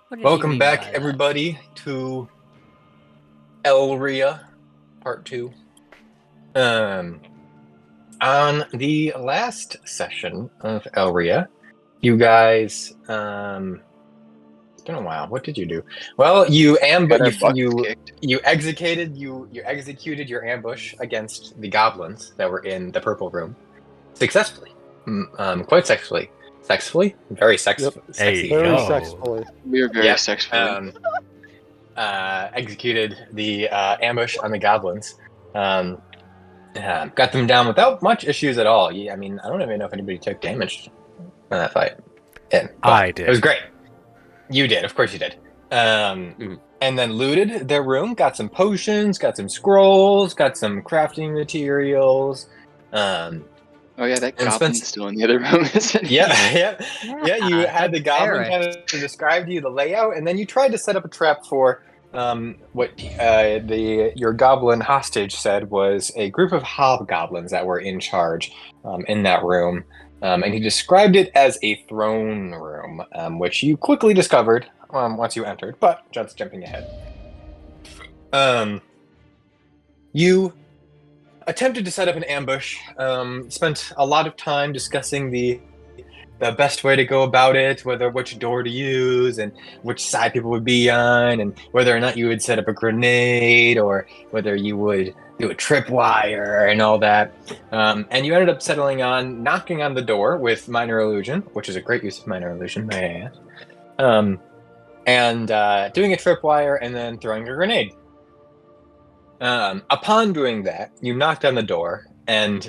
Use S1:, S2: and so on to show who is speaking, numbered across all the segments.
S1: What did he
S2: Welcome
S1: mean
S2: back,
S1: by that?
S2: everybody, to Elrya, Part 2. On the last session of Elrya, you guys, it's been a while. What did you do? Well,
S3: Got our butts kicked.
S2: you executed your ambush against the goblins that were in the purple room successfully, quite sexually. Sexfully? Very
S4: Yep.
S2: sexy.
S4: Very
S1: Yo.
S4: sexfully.
S3: We are very
S2: Yep.
S3: sexual.
S2: Executed the ambush on the goblins. Got them down without much issues at all. I mean, I don't even know if anybody took damage on that fight.
S5: I did.
S2: It was great. You did, of course you did. And then looted their room, got some potions, got some scrolls, got some crafting materials.
S3: Oh yeah, that
S2: and
S3: goblin's still in the other room, isn't he?
S2: Yeah. You had the goblin
S1: Erich.
S2: kind of describe to you the layout, and then you tried to set up a trap for what your goblin hostage said was a group of hobgoblins that were in charge in that room. And he described it as a throne room, which you quickly discovered once you entered, but just jumping ahead. You attempted to set up an ambush, spent a lot of time discussing the best way to go about it, which door to use and which side people would be on, and whether or not you would set up a grenade or whether you would do a tripwire and all that. And you ended up settling on knocking on the door with minor illusion, which is a great use of minor illusion, may I add. And doing a tripwire and then throwing a grenade. Upon doing that, you knocked on the door and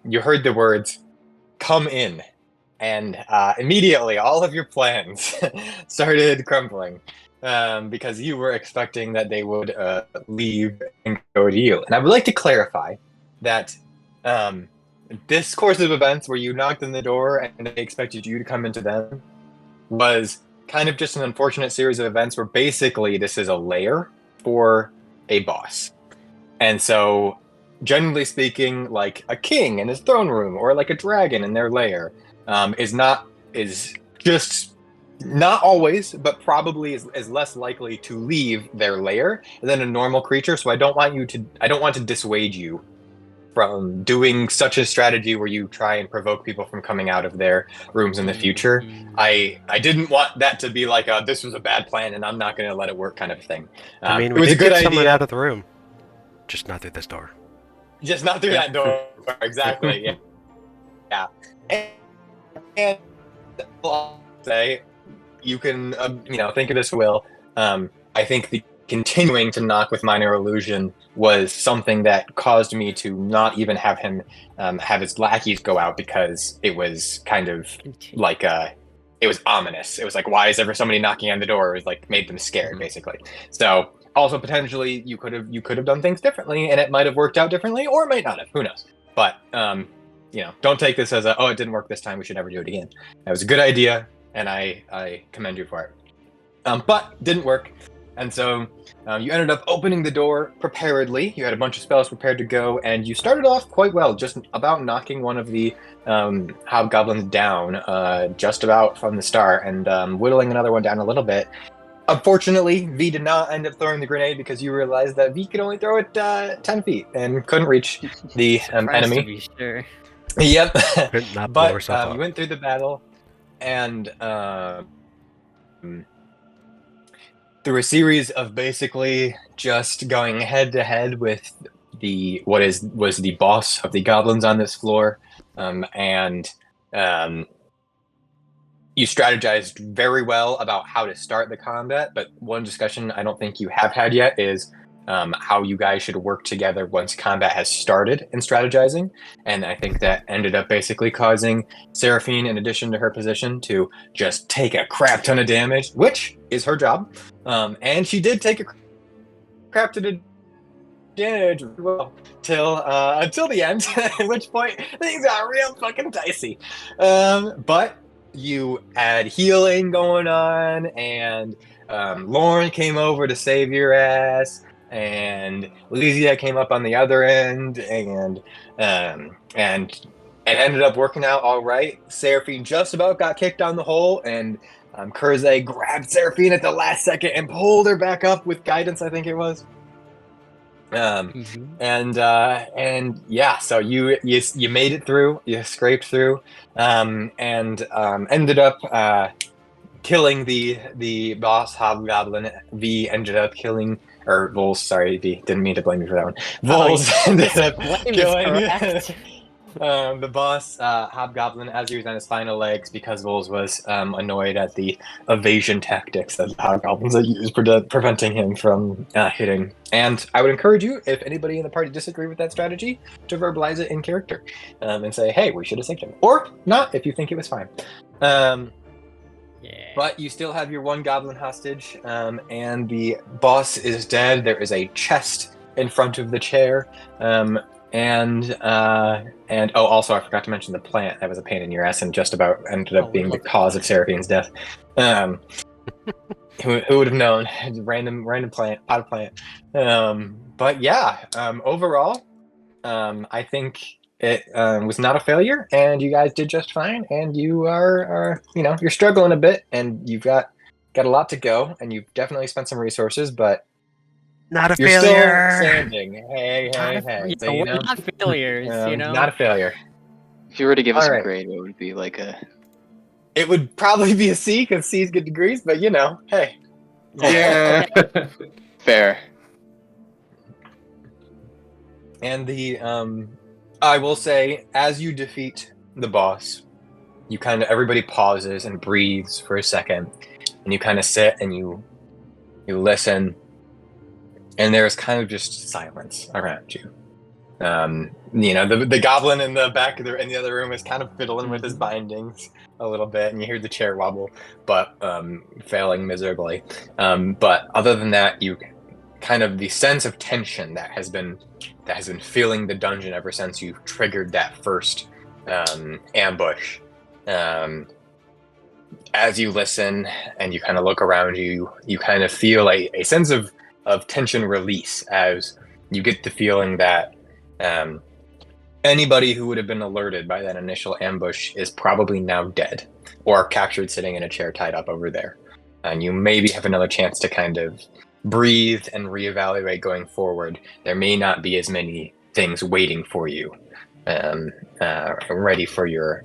S2: you heard the words, "Come in." And immediately all of your plans started crumbling because you were expecting that they would leave and go to you. And I would like to clarify that this course of events where you knocked on the door and they expected you to come into them was kind of just an unfortunate series of events where basically this is a lair for a boss. And so, generally speaking, like a king in his throne room or like a dragon in their lair, is just not always, but probably is less likely to leave their lair than a normal creature. So I don't want to dissuade you from doing such a strategy where you try and provoke people from coming out of their rooms in the future. I didn't want that to be like this was a bad plan and I'm not going to let it work kind of thing.
S5: I mean,
S2: it
S5: we
S2: was
S5: did
S2: a good
S5: get someone
S2: idea.
S5: out of the room, just not through this door.
S2: Just not through that door. Exactly. Yeah. And I'll say, you can, think of this, Will. I think the continuing to knock with minor illusion was something that caused me to not even have him have his lackeys go out because it was kind of like it was ominous. It was like, why is ever somebody knocking on the door? It was like made them scared, basically. So also potentially you could have done things differently, and it might have worked out differently, or it might not have. Who knows? But don't take this as it didn't work this time, we should never do it again. That was a good idea, and I commend you for it. But didn't work, and so you ended up opening the door preparedly. You had a bunch of spells prepared to go, and you started off quite well, just about knocking one of the hobgoblins down just about from the start, and whittling another one down a little bit. Unfortunately, V did not end up throwing the grenade because you realized that V could only throw it 10 feet and couldn't reach the enemy.
S1: To be sure.
S2: Yep.
S5: Could not blow
S2: But
S5: herself up.
S2: you went through the battle, and through a series of basically just going head to head with was the boss of the goblins on this floor, and you strategized very well about how to start the combat. But one discussion I don't think you have had yet is how you guys should work together once combat has started in strategizing. And I think that ended up basically causing Seraphine, in addition to her position, to just take a crap ton of damage, which is her job. And she did take a crap ton of damage until the end, at which point things got real fucking dicey. But you had healing going on, and Lorn came over to save your ass, and Elysia came up on the other end, and it ended up working out all right. Seraphine just about got kicked down the hole, and Kurze grabbed Seraphine at the last second and pulled her back up with guidance, I think it was. And yeah, so you made it through, you scraped through, and ended up killing the boss hobgoblin. V ended up killing, or Vols, sorry, V, didn't mean to blame you for that one. Vols ended up killing the boss hobgoblin as he was on his final legs, because Vols was annoyed at the evasion tactics that the hobgoblins had used, preventing him from hitting. And I would encourage you, if anybody in the party disagree with that strategy, to verbalize it in character and say, hey, we should have saved him, or not if you think it was fine.
S1: Yeah.
S2: But you still have your one goblin hostage, and the boss is dead. There is a chest in front of the chair, and oh, also I forgot to mention the plant that was a pain in your ass and just about ended up being the cause of Seraphine's death. Who would have known? Random plant, pot plant. But yeah, overall, I think it was not a failure, and you guys did just fine. And you are you're struggling a bit, and you've got a lot to go, and you've definitely spent some resources, but
S5: not a
S2: you're
S5: failure.
S2: Still standing. Hey. So,
S1: we're not failures,
S2: not a failure.
S3: If you were to give us
S2: All
S3: a
S2: right.
S3: grade, what would it be like a?
S2: It would probably be a C, because C's get degrees, but hey.
S4: Yeah.
S3: Fair.
S2: And the I will say, as you defeat the boss, you everybody pauses and breathes for a second, and you kind of sit and you listen, and there's kind of just silence around you. The goblin in the back in the other room is kind of fiddling with his bindings a little bit, and you hear the chair wobble, but failing miserably. But other than that, you kind of the sense of tension that has been filling the dungeon ever since you triggered that first ambush. As you listen and you kind of look around you, you kind of feel a sense of tension release, as you get the feeling that anybody who would have been alerted by that initial ambush is probably now dead or captured sitting in a chair tied up over there. And you maybe have another chance to kind of breathe and reevaluate going forward. There may not be as many things waiting for you, ready for your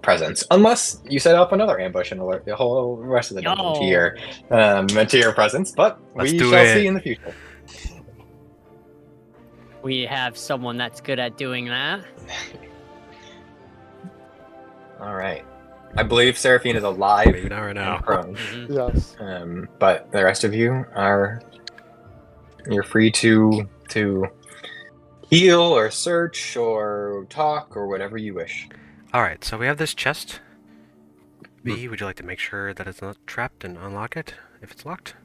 S2: presence, unless you set up another ambush and alert the whole rest of the dungeon to your presence. But we shall see in the future.
S1: We have someone that's good at doing that.
S2: All right. I believe Seraphine is alive.
S5: Maybe not right now.
S2: And prone.
S6: Yes.
S2: But the rest of you you're free to heal or search or talk or whatever you wish.
S5: All right, so we have this chest. B, would you like to make sure that it's not trapped and unlock it if it's locked?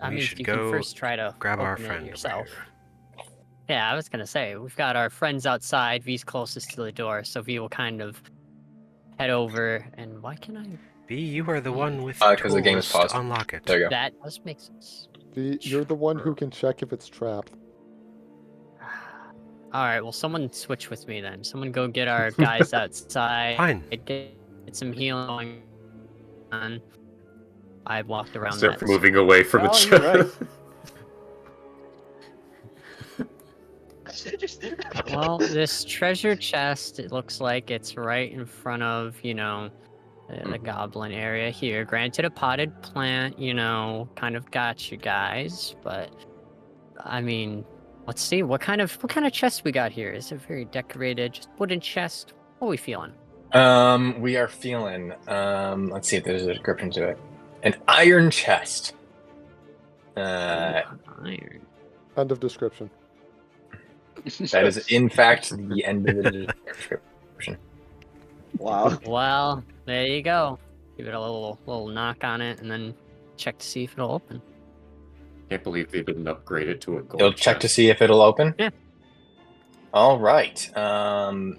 S1: I
S5: We
S1: mean,
S5: should
S1: you
S5: go
S1: can first try to
S5: grab our
S1: open it
S5: friend over
S1: yourself.
S5: here.
S1: Yeah, I was gonna say, we've got our friends outside. V's closest to the door, so V will kind of head over. And why can I?
S5: B, you are the one with
S2: Because the game is
S5: tools
S2: paused.
S5: to unlock it.
S2: There you go.
S1: That does make sense.
S6: You're the one who can check if it's trapped.
S1: All right, well, someone switch with me then. Someone go get our guys outside.
S5: Fine.
S1: Get some healing on. I walked around
S4: Start
S1: that.
S4: moving away from the
S6: Oh, you're
S4: chest.
S6: right.
S1: Well, this treasure chest, it looks like it's right in front of, the goblin area here. Granted, a potted plant, kind of got you guys, but I mean, let's see what kind of chest we got here. Is it very decorated, just wooden chest? What are we feeling?
S2: We are feeling. Let's see if there's a description to it. An iron chest.
S1: Iron.
S6: End of description.
S2: That is, in fact, the end of the description.
S3: Wow.
S1: Well, there you go. Give it a little knock on it, and then check to see if it'll open.
S4: Can't believe they didn't upgrade it to a gold
S2: You'll check to
S4: chest.
S2: see if it'll open?
S1: Yeah.
S2: All right.
S5: Lorn,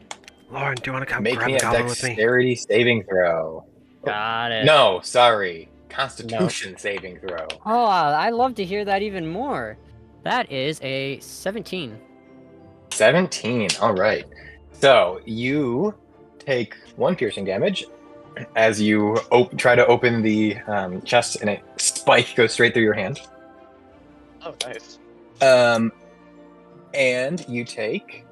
S5: do you want to come
S2: Make
S5: grab
S2: me
S5: the
S2: a
S5: goblin with me?
S2: dexterity saving throw.
S1: Got it.
S2: No, sorry. Constitution saving throw.
S1: Oh, I'd love to hear that even more. That is a 17.
S2: 17. All right. So you take 1 piercing damage, as you try to open the chest, and a spike goes straight through your hand.
S3: Oh, nice.
S2: And you take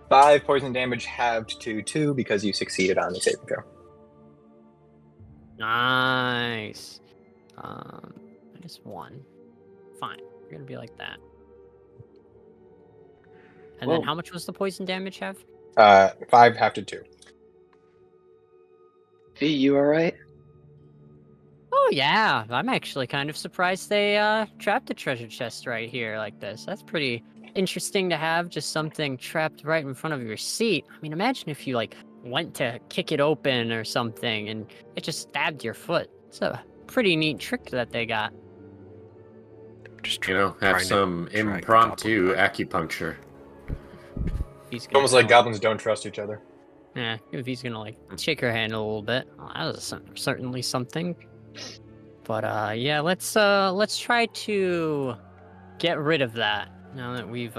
S2: 5 poison damage halved to 2 because you succeeded on the saving throw.
S1: Nice. -1. Fine. We're gonna be like that. And then
S3: Whoa.
S1: how much was the poison damage have?
S2: 5 halved to 2.
S3: V, you alright?
S1: Oh yeah, I'm actually kind of surprised they trapped the treasure chest right here like this. That's pretty interesting to have just something trapped right in front of your seat. I mean, imagine if you like went to kick it open or something and it just stabbed your foot. It's a pretty neat trick that they got.
S5: Just
S4: You know,
S5: trying
S4: have
S5: to
S4: some
S5: drag the
S4: impromptu
S5: goblin back.
S4: acupuncture.
S1: He's gonna
S2: Almost like
S1: kinda,
S2: goblins don't trust each other.
S1: yeah, if he's gonna like shake her hand a little bit. Well, that was certainly something. But yeah, let's try to get rid of that now that we've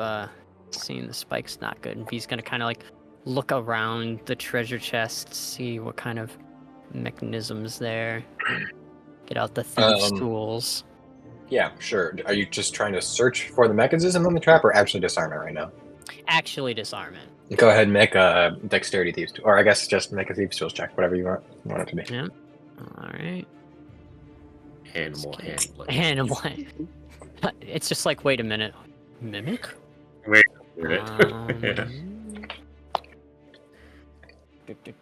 S1: seen the spike's not good. And he's gonna kind of like look around the treasure chest, see what kind of mechanisms there. Get out the thieves' tools.
S2: Yeah, sure. Are you just trying to search for the mechanism on the trap, or actually disarm it right now?
S1: Actually, disarm it.
S2: Go ahead and make a dexterity thieves tool, or I guess just make a thieves tools check, whatever you want it to be.
S1: Yeah. All right.
S4: Animal handling.
S1: Animal. It's just like, wait a minute, mimic.
S4: Wait.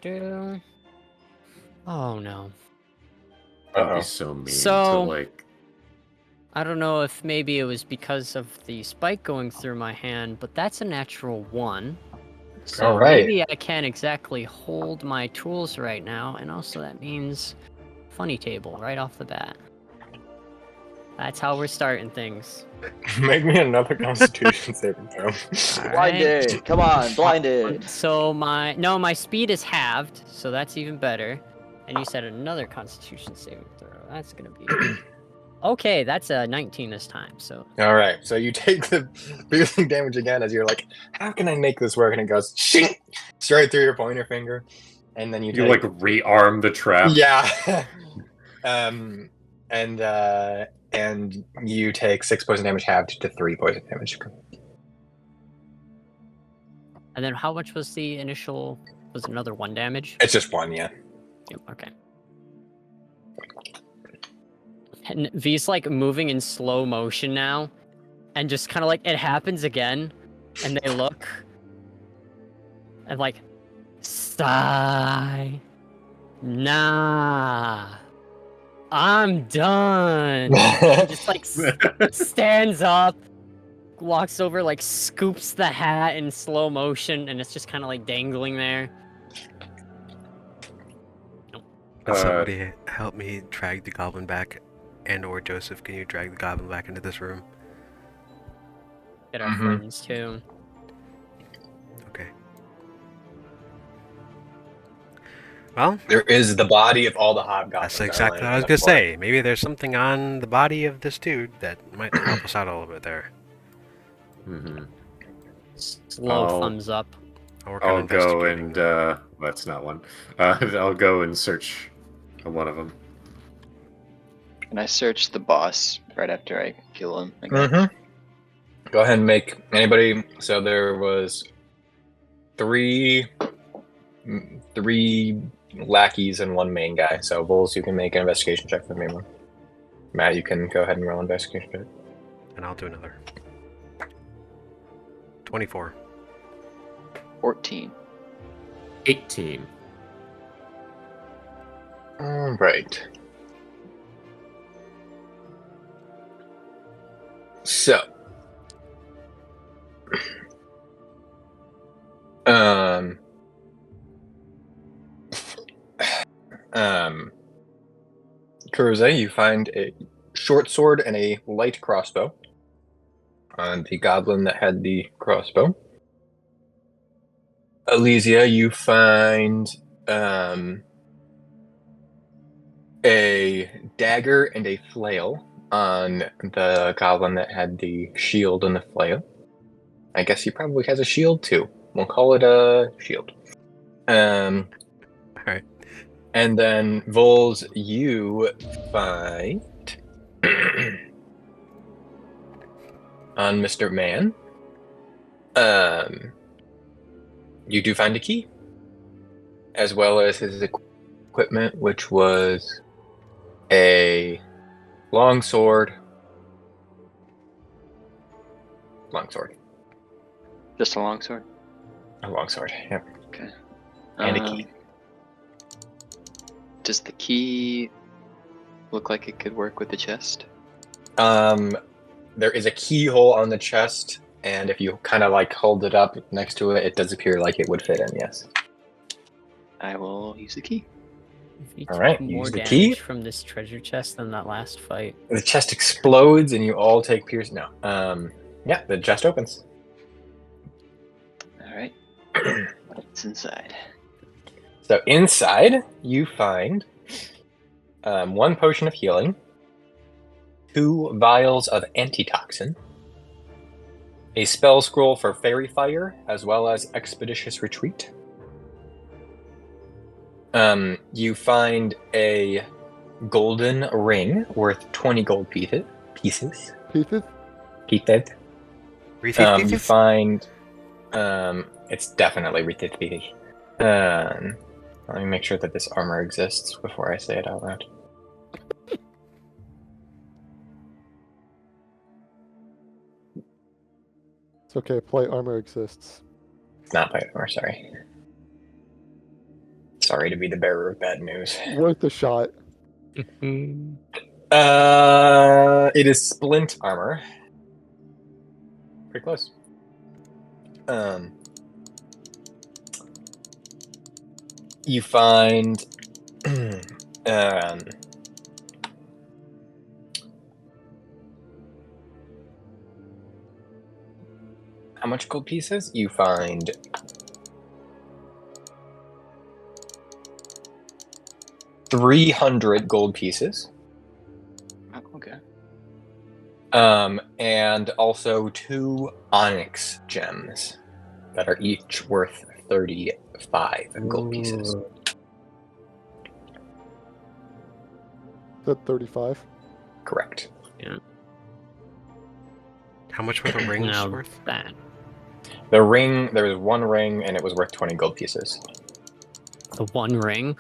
S1: Do. Oh no.
S4: That'd be so mean
S1: So-
S4: to like.
S1: I don't know if maybe it was because of the spike going through my hand, but that's a natural 1. So
S2: All right.
S1: maybe I can't exactly hold my tools right now, and also that means funny table right off the bat. That's how we're starting things.
S2: Make me another Constitution saving throw.
S1: All right.
S3: Blinded! Come on, blinded!
S1: So my speed is halved, so that's even better. And you said another Constitution saving throw. That's gonna be okay. That's a 19 this time. So
S2: All right, so you take the piercing damage again as you're like, "How can I make this work?" And it goes shink, straight through your pointer finger, and then you
S4: You
S2: take,
S4: like rearm the trap.
S2: yeah, and you take 6 poison damage halved to 3 poison damage.
S1: and then how much was the initial? Was it another 1 damage?
S2: It's just 1, yeah.
S1: Yep, okay. And V's like moving in slow motion now, and just kind of like it happens again, and they look, and like, sigh, nah, I'm done. And just like stands up, walks over, like scoops the hat in slow motion, and it's just kind of like dangling there.
S5: Somebody help me drag the goblin back, and/or Joseph, can you drag the goblin back into this room?
S1: Get our friends too.
S5: Okay. Well,
S2: There is the body of all the hobgoblins.
S5: that's exactly what I was gonna say. Maybe there's something on the body of this dude that might help us out a little bit there.
S4: Mm-hmm.
S1: Slow
S4: Oh.
S1: thumbs up.
S5: I'll work on
S4: I'll go
S5: investigating.
S4: and that's not one. I'll go and search one of them.
S3: And I search the boss right after I kill him. Again.
S2: Go ahead and make anybody. So there was three lackeys and 1 main guy. So Vols, you can make an investigation check for the main one. Matt, you can go ahead and roll an investigation check.
S5: And I'll do another. 24.
S3: 14.
S4: 18.
S2: All right. So, Kurze, you find a short sword and a light crossbow on the goblin that had the crossbow. Elysia, you find a dagger and a flail on the goblin that had the shield and the flail. I guess he probably has a shield too. We'll call it a shield.
S5: Alright, Alright.
S2: And then Vols, you find on Mr. Man. You do find a key, as well as his equipment, which was a longsword. Longsword.
S3: Just a longsword.
S2: A longsword. Yep.
S3: Okay.
S2: And a key.
S3: Does the key look like it could work with the chest?
S2: There is a keyhole on the chest, and if you kind of like hold it up next to it, it does appear like it would fit in. Yes.
S3: I will use the key.
S1: If you
S2: All
S1: took
S2: right,
S1: more
S2: use the
S1: damage
S2: key.
S1: from this treasure chest than that last fight.
S2: The chest explodes, and you all take pierce. No. Yeah, the chest opens.
S3: All right. What's inside?
S2: So inside, you find 1 potion of healing, 2 vials of antitoxin, a spell scroll for fairy fire, as well as expeditious retreat. You find a golden ring worth 20 gold pieces.
S6: Pieces?
S2: Pieces. You find it's definitely pieces. Let me make sure that this armor exists before I say it out loud.
S6: It's okay, plate armor exists.
S2: It's not plate armor, sorry. Sorry to be the bearer of bad news.
S6: Worth a shot.
S2: It is splint armor. Pretty close. You find how much gold pieces? You find 300 gold pieces.
S3: Oh, okay.
S2: And also 2 onyx gems that are each worth 35 gold pieces.
S6: Is that 35?
S2: Correct.
S5: How much were the rings
S1: Now
S5: worth?
S1: that.
S2: The ring, there was 1 ring, and it was worth 20 gold pieces.
S1: The one ring.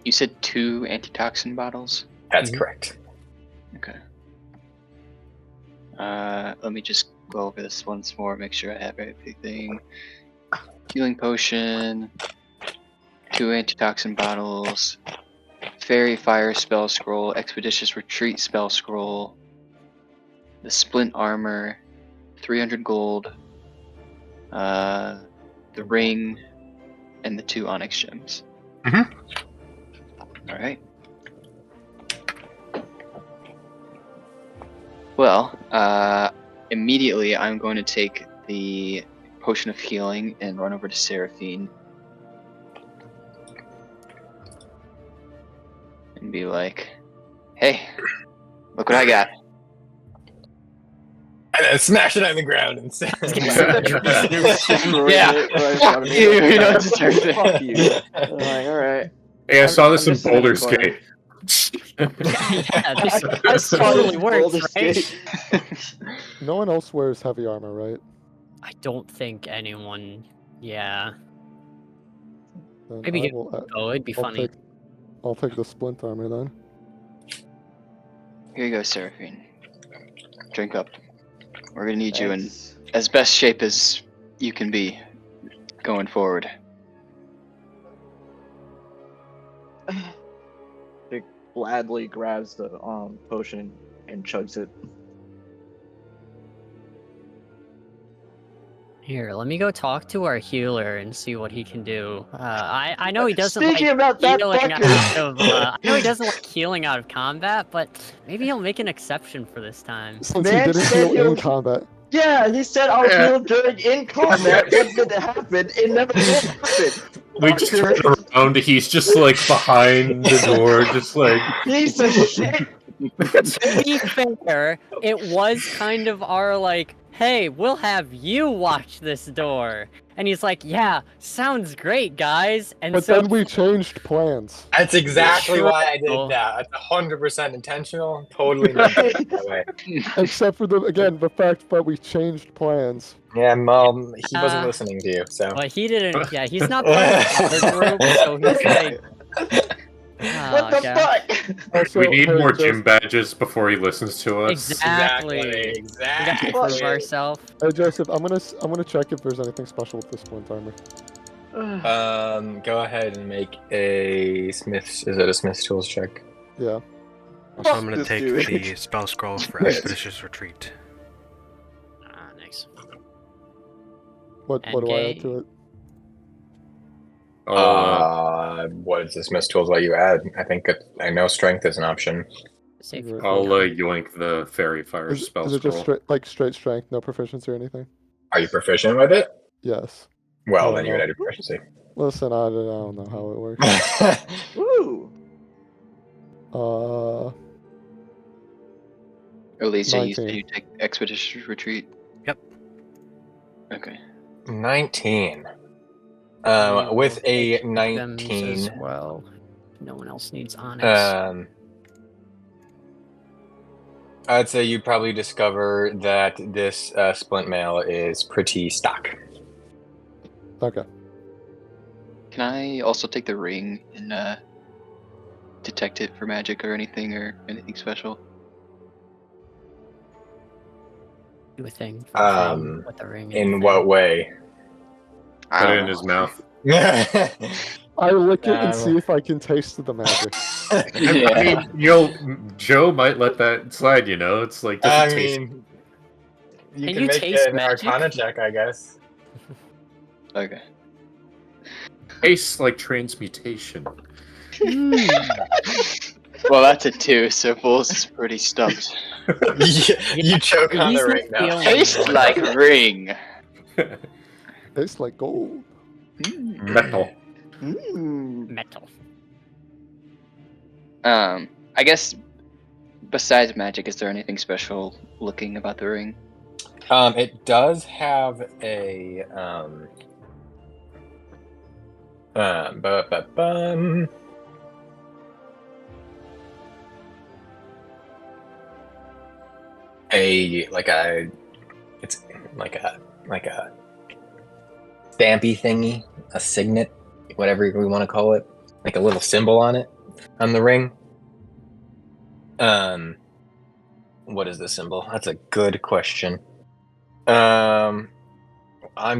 S3: You said 2 antitoxin bottles?
S2: That's correct.
S3: Okay. Let me just go over this once more, make sure I have everything. Healing potion, 2 antitoxin bottles, fairy fire spell scroll, expeditious retreat spell scroll, the splint armor, 300 gold, the ring, and the 2 onyx gems.
S2: Mhm.
S3: All right. Well, immediately I'm going to take the potion of healing and run over to Seraphine and be like, "Hey, look what I got!"
S2: And then smash it on the ground and say,
S3: Yeah. Fuck you! You don't deserve it.
S7: Fuck you. I'm like, all right.
S4: Hey, I saw this
S7: I'm
S4: in
S7: just in the
S4: Boulder
S7: corner.
S4: Skate.
S1: Yeah, this
S7: I saw
S1: totally
S7: this
S1: works,
S7: Boulder
S1: right?
S7: Skate.
S6: No one else wears heavy armor, right?
S1: I don't think anyone. Yeah.
S6: Then
S1: Maybe
S6: I
S1: get-
S6: will,
S1: Oh, it'd be funny.
S6: I'll take the splint armor then.
S3: Here you go, Seraphine. Drink up. We're gonna need you in
S7: Thanks.
S3: as best shape as you can be going forward.
S7: He gladly grabs the potion and chugs it.
S1: Here, let me go talk to our healer and see what he can do. I know he doesn't
S7: Speaking
S1: like
S7: about that
S1: healing
S7: fucker.
S1: out of. I know he doesn't like healing out of combat, but maybe he'll make an exception for this time.
S6: Since he
S7: Man
S6: didn't
S7: said
S6: heal in
S7: he'll-
S6: combat.
S7: Yeah, he said I'll
S4: Yeah.
S7: heal during in combat. What did happen? It never did happen.
S4: We just turn around, he's just like behind the door, just like
S7: Piece of shit.
S1: To be fair, it was kind of our like hey, we'll have you watch this door. And he's like, yeah, sounds great, guys. And
S6: But
S1: so
S6: then we changed plans.
S2: That's exactly
S1: True.
S2: why I did that. It's 100% intentional. Totally not that way.
S6: Except for the fact that we changed plans.
S2: Yeah, Mom, he wasn't
S1: Uh,
S2: listening to you, so.
S1: But he didn't. Yeah, he's not part of the group, so he's like,
S7: What the fuck?
S6: Also,
S4: we need
S6: hey,
S4: more
S6: Joseph,
S4: gym badges before he listens to us.
S1: exactly. We
S2: Exactly.
S1: gotta prove ourselves.
S6: Hey Joseph, I'm gonna check if there's anything special with this splint armor.
S2: Go ahead and make a Smith's. Is it a Smith's tools check?
S6: Yeah.
S5: Also, I'm gonna
S7: this
S5: take
S7: dude.
S5: the spell scroll for Expeditious Retreat.
S1: Nice.
S6: What do I add to it?
S2: What is the Smith's tools let you add? I know strength is an option.
S1: Safe.
S6: Right.
S4: I'll yoink the fairy fire spell
S6: Is it just
S4: scroll.
S6: straight strength, no proficiency or anything?
S2: Are you proficient with it?
S6: Yes.
S2: Well,
S6: Oh,
S2: then you would
S6: no.
S2: add your proficiency.
S6: Listen, I don't know how it works.
S7: Woo!
S3: Elysia, you said
S6: 19.
S3: you take Expeditious Retreat?
S5: Yep.
S3: Okay.
S2: 19.
S1: We
S2: With
S1: will
S2: a
S1: take them as
S2: 19,
S1: well. No one else needs onyx.
S2: I'd say you probably discover that this splint mail is pretty stock.
S6: Okay.
S3: Can I also take the ring and detect it for magic or anything special?
S1: Do a thing. With the ring.
S2: In what way?
S3: I
S4: Put it
S3: don't
S4: in
S3: know.
S4: his mouth.
S6: I lick it and see if I can taste the magic.
S4: I mean, Joe might let that slide. You know, it's like does it taste?
S2: you
S1: Can
S2: can
S1: you
S2: make
S1: taste
S2: an
S1: magic?
S2: Arcana check, I guess.
S3: Okay.
S4: Tastes like transmutation.
S3: Well, that's a 2, so Vols is pretty stumped.
S2: you choke on
S1: He's
S2: the
S1: not
S2: ring now.
S1: feeling
S3: Tastes
S1: it.
S3: like ring.
S6: Tastes like gold.
S4: Metal.
S1: Metal.
S3: I guess besides magic, is there anything special looking about the ring?
S2: It does have a it's like a stampy thingy, a signet, whatever we want to call it, like a little symbol on it, on the ring. What is the symbol? That's a good question. I'm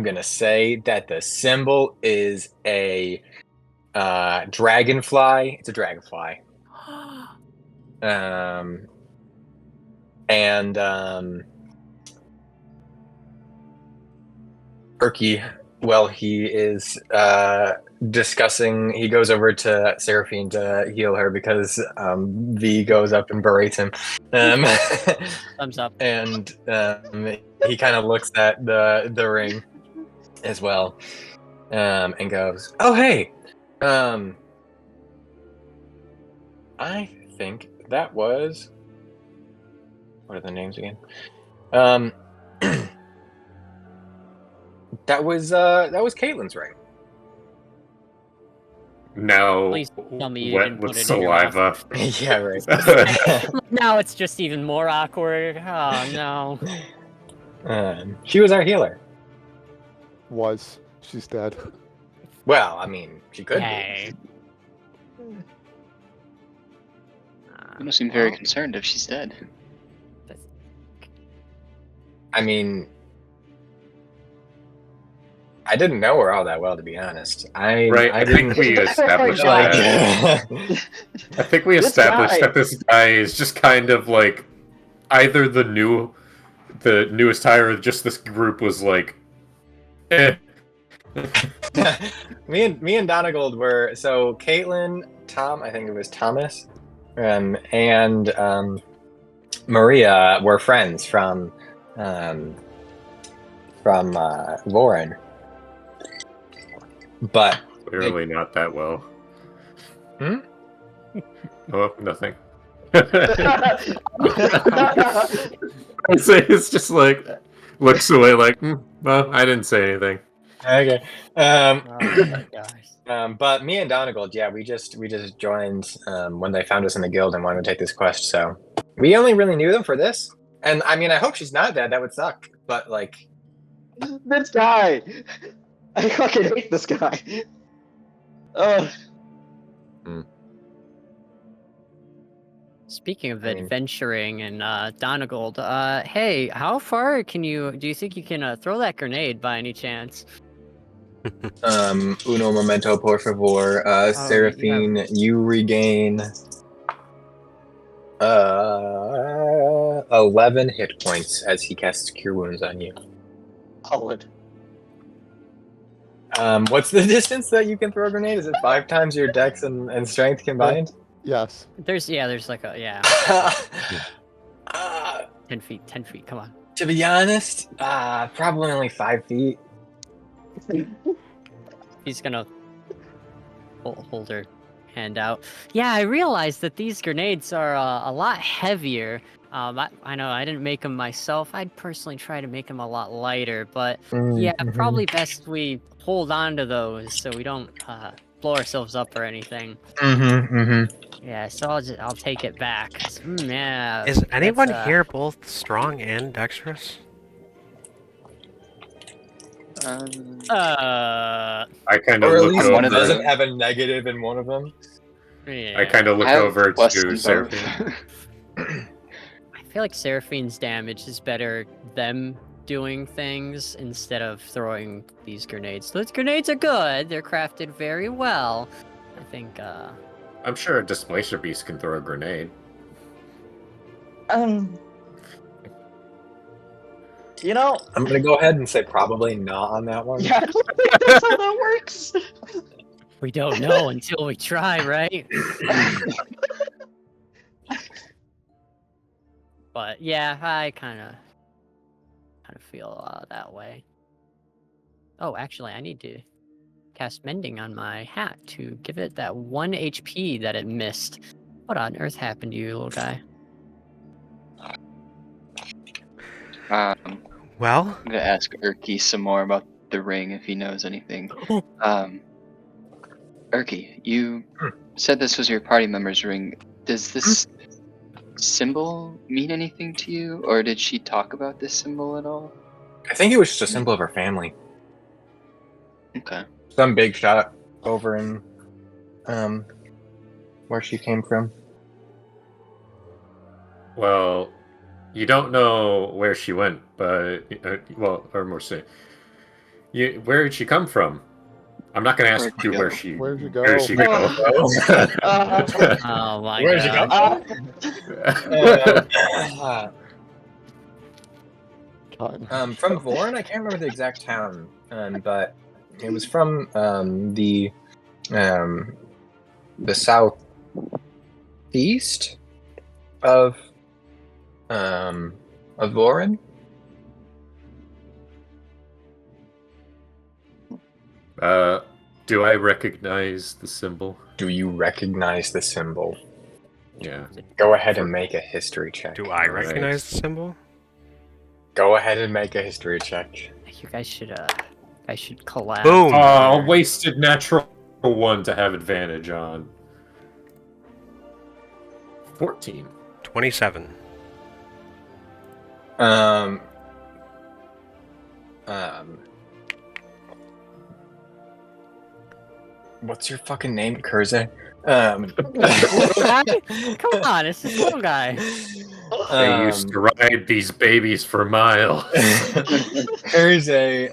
S2: gonna say that the symbol is a dragonfly. It's a dragonfly. And Erky, well, he is discussing. He goes over to Seraphine to heal her because V goes up and berates him.
S1: Thumbs up.
S2: And he kind of looks at the ring as well, and goes, "Oh, hey, I think that was. What are the names again? That was Caitlin's ring."
S4: Now
S1: Please tell me you
S4: wet
S1: didn't
S4: with
S1: put it in your
S4: saliva.
S2: Yeah, right.
S1: Now it's just even more awkward. Oh no.
S2: She was our healer.
S6: She's dead.
S2: Well, I mean, she could
S1: Hey.
S3: You must seem very concerned if she's dead.
S2: be. I mean, I didn't know her all that well, to be honest. I
S4: think we established that. I think we
S7: This
S4: established
S7: guy.
S4: that this guy is just kind of like either the newest hire, or just this group was like, eh.
S2: me and Donegold were so Caitlin, Tom, I think it was Thomas, and Maria were friends from Lorn, but
S4: Clearly not that well.
S2: Hmm?
S4: Oh, nothing. It's just like looks away like, well, I didn't say anything.
S2: Okay.
S1: Oh my gosh.
S2: But me and Donegal, yeah, we just joined when they found us in the guild and wanted to take this quest. So we only really knew them for this. And I mean, I hope she's not dead. That would suck. But like,
S7: This guy! I fucking hate this guy.
S1: Speaking of
S2: I mean-
S1: adventuring and Donegal, hey, how far do you think you can throw that grenade by any chance?
S2: uno momento, por favor. Seraphine, you regain 11 hit points as he casts Cure Wounds on you.
S7: Solid.
S2: What's the distance that you can throw a grenade? Is it 5 times your dex and strength combined?
S6: Yes.
S1: There's like a 10 feet, 10 feet, come on.
S2: To be honest, probably only 5 feet.
S1: He's gonna hold her hand out. Yeah, I realized that these grenades are a lot heavier. I know I didn't make them myself. I'd personally try to make them a lot lighter, but yeah, probably best we hold on to those so we don't blow ourselves up or anything. Yeah, so I'll take it back. Yeah.
S5: Is anyone
S1: that's,
S5: here both strong and dexterous?
S1: Uh,
S4: I kind
S2: Or
S4: of
S2: at
S4: look
S2: least
S3: one
S2: one
S3: of
S4: over.
S3: them.
S2: doesn't have a negative in one of them.
S1: yeah.
S4: I kind of look
S3: I have
S4: over
S3: plus
S4: to
S3: in
S4: Seraphine.
S3: both.
S1: I feel like Seraphine's damage is better them doing things instead of throwing these grenades. Those grenades are good. They're crafted very well. I think
S4: I'm sure a Displacer Beast can throw a grenade.
S7: You know,
S2: I'm gonna go ahead and say probably not on that one.
S7: yeah, I don't think that's how that works.
S1: we don't know until we try, right? But yeah, I kind of feel that way. Oh, actually, I need to cast Mending on my hat to give it that 1 HP that it missed. What on earth happened to you, little guy?
S5: Well,
S3: I'm gonna ask Erky some more about the ring if he knows anything. Erky, you said this was your party member's ring. Does this symbol mean anything to you, or did she talk about this symbol at all?
S2: I think it was just a symbol of her family.
S3: Okay.
S2: Some big shot over in where she came from.
S4: Well, you don't know where she went, but or more say, where did she come from? I'm not going to ask
S3: Where'd she
S4: you
S3: go?
S4: where she.
S6: Where'd you go?
S4: Where did she go?
S1: Oh my
S2: Where'd you go?
S1: god.
S6: God.
S2: From Lorn, I can't remember the exact town, but it was from the southeast of Lorn.
S4: Do I recognize the symbol?
S2: Do you recognize the symbol?
S4: Yeah.
S2: Go ahead and make a history check.
S5: do I
S4: Alright.
S5: recognize the symbol?
S2: Go ahead and make a history check.
S1: You guys should collab.
S5: Boom!
S4: A wasted natural one to have advantage on. 14.
S5: 27.
S2: What's your fucking name, Kurze?
S1: Little guy? Come on, it's this little guy.
S4: They used to ride these babies for miles.
S2: Kurze,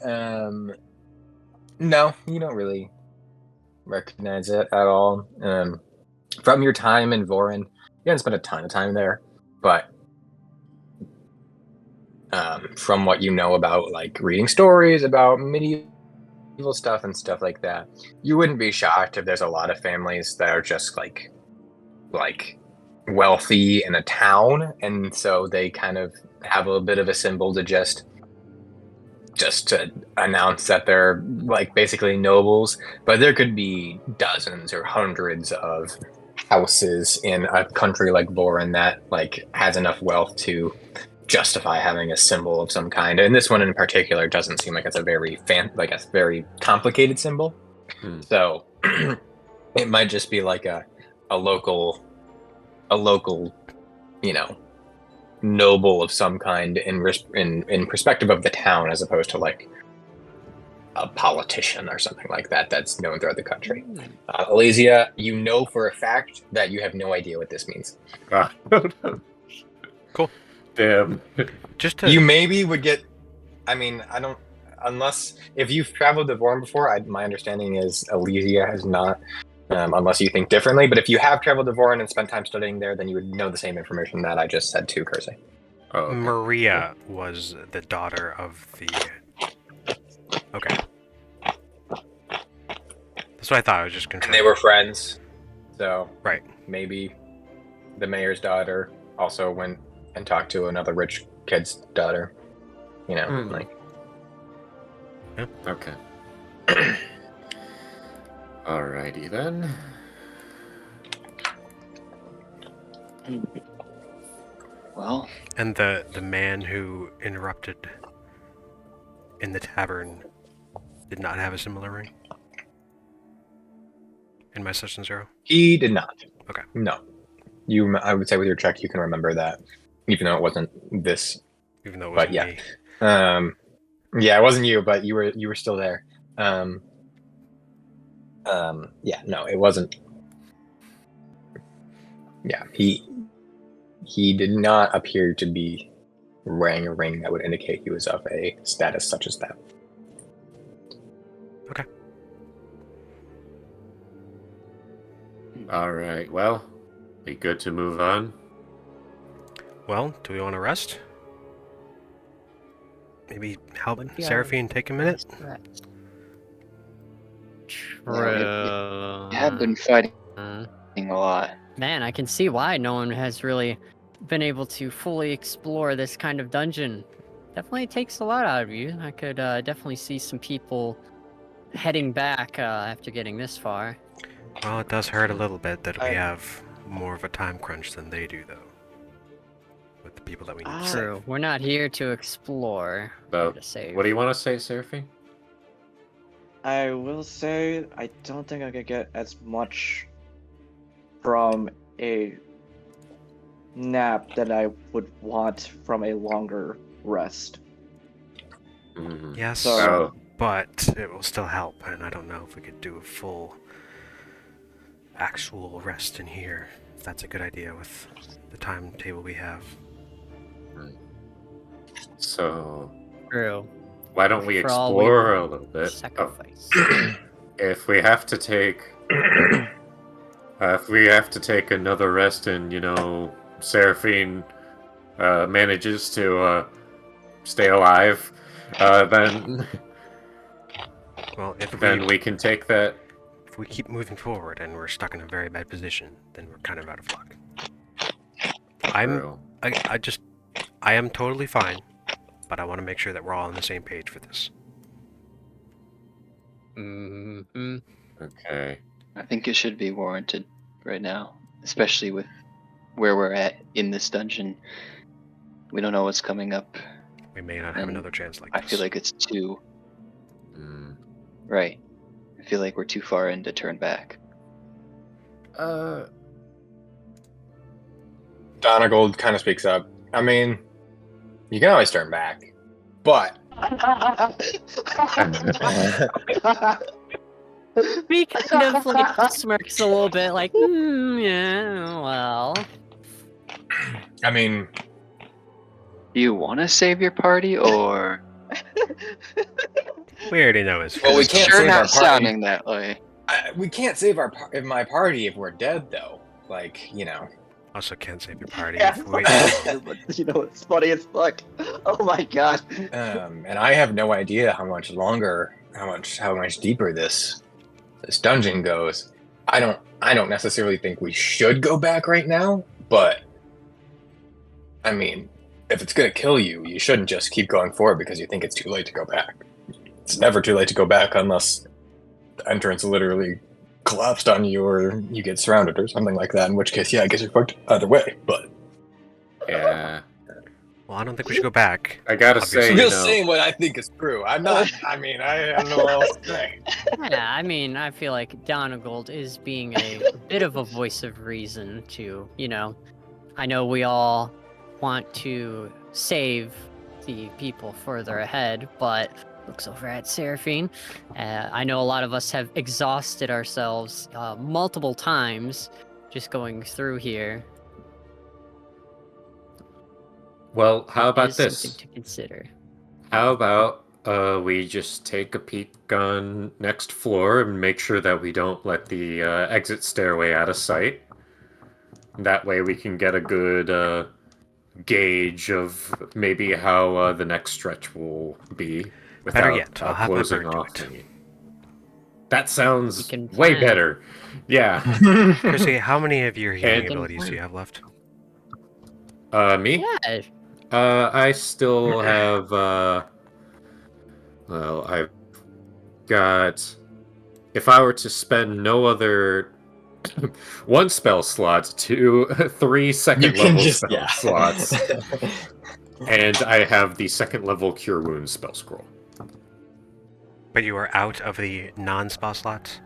S2: no, you don't really recognize it at all. From your time in Vorin, you haven't spent a ton of time there, but from what you know about like reading stories about medieval stuff and stuff like that, you wouldn't be shocked if there's a lot of families that are just like wealthy in a town, and so they kind of have a bit of a symbol to just to announce that they're like basically nobles. But there could be dozens or hundreds of houses in a country like Vorin that like has enough wealth to justify having a symbol of some kind. And this one in particular doesn't seem like it's a very very complicated symbol. So it might just be like a local, noble of some kind in perspective of the town, as opposed to like a politician or something like that that's known throughout the country. Elysia, you know for a fact that you have no idea what this means.
S5: Cool.
S4: Damn.
S2: You maybe would get. I mean, I don't. Unless if you've traveled to Vorn before, my understanding is Elysia has not. Unless you think differently, but if you have traveled to Vorn and spent time studying there, then you would know the same information that I just said to Kurze.
S4: Oh, okay.
S5: Maria was the daughter of the... Okay. That's what I thought. I was just
S2: And
S5: confirming.
S2: they were friends, so
S5: Right.
S2: maybe the mayor's daughter also went and talked to another rich kid's daughter. Like.
S4: Okay. Alrighty then.
S3: Well,
S5: And the man who interrupted in the tavern did not have a similar ring? In my session 0?
S2: He did not.
S5: Okay.
S2: No. I would say with your check, you can remember that, even though it wasn't this.
S5: Even though it
S2: But
S5: wasn't
S2: yeah.
S5: me.
S2: Yeah, it wasn't you, but you were still there. Yeah, no, it wasn't. Yeah, he did not appear to be wearing a ring that would indicate he was of a status such as that.
S5: Okay.
S4: Alright, well, be good to move on.
S5: Well, do we want to rest? Maybe help
S1: Yeah.
S5: Seraphine take a minute?
S1: True.
S3: we have been fighting a lot.
S1: Man, I can see why no one has really been able to fully explore this kind of dungeon. Definitely takes a lot out of you. I could definitely see some people heading back after getting this far.
S5: Well, it does hurt a little bit that we have more of a time crunch than they do, though. With the people that we need to
S1: True.
S5: save.
S1: We're not here to explore. We're
S4: So,
S1: to save.
S4: what do you want to say, Seraphine?
S7: I will say I don't think I could get as much from a nap that I would want from a longer rest.
S4: Mhm.
S5: Yes,
S7: So-
S5: but it will still help, and I don't know if we could do a full actual rest in here. If that's a good idea with the timetable we have.
S4: So,
S1: True.
S4: why don't we
S1: For all
S4: explore a little bit?
S1: Sacrifice.
S4: If we have to take another rest and Seraphine manages to stay alive, then
S5: Well, if
S4: we can take that.
S5: if we keep moving forward and we're stuck in a very bad position, then we're kind of out of luck. I am totally fine, but I want to make sure that we're all on the same page for this.
S1: Mm-hmm.
S4: Okay.
S3: I think it should be warranted right now, especially with where we're at in this dungeon. We don't know what's coming up.
S5: We may not have
S3: And
S5: another chance like
S3: I
S5: this.
S3: feel like it's too
S4: Mm.
S3: right. I feel like we're too far in to turn back.
S2: Donegal kind of speaks up. I mean, you can always turn back, but
S1: He kind of like smirks a little bit, like, yeah, well.
S2: I mean,
S3: Do you want to save your party, or
S5: We already know his
S2: Well, we
S5: face.
S2: can't
S3: sure
S2: save our
S3: not
S2: party.
S3: sounding that way?
S2: we can't save my party if we're dead, though. Like,
S5: Also can't save your party.
S7: Yeah,
S5: if we-
S7: it's funny as fuck. Oh my god.
S2: and I have no idea how much longer, how much deeper this dungeon goes. I don't necessarily think we should go back right now, but I mean, if it's gonna kill you, you shouldn't just keep going forward because you think it's too late to go back. It's never too late to go back unless the entrance literally collapsed on you or you get surrounded or something like that, in which case, yeah, I guess you're fucked either way, but
S4: Yeah.
S5: Well, I don't think we should go back.
S4: I gotta say,
S2: I'm
S5: Obviously.
S2: just saying what I think is true. I'm not. I mean, I don't know what else to say.
S1: Yeah, I mean, I feel like Donegold is being a bit of a voice of reason to, I know we all want to save the people further ahead, but looks over at Seraphine. I know a lot of us have exhausted ourselves multiple times just going through here.
S4: Well, how about
S1: Is
S4: this?
S1: something to consider.
S4: How about we just take a peek on next floor and make sure that we don't let the exit stairway out of sight. That way we can get a good gauge of maybe how the next stretch will be without
S5: Better yet, I'll have my
S4: closing
S5: bird do
S4: off.
S5: it.
S4: That sounds
S1: can
S4: way
S1: plan.
S4: better. Yeah.
S5: Kurze, how many of your healing
S1: And-
S5: abilities do you have left?
S4: Me?
S1: Yeah,
S4: I still have, well, I've got, if I were to spend no other, 1 spell slot, 3 second level spell slots, and I have the 2nd level Cure Wounds spell scroll.
S5: But you are out of the non-spell slots?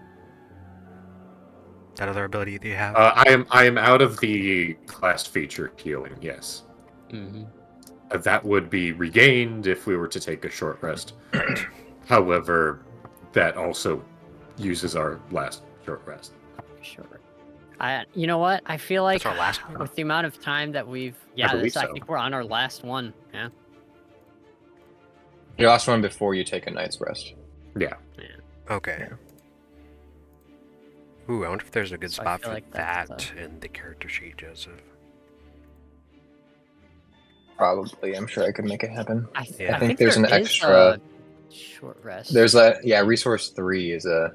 S5: That other ability that you have?
S4: I am out of the class feature healing, yes.
S1: mhm.
S4: That would be regained if we were to take a short rest. However, that also uses our last short rest.
S1: Sure. You know what? I feel like
S5: That's our last one.
S1: with the amount of time that we've,
S4: believe
S1: I
S4: so.
S1: think we're on our last one. Yeah.
S2: Your last one before you take a night's rest.
S4: Yeah.
S5: Okay. Ooh, I wonder if there's a good
S1: So I
S5: spot
S1: feel
S5: for
S1: like that's,
S5: that in the character sheet, Joseph.
S2: Probably. I'm sure I could make it happen.
S1: I
S5: Yeah.
S2: I think there's
S1: there
S2: an
S1: is
S2: extra.
S1: a short rest.
S2: There's a resource 3 is a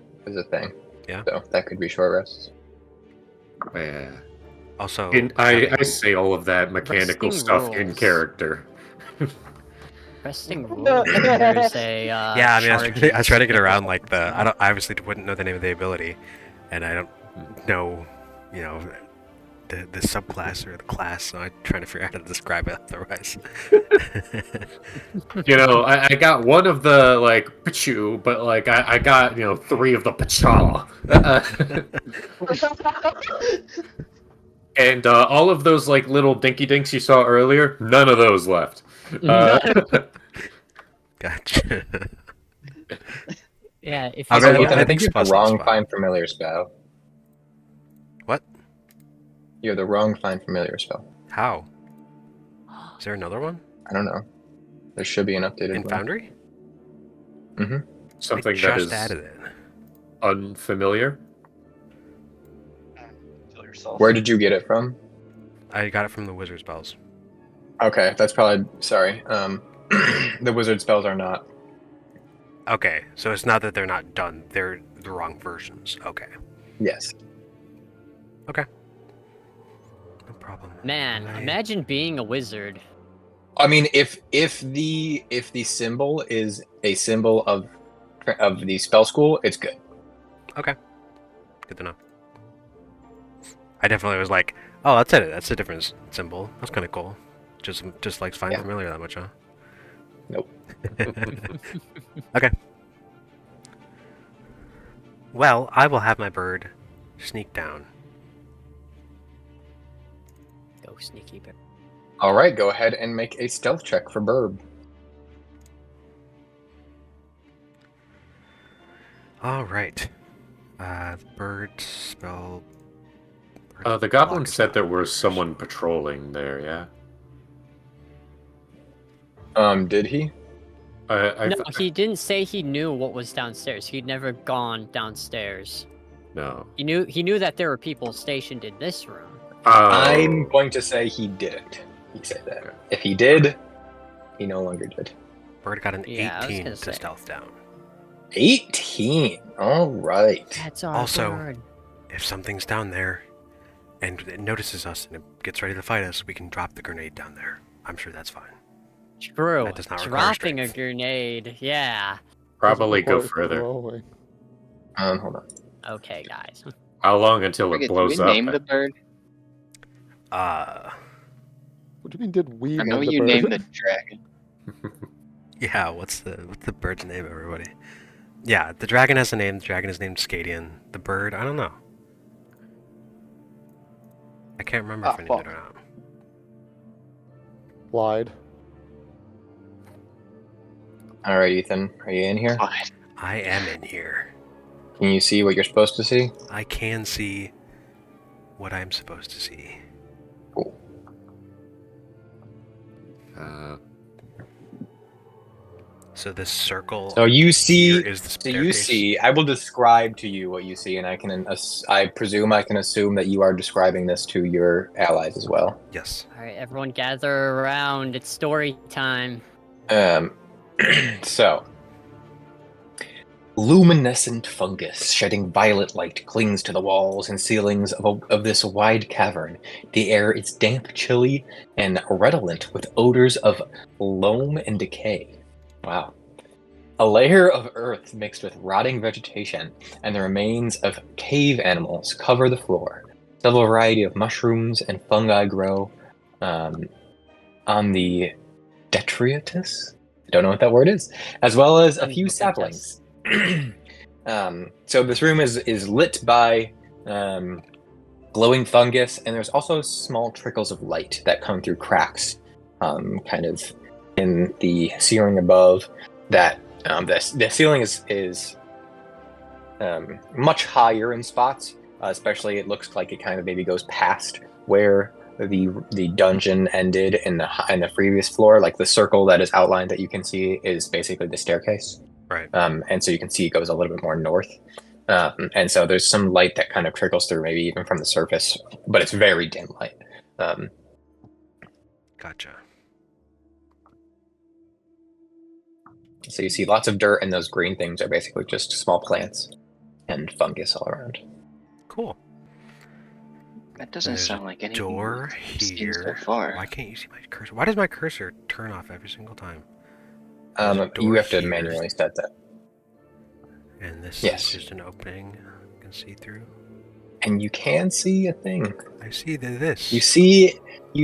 S2: thing.
S5: Yeah.
S2: So that could be short rests.
S4: Yeah.
S5: Also,
S4: And I say all of that mechanical
S1: Resting
S4: stuff in
S1: rules.
S4: character.
S1: resting rule. There's a
S5: yeah, I mean, I was trying to get around
S1: charges.
S5: like the. I obviously wouldn't know the name of the ability, and I don't know, the subclass or the class. So I'm trying to figure out how to describe it otherwise.
S4: I got one of the like pachu, but like I got 3 of the pacha. And all of those like little dinky dinks you saw earlier, none of those left.
S5: Gotcha.
S1: Yeah, if
S5: I
S1: you
S5: mean,
S1: see
S2: Ethan, I
S5: I
S2: think
S5: think
S2: you have the
S5: Spell's
S2: wrong
S5: fine.
S2: Find Familiar spell.
S5: What?
S2: You have the wrong Find Familiar spell.
S5: How? Is there another one
S2: I don't know. There should be an updated
S5: in
S2: one.
S5: Foundry?
S4: Something
S5: I
S4: that
S5: just
S4: is
S5: added it.
S4: unfamiliar.
S3: Kill yourself.
S2: Where did you get it from?
S5: I got it from the wizard spells.
S2: Okay, that's probably sorry. The wizard spells are not.
S5: Okay, so it's not that they're not done; they're the wrong versions. Okay,
S2: Yes.
S5: no problem.
S1: Man, imagine being a wizard.
S2: I mean, if the symbol is a symbol of the spell school, it's good.
S5: Okay, good to know. I definitely was like, oh, that's it. That's a different symbol. That's kind of cool. Just like Find
S2: Yeah.
S5: Familiar that much, huh?
S2: Nope.
S5: Okay. Well, I will have my bird sneak down.
S1: Go sneaky bit.
S2: All right, go ahead and make a stealth check for Burb.
S5: All right. The bird spell.
S4: The goblin said there was someone patrolling there. Yeah.
S2: Did he?
S1: No, he didn't say he knew what was downstairs. He'd never gone downstairs.
S4: No.
S1: He knew that there were people stationed in this room.
S2: I'm going to say he didn't. He said that. If he did, he no longer did.
S5: Bird got an
S1: Yeah, I was
S5: 18
S1: gonna
S5: to
S1: say.
S5: stealth down.
S2: 18. All right.
S1: That's our
S5: Also-
S1: bird.
S5: If something's down there and it notices us and it gets ready to fight us, we can drop the grenade down there. I'm sure that's fine.
S1: True.
S5: That does not require
S1: Dropping a
S5: strength.
S1: grenade. Yeah.
S4: Probably go
S6: Requires
S4: further.
S6: rolling.
S2: Hold on.
S1: Okay, guys.
S4: How long until it
S3: Did we
S4: blows up?
S3: name the bird?
S6: What do you mean? Did we?
S3: I know
S6: name the
S3: you
S6: bird?
S3: named the dragon.
S5: Yeah, what's the bird's name, everybody? Yeah, the dragon has a name. The dragon is named Scadian. The bird, I don't know. I can't remember if I named it or not.
S6: Lied.
S2: All right, Ethan, are you in here?
S3: Fine.
S5: I am in here.
S2: Can you see what you're supposed to see?
S5: I can see what I'm supposed to see.
S2: Cool.
S5: So this circle.
S2: So you see.
S5: here is the
S2: So you
S5: staircase.
S2: see. I will describe to you what you see, and I presume I can assume that you are describing this to your allies as well.
S5: Yes.
S1: All right, everyone gather around. It's story time.
S2: So. Luminescent fungus shedding violet light clings to the walls and ceilings of this wide cavern. The air is damp, chilly, and redolent with odors of loam and decay. Wow. A layer of earth mixed with rotting vegetation and the remains of cave animals cover the floor. Several variety of mushrooms and fungi grow on the detritus. I don't know what that word is, as well as a few saplings. So this room is lit by glowing fungus, and there's also small trickles of light that come through cracks, kind of in the ceiling above. That the ceiling is much higher in spots, especially it looks like it kind of maybe goes past where the dungeon ended in the previous floor. Like the circle that is outlined that you can see is basically the staircase.
S5: Right.
S2: And so you can see it goes a little bit more north. And so there's some light that kind of trickles through, maybe even from the surface, but it's very dim light.
S5: Gotcha.
S2: So you see lots of dirt, and those green things are basically just small plants and fungus all around.
S5: Cool.
S3: That doesn't
S5: There's
S3: sound like anything
S5: Door
S3: we've seen
S5: here.
S3: so far.
S5: Why can't you see my cursor? Why does my cursor turn off every single time?
S2: You have to
S5: here.
S2: manually set that.
S5: And this
S2: Yes.
S5: is just an opening I can see through.
S2: And you can see a thing.
S5: I see this.
S2: You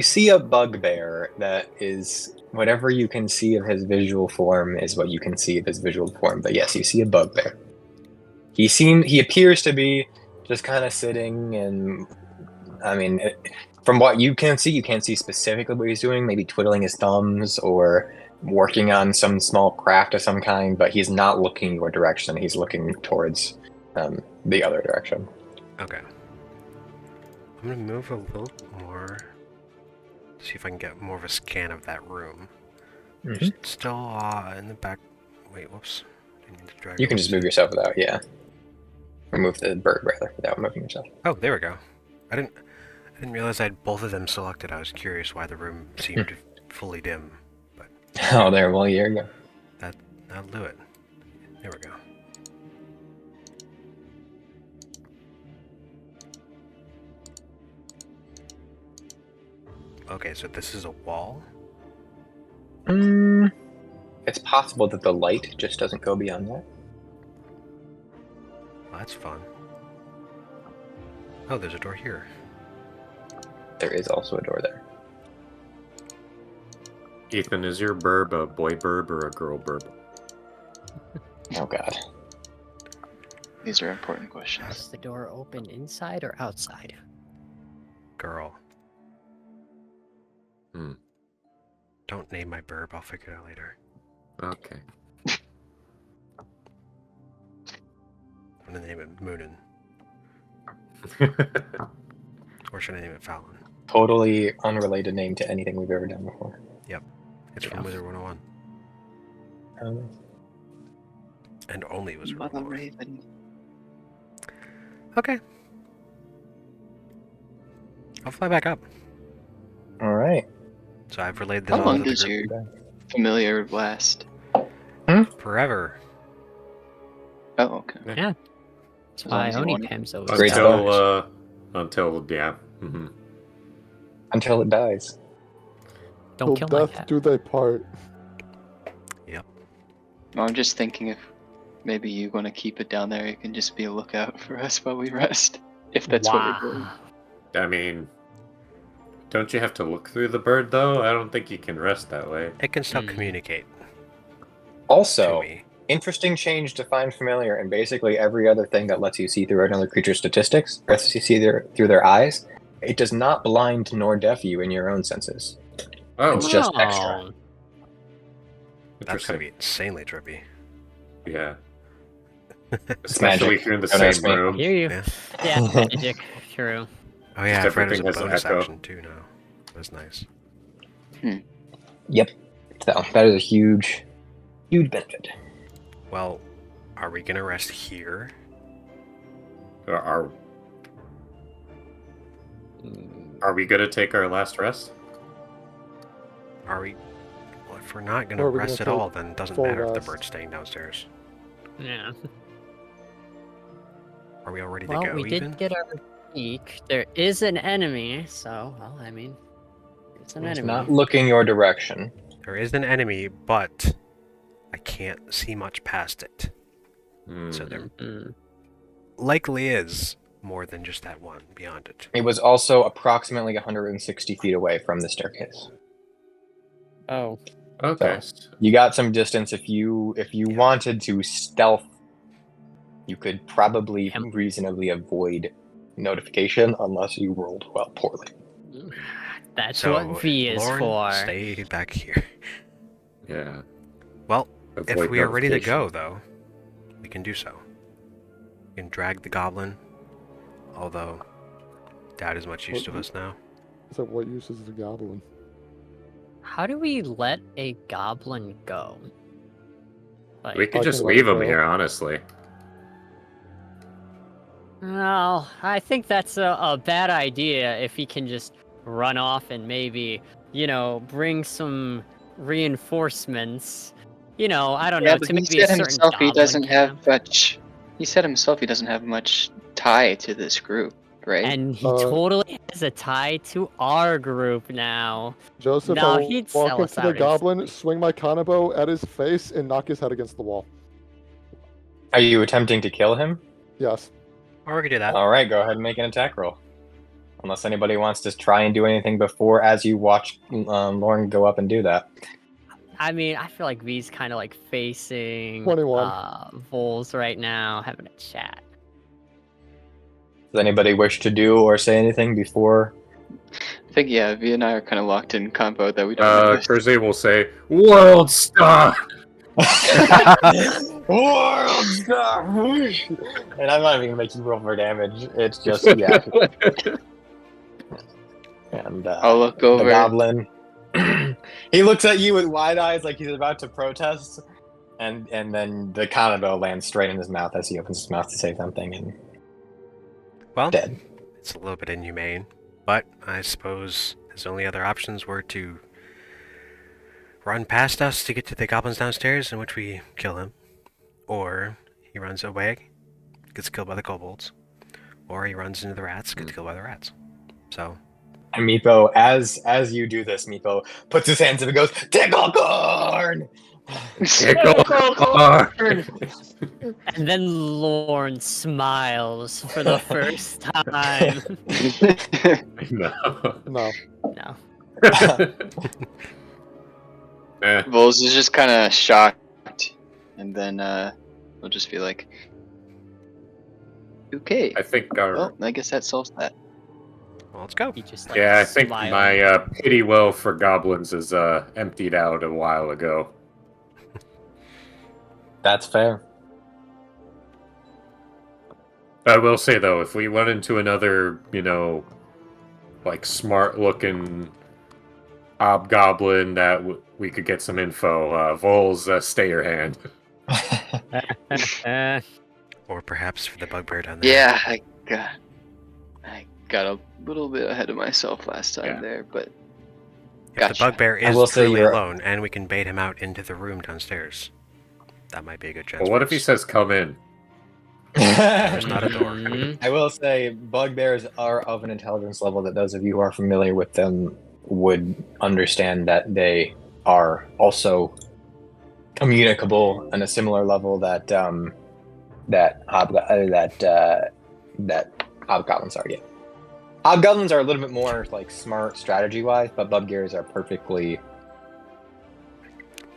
S2: see a bugbear that is whatever you can see of his visual form is what you can see of his visual form. But yes, you see a bugbear. He appears to be just kind of sitting, and I mean, from what you can't see specifically what he's doing. Maybe twiddling his thumbs or working on some small craft of some kind. But he's not looking your direction. He's looking towards the other direction.
S5: Okay. I'm gonna move a little more. See if I can get more of a scan of that room.
S2: Mhm.
S5: Still in the back. Wait, whoops. I need to drag
S2: You can
S5: over
S2: just
S5: to-
S2: move yourself without, yeah. Remove the bird rather without moving yourself.
S5: Oh, there we go. I didn't realize I had both of them selected. I was curious why the room seemed fully dim. But
S2: Oh, there. Well, here you go.
S5: that'll do it. There we go. Okay, so this is a wall.
S2: It's possible that the light just doesn't go beyond that.
S5: Well, that's fun. Oh, there's a door here.
S2: There is also a door there.
S4: Ethan, is your burb a boy burb or a girl burb?
S2: Oh God.
S3: These are important questions.
S1: Is the door open inside or outside?
S5: Girl.
S4: Hmm.
S5: Don't name my burb. I'll figure it out later.
S4: Okay.
S5: I'm gonna name it Moonin. Or should I name it Fallon?
S2: Totally unrelated name to anything we've ever done before.
S5: It's from Wizard 101. And only Wizard
S3: Mother
S5: 101.
S3: Raven.
S5: Okay. I'll fly back up.
S2: All right.
S5: So I've relayed this
S3: How
S5: all
S3: long
S5: to the
S3: does
S5: group.
S3: your familiar last?
S5: Forever.
S3: Oh, okay.
S1: That's
S3: As long
S1: why
S3: as you
S1: only
S3: want it.
S1: Pam's always
S2: Great
S1: down.
S4: Until yeah. Mm-hmm.
S2: Until it dies.
S1: Don't
S6: Till
S1: kill my
S6: death
S1: cat.
S6: do they part.
S3: No, I'm just thinking if maybe you want to keep it down there, it can just be a lookout for us while we rest. If that's what we're doing.
S1: Wow.
S4: I mean, Don't you have to look through the bird though? I don't think you can rest that way.
S5: It can still communicate to
S2: Also,
S5: me.
S2: interesting change to find familiar, and basically every other thing that lets you see through another creature's statistics, or lets you see through their eyes, it does not blind nor deaf you in your own senses.
S4: Oh,
S2: It's just extra.
S5: That's gonna
S4: interesting.
S5: be insanely trippy.
S4: Yeah.
S2: magic.
S4: Especially if you're in the
S2: Don't
S4: same
S2: ask me.
S4: room.
S1: Hear you.
S5: Yeah.
S1: Yeah, magic. True.
S5: Oh yeah, I
S4: Just
S5: forgot it was
S4: everything
S5: a
S4: has an
S5: bonus
S4: echo.
S5: action too now. That's nice.
S2: Yep. So that is a huge benefit.
S5: Well, are we gonna rest here?
S4: Are we gonna take our last rest?
S5: Are we? Well, if we're not
S6: Or
S5: gonna
S6: are we
S5: rest
S6: gonna
S5: at
S6: take
S5: all, then it doesn't
S6: full
S5: matter if the
S6: rest?
S5: bird's staying downstairs.
S1: Yeah.
S5: Are we all ready
S1: Well,
S5: to go?
S1: we
S5: even?
S1: did get our peek. There is an enemy, so well, I mean, it's an
S2: It's
S1: enemy.
S2: not looking your direction.
S5: There is an enemy, but I can't see much past it. So
S4: Hmm.
S5: there
S1: Mm.
S5: likely is more than just that one beyond it.
S2: It was also approximately 160 feet away from the staircase.
S1: Oh,
S4: Okay.
S2: You got some distance. If you
S5: Yeah.
S2: wanted to stealth, you could probably
S1: Yep.
S2: reasonably avoid notification unless you rolled well poorly.
S1: that's
S5: So
S1: what V is
S5: Lorn,
S1: for.
S5: stay back here.
S4: Yeah.
S5: Well, if
S4: Avoid
S5: we are ready to
S4: notification.
S5: go, though, we can do so. We can drag the goblin, although Dad is much used to us now.
S6: So what use is the goblin?
S1: How do we let a goblin go? Like,
S4: We could
S6: I
S4: just
S6: can let
S4: leave
S6: it
S4: him
S6: go.
S4: here, honestly.
S1: well, I think that's a bad idea if he can just run off and maybe, bring some reinforcements. I don't know,
S3: Yeah, but
S1: to
S3: he
S1: maybe a
S3: said
S1: certain
S3: himself he
S1: goblin
S3: doesn't have
S1: camp.
S3: much. He said himself he doesn't have much tie to this group, right?
S1: And he
S6: Uh,
S1: totally has a tie to our group now.
S6: Joseph,
S1: No,
S6: I
S1: he'd
S6: walk
S1: sell
S6: up
S1: us
S6: to the
S1: out
S6: goblin,
S1: instantly.
S6: swing my kanabo at his face, and knock his head against the wall.
S2: Are you attempting to kill him?
S6: Yes.
S5: Or we could do that.
S2: All right, go ahead and make an attack roll. Unless anybody wants to try and do anything before, as you watch Lorn go up and do that.
S1: I mean, I feel like V's kind of like facing
S6: 21.
S1: Vols right now, having a chat.
S2: Does anybody wish to do or say anything before?
S3: I think yeah, V and I are kind of locked in combo that we don't notice.
S4: Kurze will say, "World Star."
S2: World Star! And I'm not even gonna make you roll for damage. It's just yeah. And
S3: I'll look
S2: the
S3: over.
S2: goblin. He looks at you with wide eyes like he's about to protest, and then the kanabo lands straight in his mouth as he opens his mouth to say something, and
S5: Well,
S2: dead.
S5: it's a little bit inhumane, but I suppose his only other options were to run past us to get to the goblins downstairs, in which we kill him, or he runs away, gets killed by the kobolds, or he runs into the rats, gets killed by the rats. So,
S2: And Meepo, as you do this, Meepo puts his hands up and goes, "Tickle corn!"
S1: And then Lorn smiles for the first time.
S4: No.
S6: No.
S1: No.
S3: Vols is just kind of shocked, and then we'll just be like, "Okay,
S4: I think our
S3: well, I guess that solves that."
S5: well, let's go.
S1: He just like
S4: yeah, I think
S1: smiled.
S4: my pity well for goblins is emptied out a while ago.
S2: That's fair.
S4: I will say though, if we run into another, like smart-looking hobgoblin that we could get some info, Vols, stay your hand.
S5: Or perhaps for the bugbear down there.
S3: Yeah, I got a little bit ahead of myself last time
S4: Yeah.
S3: there, but
S5: If
S3: gotcha.
S5: the bugbear
S2: I
S5: is
S2: will say
S5: truly
S2: you're-
S5: alone, and we can bait him out into the room downstairs, that might be a good chance.
S4: Well, what
S5: for
S4: if he
S5: us.
S4: says, "Come in"?
S5: There's not a door.
S1: Mhm.
S2: I will say bugbears are of an intelligence level that those of you who are familiar with them would understand that they are also communicable on a similar level that hobgoblins are. Yeah. Hobgoblins are a little bit more like smart strategy-wise, but bugbears are perfectly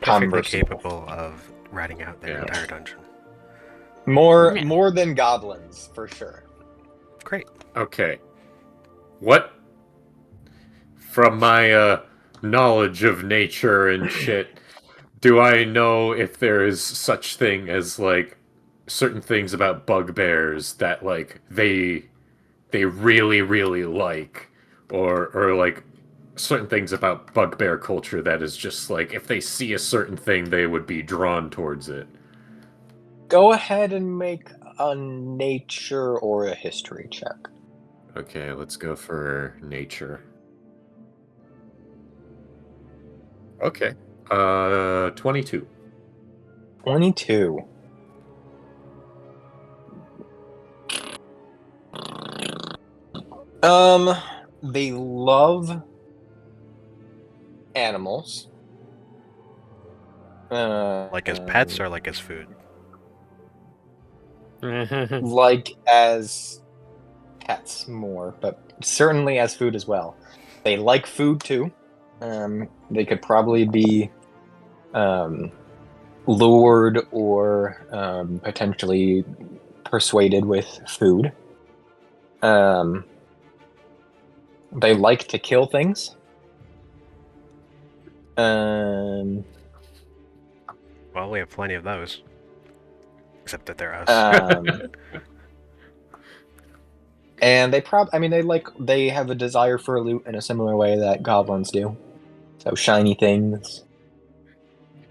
S2: conversable.
S5: capable of ratting out their
S4: Yeah.
S5: entire dungeon.
S2: More than goblins, for sure.
S5: Great.
S4: Okay. What? From my knowledge of nature and shit, do I know if there is such thing as like certain things about bugbears that like they really really like, or like certain things about bugbear culture that is just like if they see a certain thing they would be drawn towards it?
S2: Go ahead and make a nature or a history check.
S4: Okay, let's go for nature. Okay. 22.
S2: 22. They love animals.
S5: Like as pets or like as food?
S2: Like as pets more, but certainly as food as well. They like food too. They could probably be lured or potentially persuaded with food. They like to kill things.
S5: Well, we have plenty of those. Except that they're us.
S2: And they they have a desire for loot in a similar way that goblins do. So shiny things.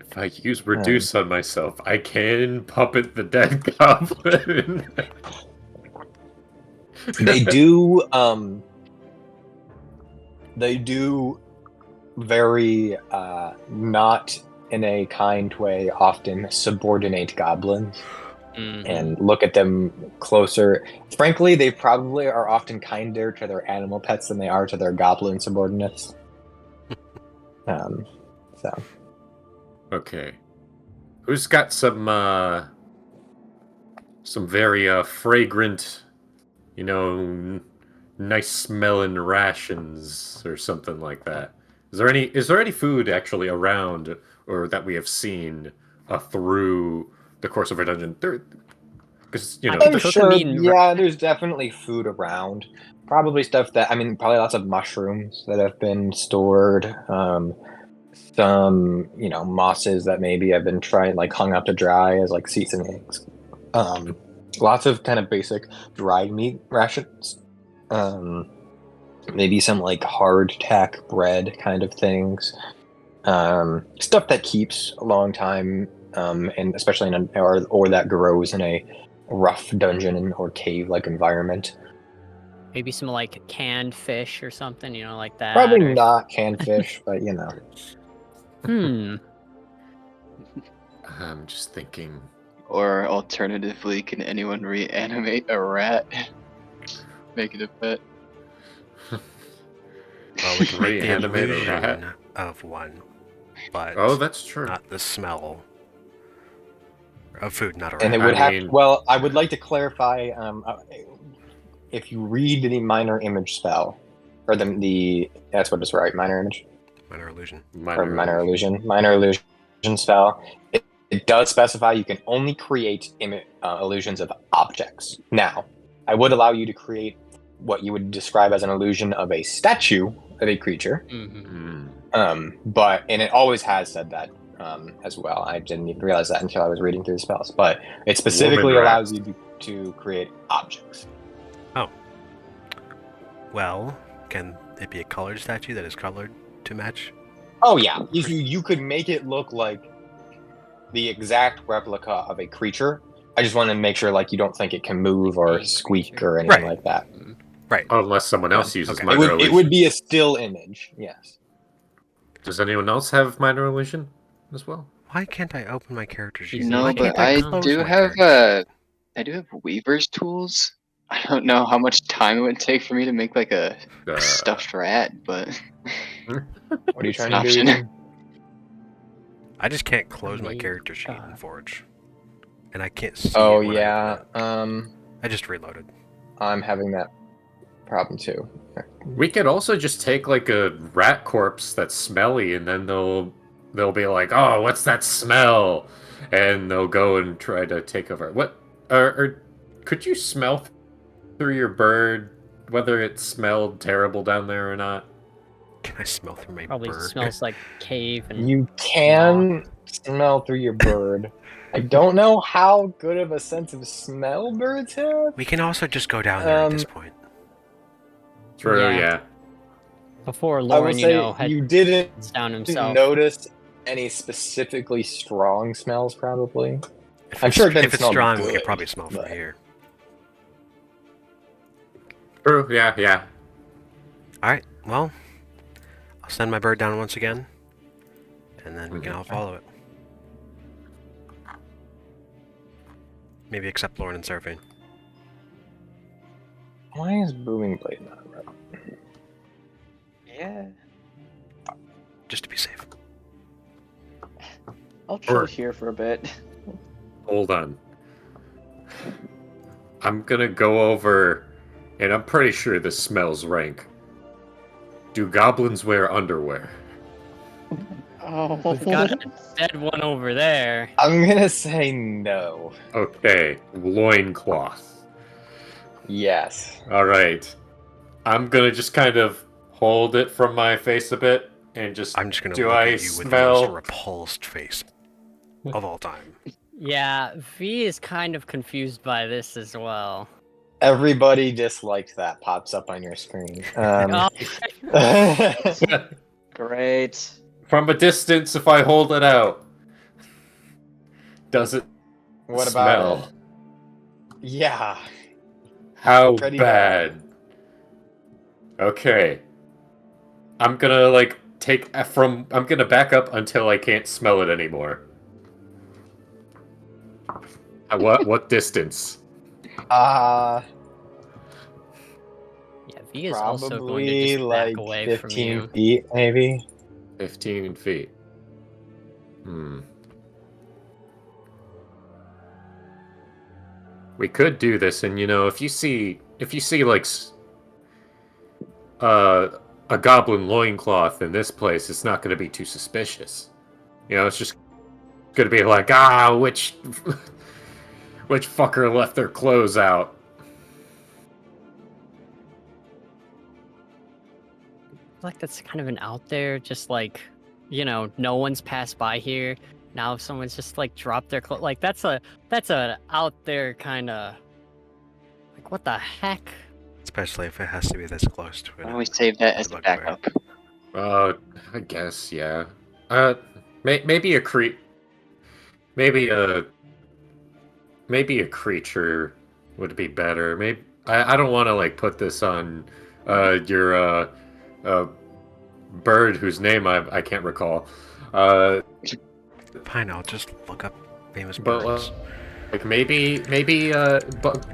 S4: If I use reduce on myself, I can puppet the dead goblin.
S2: They do very not in a kind way often subordinate goblins and look at them closer. Frankly, they probably are often kinder to their animal pets than they are to their goblin subordinates. So
S4: Okay. Who's got some very fragrant, nice smelling rations or something like that? Is there any food actually around or that we have seen through the course of our dungeon? Because
S1: I'm
S2: I'm
S1: Cook
S2: sure,
S1: mean-
S2: yeah, there's definitely food around. Probably stuff that, probably lots of mushrooms that have been stored. Some, mosses that maybe have been hung up to dry as like seasonings. Lots of kind of basic dried meat rations. Maybe some like hardtack bread kind of things. Stuff that keeps a long time, and especially or that grows in a rough dungeon or cave-like environment.
S1: Maybe some like canned fish or something, like that.
S2: Probably
S1: or...
S2: not canned fish, but
S4: I'm just thinking.
S3: Or alternatively, can anyone reanimate a rat? Make it a pet.
S5: Well, we can make the
S4: Reanimate a
S5: illusion
S4: rat?
S5: of one, but
S4: Oh, that's true.
S5: not the smell of food, not a rat.
S2: And it
S4: I
S2: would have.
S4: mean-
S2: Well, I would like to clarify. If you read the minor image spell, or the that's what it's right, minor image
S5: Minor illusion.
S2: or minor illusion spell. It does specify you can only create illusions of objects. Now, I would allow you to create what you would describe as an illusion of a statue of a creature. But it always has said that as well. I didn't even realize that until I was reading through the spells. But it specifically
S4: Woman
S2: allows
S4: rats.
S2: you to create objects.
S5: Oh. Well, can it be a colored statue that is colored to match?
S2: Oh yeah, you could make it look like the exact replica of a creature. I just want to make sure you don't think it can move or squeak or anything
S5: Right.
S2: like that.
S5: Right.
S4: Unless someone else uses
S5: Okay.
S4: minor illusion.
S2: It would be a still image, yes.
S4: Does anyone else have minor illusion as well?
S5: Why can't I open my character sheet?
S1: No,
S5: Why
S3: but
S5: can't
S3: I
S5: close
S3: do
S5: my
S3: have
S5: character
S3: I do have weaver's tools. I don't know how much time it would take for me to make like a stuffed rat, but
S2: What are you
S3: It's
S2: trying
S3: an
S2: to do?
S3: option.
S2: Ethan?
S5: I just can't close my
S1: Maybe.
S5: character sheet in Forge. And I can't see
S2: Oh
S5: it when I
S2: yeah.
S5: open it. I just reloaded.
S2: I'm having that problem too.
S4: We could also just take like a rat corpse that's smelly, and then they'll be like, "Oh, what's that smell?" And they'll go and try to take over. What? Or could you smell through your bird whether it smelled terrible down there or not?
S5: Can I smell through my
S1: Probably
S5: bird?
S1: smells like cave and
S2: You can smell through your bird. I don't know how good of a sense of smell birds have.
S5: We can also just go down there at this point.
S4: True,
S1: Yeah.
S4: yeah.
S1: before
S2: I will
S1: Lorn,
S2: say
S1: had
S2: you didn't
S1: down himself.
S2: notice any specifically strong smells, probably.
S5: If
S2: I'm
S5: it's,
S2: sure it didn't
S5: if it's
S2: smell
S5: strong, we
S2: good,
S5: could probably smell from
S2: but-
S5: here.
S4: True, yeah.
S5: Alright, well, I'll send my bird down once again, and then we can all follow it. Maybe except Lorn and Seraphine.
S2: Why is Booming Blade not around?
S3: Yeah.
S5: Just to be safe.
S7: I'll chill
S4: Or-
S7: here for a bit.
S4: Hold on. I'm gonna go over, and I'm pretty sure this smells rank. Do goblins wear underwear?
S7: Oh,
S1: We've got a dead one over there.
S2: I'm gonna say no.
S4: Okay, loincloth.
S2: Yes.
S4: Alright. I'm gonna just kind of hold it from my face a bit, and just...
S5: I'm just gonna
S4: Do
S5: look
S4: I
S5: at you with the most
S4: smell...
S5: repulsed face of all time.
S1: Yeah, V is kind of confused by this as well.
S2: Everybody disliked that pops up on your screen.
S1: Oh,
S7: great.
S4: From a distance, if I hold it out, does it
S2: what
S4: smell?
S2: about it? Yeah.
S4: How
S2: Pretty
S4: bad? Okay. I'm gonna like I'm gonna back up until I can't smell it anymore. What distance?
S2: Uh,
S1: yeah, V is also going to
S2: probably
S1: just
S2: like
S1: back away from
S2: 15
S1: you.
S2: feet, maybe.
S4: 15 feet. We could do this, and if you see like a goblin loincloth in this place, it's not going to be too suspicious. It's just going to be like, which fucker left their clothes out?
S1: Like that's kind of an out there, just like, no one's passed by here. Now if someone's just like dropped their clothes, like that's a out there kind of, like what the heck?
S5: Especially if it has to be this close to it.
S3: Why don't we save that as a backup?
S4: I guess, yeah. Maybe a maybe a creature would be better. Maybe I don't want to like put this on your bird whose name I can't recall.
S5: Fine, I'll just look up famous
S4: But
S5: birds.
S4: like maybe but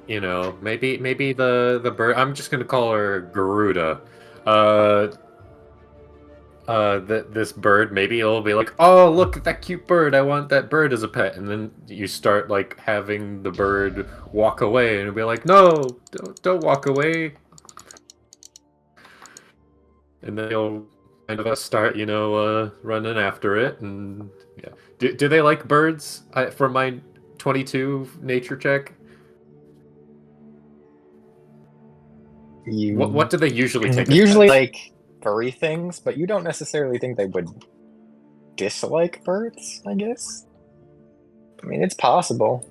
S4: maybe the bird. I'm just gonna call her Garuda. This bird, maybe it'll be like, oh, look at that cute bird, I want that bird as a pet, and then you start like having the bird walk away, and it'll be like, no, don't walk away, and then you'll kind of start, running after it, and yeah. Do they like birds? From my 22 nature check, what do they usually take? as
S2: Usually,
S4: pets?
S2: like furry things, but you don't necessarily think they would dislike birds, I guess. I mean, it's possible.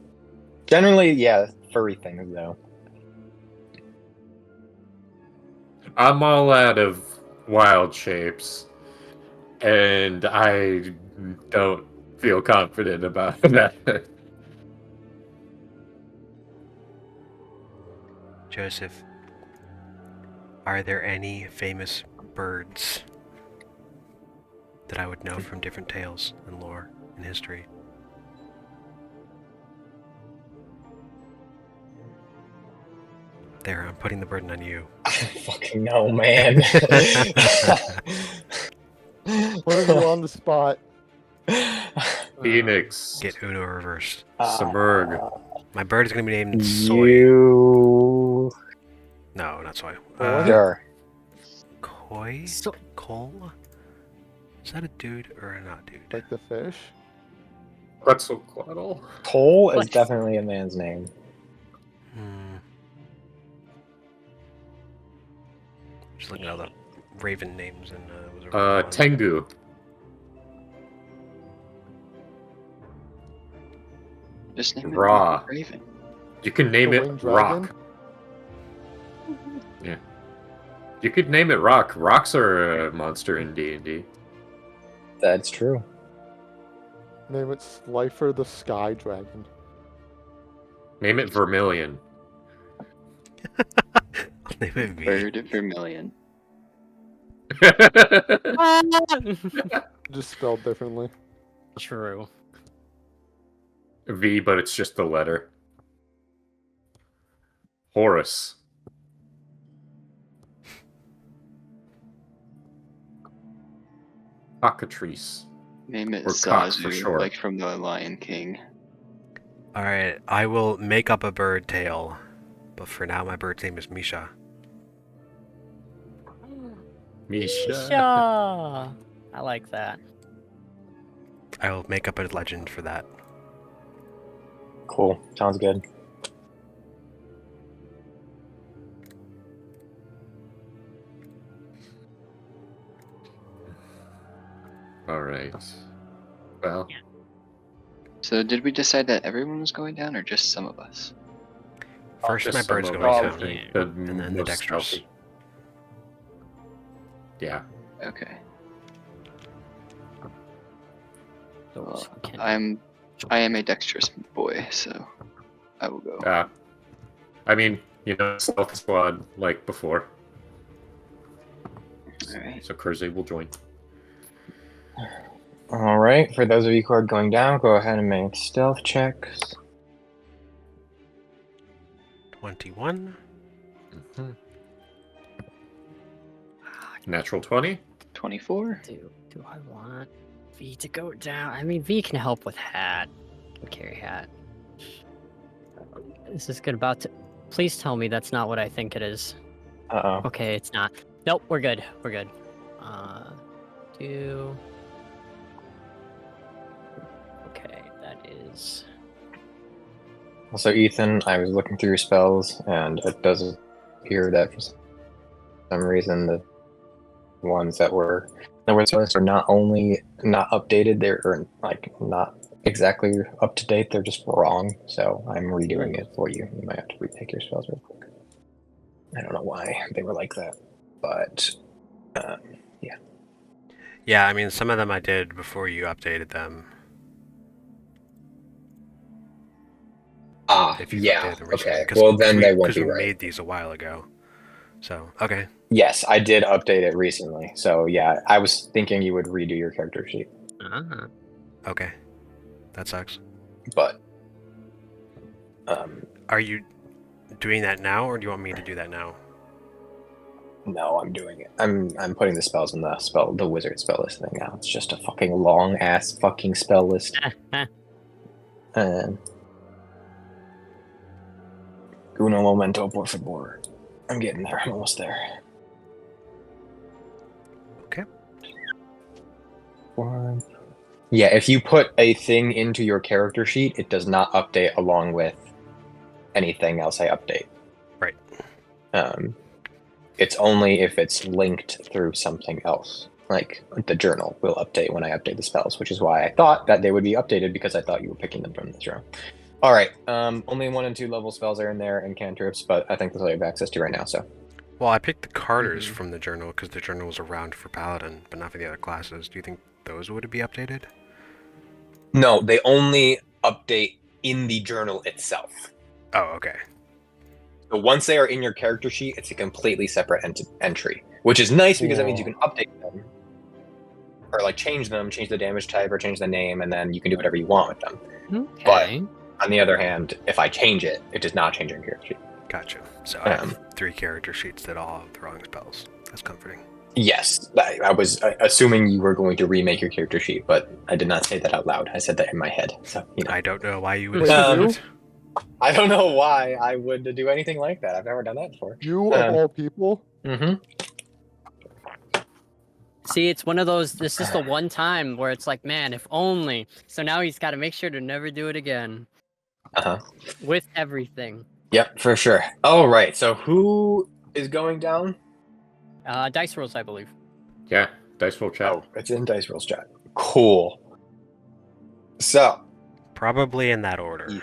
S2: Generally, yeah, furry things, though.
S4: I'm all out of wild shapes, and I don't feel confident about that.
S5: Joseph, are there any famous birds that I would know from different tales and lore and history? There, I'm putting the burden on you.
S2: I don't fucking know, man.
S6: Putting you on the spot.
S4: Phoenix,
S5: Get Uno reversed.
S4: Samurg.
S5: My bird is going to be named Soy.
S2: You
S5: not soy.
S2: Sure.
S5: Koi?
S1: So-
S5: Cole? Is that a dude or a not dude?
S6: Like the fish.
S4: Quetzalcoatl.
S2: Cole is
S1: What?
S2: definitely a man's name.
S5: Just looking at all the raven names and was it
S4: Tengu.
S3: Just name it
S4: Raw.
S3: Raven.
S4: You can name
S6: The
S4: it
S6: winged dragon?
S4: Rock. Yeah. You could name it Rock. Rocks are a monster in D&D.
S2: That's true.
S6: Name it Slifer the Sky Dragon.
S4: Name it Vermilion.
S5: I'll name it V.
S3: Bird of Vermilion.
S6: Just spelled differently.
S1: True.
S4: V, but it's just the letter. Horus. Cockatrice.
S3: Name it
S4: Or cock for
S3: Zazu,
S4: short.
S3: like from the Lion King.
S5: Alright, I will make up a bird tail. But for now, my bird's name is Misha.
S4: Misha.
S1: Shaw. I like that.
S5: I will make up a legend for that.
S2: Cool. Sounds good.
S4: Alright. Well,
S3: So did we decide that everyone was going down, or just some of us?
S5: First,
S4: just
S5: my bird's
S4: some of
S5: going
S4: us,
S5: down.
S4: I think, the
S5: And then the
S4: most
S5: dexterous.
S4: stealthy. Yeah.
S3: Okay.
S1: Those
S3: Well,
S1: who can-
S3: I am a dexterous boy, so I will go.
S4: I mean, stealth squad like before.
S3: Alright.
S4: So Kurze will join.
S2: All right. For those of you who are going down, go ahead and make stealth checks.
S5: 21.
S4: Natural 20?
S3: 24?
S1: Do I want V to go down? I mean, V can help with hat. Can carry hat. This is good. About to. Please tell me that's not what I think it is.
S2: Uh-oh.
S1: Okay, it's not. Nope, we're good. We're good. Okay, that is.
S2: So Ethan, I was looking through your spells, and it does appear that for some reason the ones that were supposed are not only not updated, they're like not exactly up to date. They're just wrong. So I'm redoing it for you. You might have to retake your spells real quick. I don't know why they were like that, but yeah.
S5: Yeah, I mean, some of them I did before you updated them. If you updated them recently.
S2: Okay.
S5: 'Cause-
S2: Well, then they won't
S5: because
S2: be
S5: we
S2: right.
S5: made these a while ago. So, okay.
S2: Yes, I did update it recently. So yeah, I was thinking you would redo your character sheet,
S1: Ah.
S5: Okay. That sucks.
S2: but
S5: Are you doing that now, or do you want me to do that now?
S2: no, I'm doing it. I'm putting the spells in the wizard spell list thing now. It's just a fucking long ass fucking spell list. Uno momento, por favor. I'm getting there. I'm almost there.
S5: Okay.
S2: Yeah, if you put a thing into your character sheet, it does not update along with anything else I update.
S5: Right.
S2: It's only if it's linked through something else. Like the journal will update when I update the spells, which is why I thought that they would be updated because I thought you were picking them from this room. All right. Only 1 and 2 level spells are in there and cantrips, but I think that's all you have access to right now. So
S5: Well, I picked the Carters from the journal because the journal was around for Paladin, but not for the other classes. Do you think those would be updated?
S2: no, they only update in the journal itself.
S5: Oh, okay.
S2: So once they are in your character sheet, it's a completely separate entry, which is nice because that means you can update them or like change them, change the damage type or change the name, and then you can do whatever you want with them.
S1: Okay.
S2: On the other hand, if I change it, it does not change your character sheet.
S5: Gotcha. So I have 3 character sheets that all have the wrong spells. That's comforting.
S2: Yes, I was assuming you were going to remake your character sheet, but I did not say that out loud. I said that in my head. So
S5: I don't know why you would
S6: Wait,
S5: assume
S6: you?
S5: it.
S2: I don't know why I would do anything like that. I've never done that before.
S6: You of all people.
S2: Mm-hmm.
S1: See, it's one of those. This is the one time where it's like, man, if only. So now he's got to make sure to never do it again.
S2: Uh-huh.
S1: With everything.
S2: Yep, for sure. All right. So who is going down?
S1: Dice rolls, I believe.
S4: Yeah, dice roll chat.
S2: Oh, it's in Dice Rolls chat. Cool. So.
S5: Probably in that order,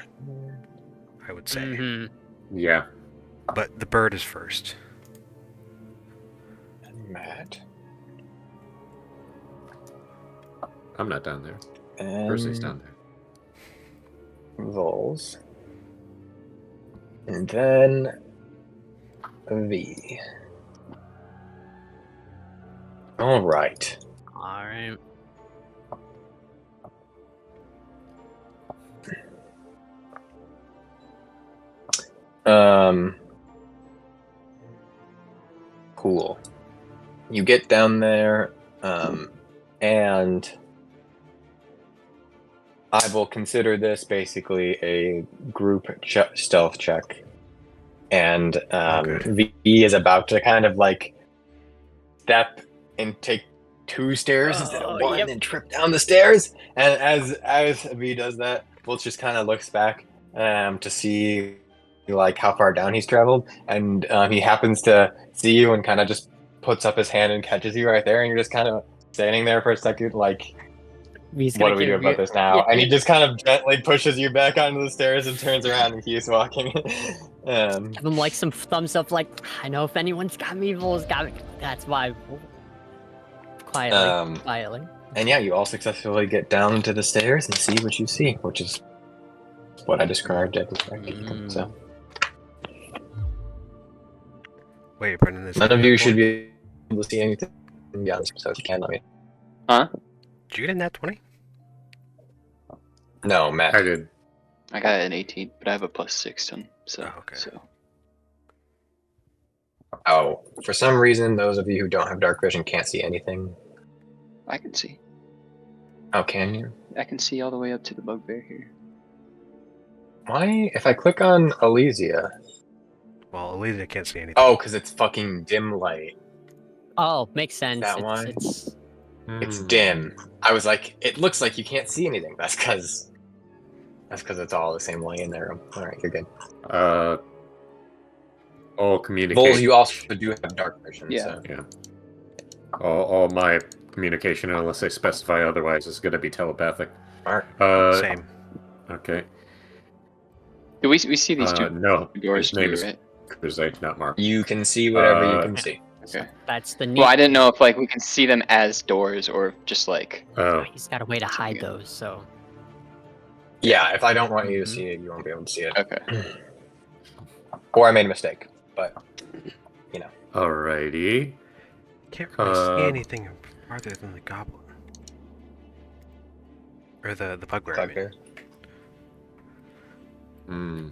S5: I would say.
S1: Mm-hmm.
S4: Yeah.
S5: But the bird is first.
S2: Matt.
S4: I'm not down there.
S2: And
S4: Kurze's down there.
S2: Vols. And then V. All right.
S1: All right.
S2: Cool. You get down there, and I will consider this basically a group stealth check. And
S5: Okay.
S2: V is about to kind of like step and take 2 stairs instead of 1
S1: yep.
S2: and trip down the stairs. And as V does that, Wolf just kind of looks back to see like how far down he's traveled, and he happens to see you and kind of just puts up his hand and catches you right there, and you're just kind of standing there for a second like, what do we do about this now?
S1: Yeah,
S2: and he just kind of gently pushes you back onto the stairs and turns around and keeps walking.
S1: Give him like some thumbs up, like, I know if anyone's got me, Vols got me. That's why. Quietly.
S2: And yeah, you all successfully get down to the stairs and see what you see, which is what I described at the So
S5: Wait, Brendan, is
S2: none of you should be able to see anything beyond this, so if you can, let me.
S5: Did you get a nat 20?
S2: No, Matt.
S4: I did.
S3: I got an 18, but I have a +6 ton. So,
S5: Oh, okay.
S3: so
S2: Oh, for some reason, those of you who don't have dark vision can't see anything.
S3: I can see.
S2: Oh, can you?
S3: I can see all the way up to the bugbear here.
S2: Why? If I click on Elysia.
S5: Well, Elysia can't see anything.
S2: Oh, because it's fucking dim light.
S1: Oh, makes sense.
S2: That
S1: it's,
S2: one?
S1: it's
S2: It's dim. I was like, it looks like you can't see anything. That's because it's all the same light in their room. All right, you're good.
S4: All
S2: Vols,
S4: communication.
S2: you also do have dark vision.
S3: Yeah.
S2: So.
S4: Yeah. All my communication, unless they specify otherwise, is going to be telepathic.
S2: All right.
S5: Same.
S4: Okay.
S3: Do we see these two
S4: No.
S3: doors
S4: His name
S3: too,
S4: is
S3: right?
S4: Kurze, not Mark.
S2: You can see whatever you can see.
S3: Okay.
S1: that's the neat.
S3: Well, I didn't know if like we can see them as doors or just like.
S4: Oh.
S1: He's got a way to hide
S3: Yeah.
S1: those. So
S2: Yeah, if I don't want you to see it, you won't be able to see it.
S3: Okay.
S2: Or I made a mistake, but
S4: Alrighty.
S5: Can't really see anything farther than the goblin. Or the bugbear. I mean.
S2: bugbear.
S4: Hmm.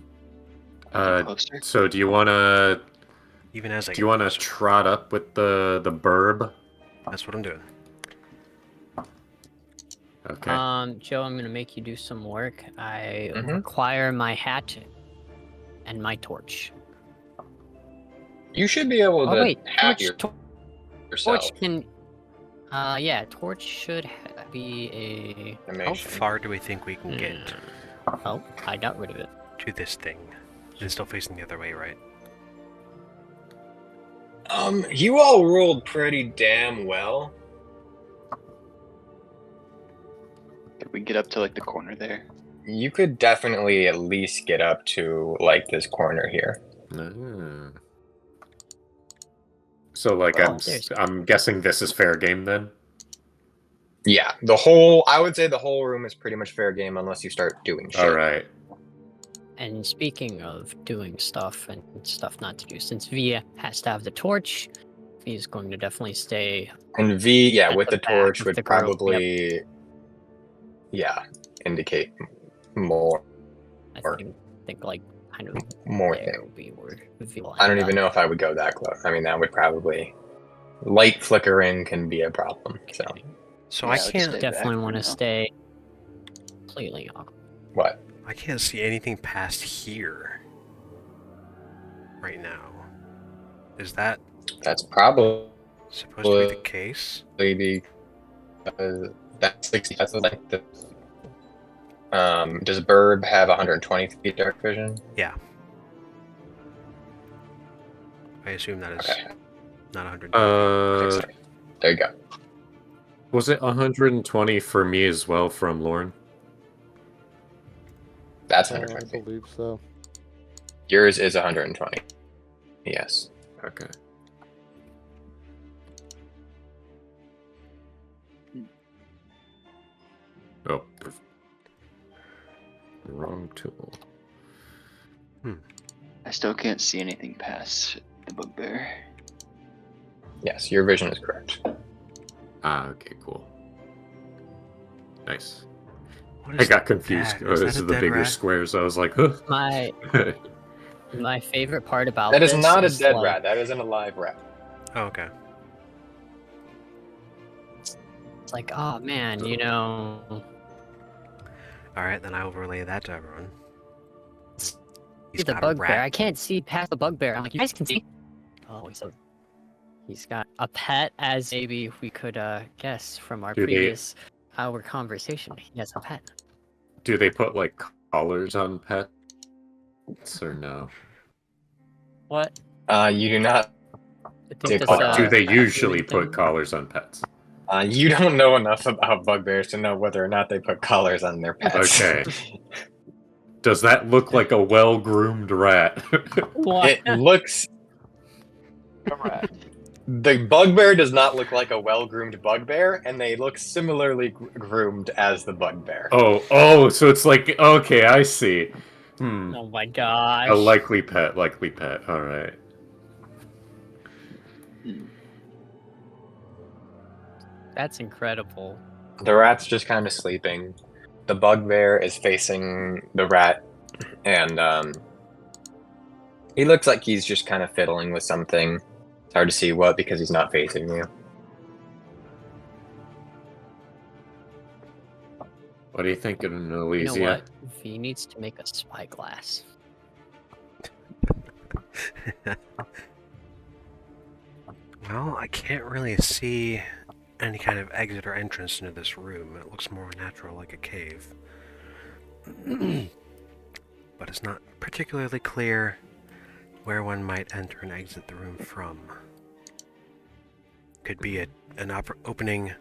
S3: Closer.
S4: So do you wanna
S5: Even as I
S4: do you wanna trot up with the burb?
S5: That's what I'm doing.
S4: Okay.
S1: Joe, I'm gonna make you do some work. I
S2: Mhm.
S1: require my hat and my torch.
S2: You should be able to
S1: Oh wait,
S2: hack
S1: torch
S2: yourself.
S1: torch can. Yeah, torch should be a.
S5: How
S2: Animation.
S5: far do we think we can get
S1: Oh, I got rid of it.
S5: to this thing? It's still facing the other way, right?
S2: You all rolled pretty damn well.
S3: Could we get up to like the corner there?
S2: You could definitely at least get up to like this corner here.
S4: Ah. So like
S1: Well, there's-
S4: I'm guessing this is fair game then.
S2: Yeah, I would say the whole room is pretty much fair game unless you start doing shit.
S4: All right.
S1: And speaking of doing stuff and stuff not to do, since Via has to have the torch, V is going to definitely stay.
S2: And V, yeah,
S1: At
S2: with
S1: the
S2: the torch
S1: back of
S2: would
S1: the group,
S2: probably, yeah, indicate more.
S1: I
S2: Or-
S1: think like kind of
S2: More
S1: there
S2: thing.
S1: will be where V will
S2: I don't
S1: end
S2: even
S1: up.
S2: know if I would go that close. I mean, that would probably light flickering can be a problem. So
S5: So
S3: Yeah,
S5: I
S3: I would
S5: can't.
S3: stay back
S1: Definitely
S3: for
S1: want to
S3: now.
S1: stay completely off.
S2: what?
S5: I can't see anything past here right now. Is that
S2: That's probably
S5: supposed to be the case?
S2: that's 60. That's like the. Does Burb have 120 feet dark vision?
S5: Yeah. I assume that is
S2: Okay.
S5: not 100.
S2: There you go.
S4: Was it 120 for me as well from Lorn?
S2: That's
S6: I
S2: 120 feet.
S6: believe so.
S2: Yours is 120. Yes.
S4: Okay. Oh. Wrong tool.
S3: I still can't see anything past the bugbear.
S2: Yes, your vision is correct.
S4: Ah, okay, cool. Nice.
S5: What
S4: I
S5: is
S4: got confused.
S5: that? Is
S4: This
S5: that
S4: is
S5: a
S4: the
S5: dead
S4: bigger
S5: rat?
S4: squares. I was like, huh.
S1: My favorite part about
S2: That is
S1: this
S2: not a
S1: is
S2: dead
S1: like,
S2: rat. That is an alive rat.
S5: Oh, okay.
S1: It's like, oh man, you know,
S5: Alright, then I will relay that to everyone.
S1: see
S5: He's
S1: the
S5: got a
S1: bugbear. I
S5: rat.
S1: can't see past the bugbear. I'm like, you guys can see. Oh, he's got a pet, as maybe we could guess from our
S4: Do they-
S1: previous our conversation. He has a pet.
S4: Do they put like collars on pets or no?
S1: What?
S2: You do not.
S1: I think this,
S2: Or
S4: Do they
S1: cat
S4: usually
S1: food
S4: put
S1: thing.
S4: collars on pets?
S2: You don't know enough about bugbears to know whether or not they put collars on their pets.
S4: Okay. Does that look like a well-groomed rat?
S1: What?
S2: It looks. The bugbear does not look like a well-groomed bugbear, and they look similarly groomed as the bugbear.
S4: Oh, so it's like, okay, I see.
S1: Oh my gosh.
S4: A likely pet, alright.
S1: That's incredible.
S2: The rat's just kind of sleeping. The bugbear is facing the rat, and he looks like he's just kind of fiddling with something. It's hard to see what because he's not facing you.
S4: What do you think of an
S1: You know
S4: Elysia?
S1: what? V needs to make a spyglass.
S5: Well, I can't really see any kind of exit or entrance into this room. It looks more natural, like a cave. But it's not particularly clear where one might enter and exit the room from. Could be an opening.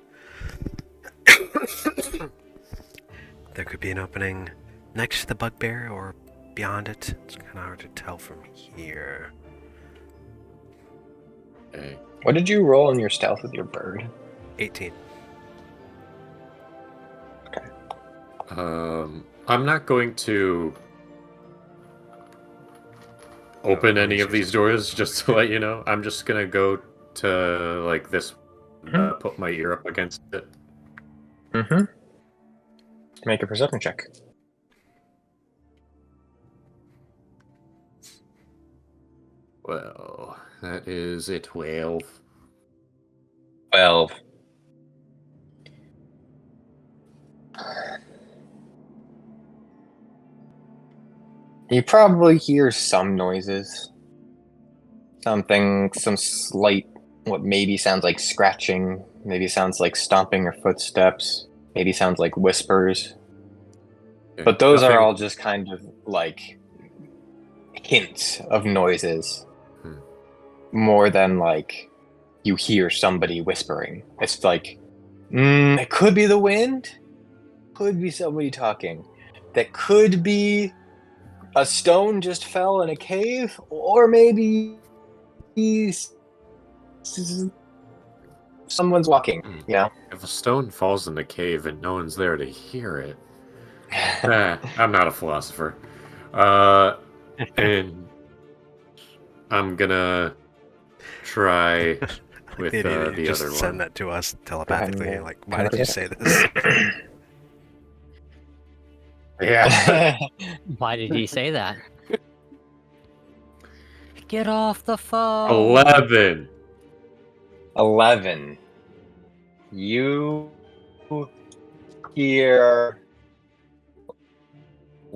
S5: There could be an opening next to the bugbear or beyond it. It's kind of hard to tell from here.
S4: Okay.
S2: What did you roll in your stealth with your bird?
S5: 18.
S4: I'm not going to open any of these doors, just to let you know. I'm just gonna go to, like, this, put my ear up against it.
S2: Mm-hmm. Make a perception check.
S4: Well, that is a 12.
S2: 12. You probably hear some noises. Some slight, what maybe sounds like scratching, maybe sounds like stomping or footsteps, maybe sounds like whispers. But those are all just kind of like hints of noises. More than like you hear somebody whispering. It's like, it could be the wind, could be somebody talking. That could be a stone just fell in a cave, or maybe someone's walking. You know,
S4: If a stone falls in the cave and no one's there to hear it, I'm not a philosopher. And I'm gonna try with
S5: They
S4: the
S5: didn't just
S4: other
S5: send
S4: one.
S5: that to us telepathically.
S2: Yeah.
S5: Like, why did you say this?
S4: Yeah.
S1: Why did he say that? Get off the phone.
S4: 11.
S2: 11. You hear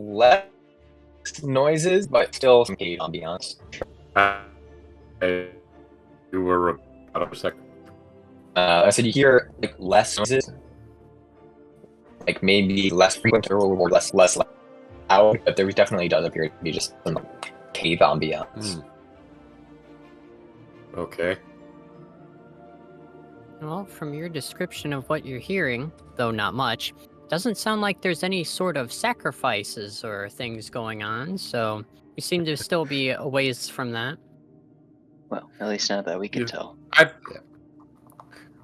S2: less noises, but still some cave ambiance.
S4: You were about a second.
S2: I said you hear like less noises, like maybe less frequent or less loud, but there definitely does appear to be just some cave ambiance.
S4: Okay.
S1: Well, from your description of what you're hearing, though not much, doesn't sound like there's any sort of sacrifices or things going on, so you seem to still be a ways from that.
S3: Well, at least not that we can
S4: Yeah.
S3: tell.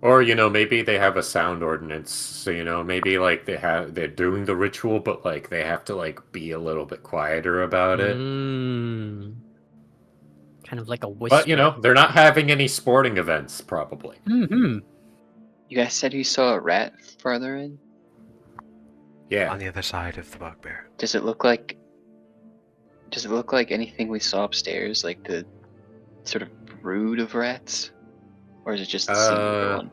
S4: Or maybe they have a sound ordinance. So maybe like they're doing the ritual, but like they have to like be a little bit quieter about it.
S1: Kind of like a whisper.
S4: But they're not having any sporting events, probably.
S1: Mm-hmm.
S3: You guys said you saw a rat farther in?
S4: Yeah.
S5: On the other side of the bugbear.
S3: Does it look like anything we saw upstairs, like the sort of brood of rats? Or is it just a singular one?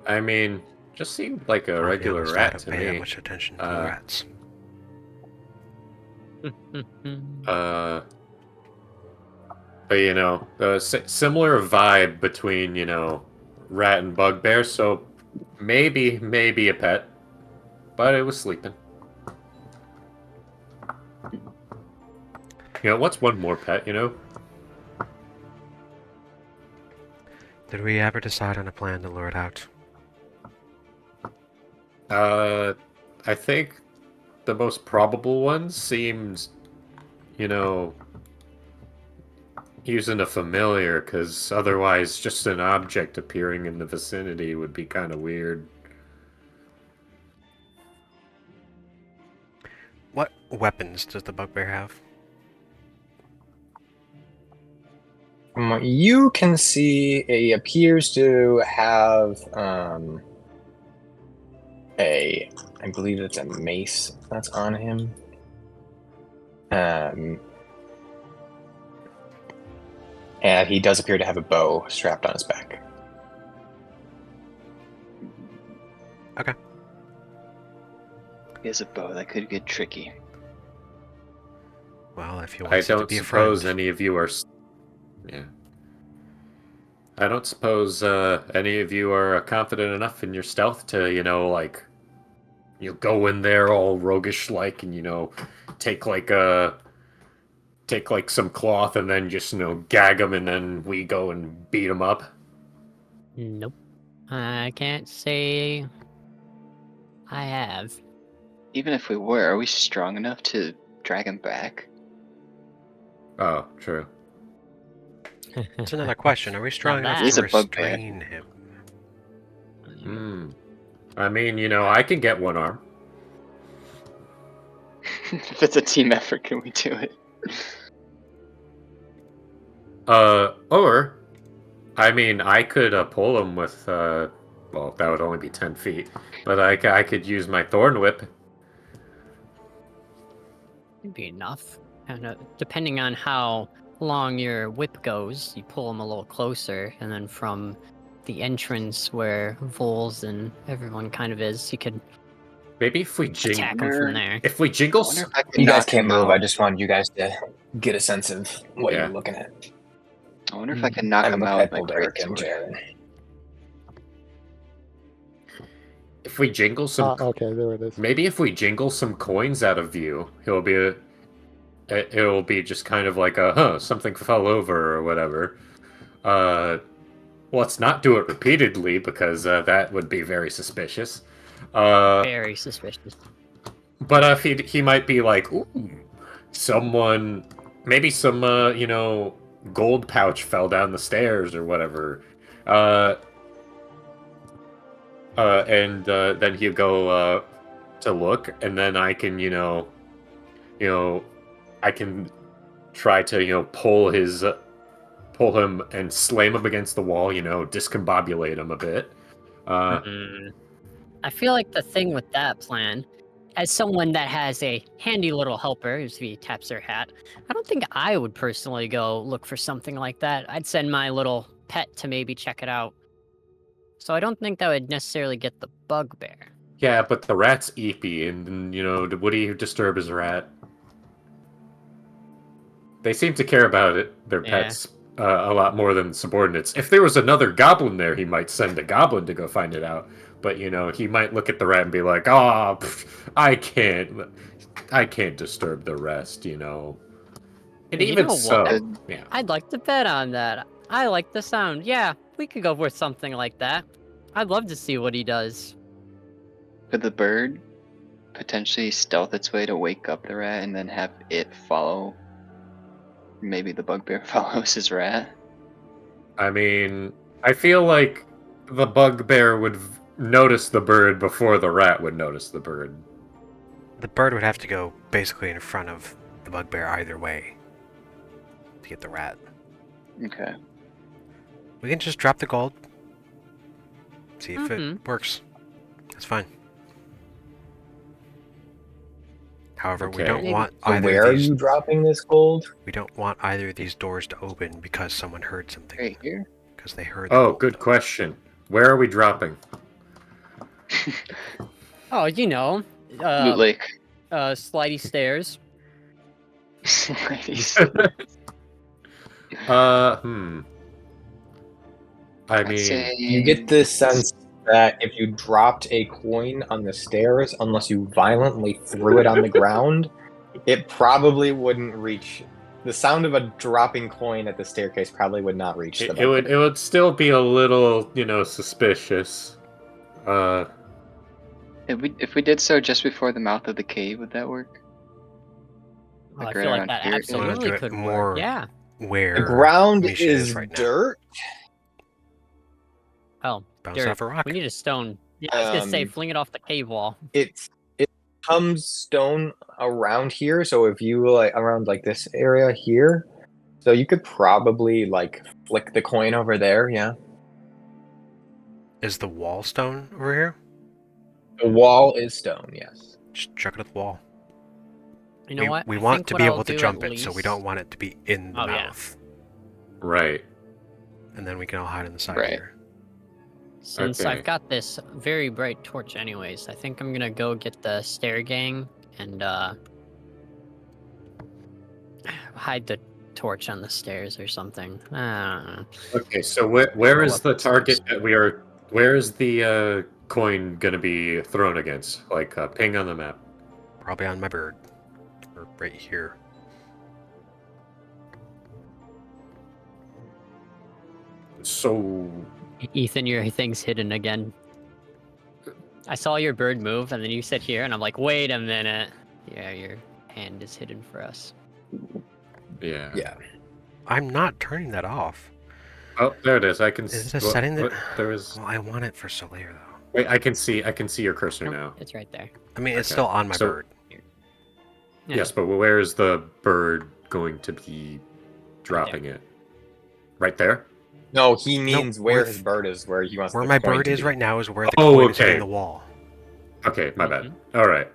S4: I mean, just seemed like a
S5: Probably
S4: regular
S5: almost
S4: rat
S5: don't
S4: to
S5: pay that
S4: me.
S5: much attention to the rats.
S4: But the similar vibe between rat and bugbear, so maybe a pet, but it was sleeping. What's one more pet?
S5: Did we ever decide on a plan to lure it out?
S4: I think the most probable one seems, using a familiar, because otherwise just an object appearing in the vicinity would be kind of weird.
S5: What weapons does the bugbear have?
S2: From what you can see, he appears to have I believe it's a mace that's on him. And he does appear to have a bow strapped on his back.
S5: Okay.
S3: He has a bow. That could get tricky.
S5: Well, if you
S4: I
S5: want to
S4: don't
S5: be a
S4: suppose
S5: friend,
S4: any of you are. Yeah. I don't suppose any of you are confident enough in your stealth to, you'll go in there all roguish like and take some cloth and then just gag them and then we go and beat them up.
S1: Nope. I can't say I have.
S3: Even if we were, are we strong enough to drag him back?
S4: Oh, true.
S5: that's another question. Are we strong
S1: Now
S5: enough
S3: He's
S5: to
S3: a bugbear.
S5: restrain him?
S4: I mean, I can get one arm.
S3: If it's a team effort, can we do it?
S4: Or, I mean, I could pull him with, well, that would only be 10 feet, but I could use my thorn whip.
S1: It'd be enough. And depending on how long your whip goes, you pull them a little closer, and then from the entrance where Vols and everyone kind of is, you could
S4: Maybe if we
S1: attack them from there.
S4: If we jingle,
S3: I wonder if I can
S2: You guys
S3: knock
S2: can't
S3: him
S2: move.
S3: out.
S2: I just wanted you guys to get a sense of what
S4: Yeah.
S2: you're looking at.
S3: I wonder if I can knock
S2: I have
S3: him
S2: a
S3: out with
S2: pet
S3: my
S2: pulled Erich and
S3: greatsword.
S2: Jaren.
S4: if we jingle some,
S6: Okay, there it is.
S4: maybe if we jingle some coins out of view, it'll be just kind of like something fell over or whatever. Let's not do it repeatedly because that would be very suspicious.
S1: Very suspicious.
S4: But if he might be like, ooh, maybe some gold pouch fell down the stairs or whatever. And then he'll go to look, and then I can I can try to pull him and slam him against the wall, discombobulate him a bit.
S1: I feel like the thing with that plan, as someone that has a handy little helper, if he taps their hat, I don't think I would personally go look for something like that. I'd send my little pet to maybe check it out. So I don't think that would necessarily get the bugbear.
S4: Yeah, but the rat's eepy, and would he disturb his rat? They seem to care about their
S1: Yeah.
S4: pets a lot more than subordinates. If there was another goblin there, he might send a goblin to go find it out. But he might look at the rat and be like, "Ah, I can't disturb the rest." And
S1: You
S4: even
S1: know
S4: so,
S1: what?
S4: yeah.
S1: I'd like to bet on that. I like the sound. Yeah, we could go with something like that. I'd love to see what he does.
S3: Could the bird potentially stealth its way to wake up the rat and then have it follow? Maybe the bugbear follows his rat.
S4: I mean, I feel like the bugbear would notice the bird before the rat would notice the bird.
S5: The bird would have to go basically in front of the bugbear either way to get the rat.
S3: Okay.
S5: We can just drop the gold. See if it works. That's fine. However, we
S4: Okay.
S5: don't want
S2: So
S5: either
S2: where
S5: of
S2: are
S5: these.
S2: you dropping this gold?
S5: We don't want either of these doors to open because someone heard something.
S3: Right here.
S5: Because they heard. The
S4: Oh,
S5: gold.
S4: good question. Where are we dropping?
S1: Oh,
S3: Loot Lake.
S1: slidey stairs.
S3: Ladies.
S4: I
S3: I'd
S4: mean,
S3: say
S2: You get the sense that if you dropped a coin on the stairs, unless you violently threw it on the ground, it probably wouldn't reach. The sound of a dropping coin at the staircase probably would not reach the
S4: it would still be a little, suspicious.
S3: if we did so just before the mouth of the cave, would that work?
S1: Oh, I
S3: Like
S1: feel
S3: right
S1: like
S3: around
S1: that
S3: here?
S5: You wanna do
S1: absolutely
S5: it
S1: could
S5: more
S1: work. Yeah.
S5: Where
S2: The ground
S5: Misha
S2: is
S5: right now.
S2: dirt.
S1: Oh,
S5: Bounce
S1: dirt.
S5: off a rock.
S1: We need a stone. Yeah, I was gonna say,
S2: Um,
S1: fling it off the cave wall.
S2: It comes stone around here, so if you around this area here, so you could probably flick the coin over there. Yeah,
S5: Is the wall stone over here?
S2: the wall is stone. Yes.
S5: Just chuck it at the wall.
S1: You know what?
S5: We
S1: I
S5: want
S1: think
S5: to
S1: what
S5: be
S1: I'll
S5: able to
S1: do
S5: jump
S1: at
S5: it, so we
S1: least-
S5: don't want it to be in the
S1: Oh, yeah.
S5: mouth.
S4: right.
S5: And then we can all hide on the side
S3: Right.
S5: here.
S1: Since
S4: Okay.
S1: I've got this very bright torch anyways, I think I'm gonna go get the stair gang and hide the torch on the stairs or something. I don't know.
S4: Okay, so where is
S1: up
S4: the
S1: the
S4: target
S1: stairs.
S4: that we are? Where is the coin gonna be thrown against? Ping on the map.
S5: Probably on my bird. Or right here.
S4: So
S1: Ethan, your thing's hidden again. I saw your bird move, and then you said here, and I'm like, wait a minute. Yeah, your hand is hidden for us.
S4: yeah.
S2: Yeah.
S5: I'm not turning that off.
S4: Oh, there it is. I can.
S5: Is it a
S4: what-
S5: setting that?
S4: what- there is.
S5: Well, I want it for Solaire though.
S4: Wait, I can see your cursor
S1: Nope,
S4: now.
S1: it's right there.
S5: I mean, it's
S4: Okay.
S5: still on my
S4: So-
S5: bird.
S1: Yeah.
S4: Yes, but where is the bird going to be dropping it? Right there.
S2: No, he means where
S5: where
S2: his bird is, where he wants.
S5: Where
S2: the
S5: my
S2: coin
S5: bird
S2: to
S5: is
S2: be.
S5: right now is where the
S4: Oh,
S5: coin is hitting
S4: okay.
S5: the wall.
S4: Okay, my bad. All right.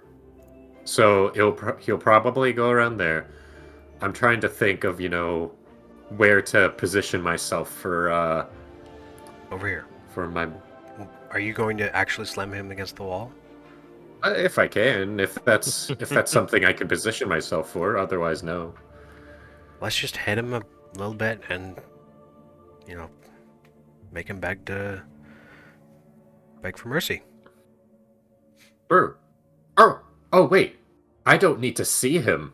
S4: So he'll probably go around there. I'm trying to think of where to position myself for
S5: Over here.
S4: my
S5: Are you going to actually slam him against the wall?
S4: if I can, if that's something I can position myself for. Otherwise, no.
S5: Let's just hit him a little bit and, make him beg for mercy.
S4: Brr. Oh wait. I don't need to see him.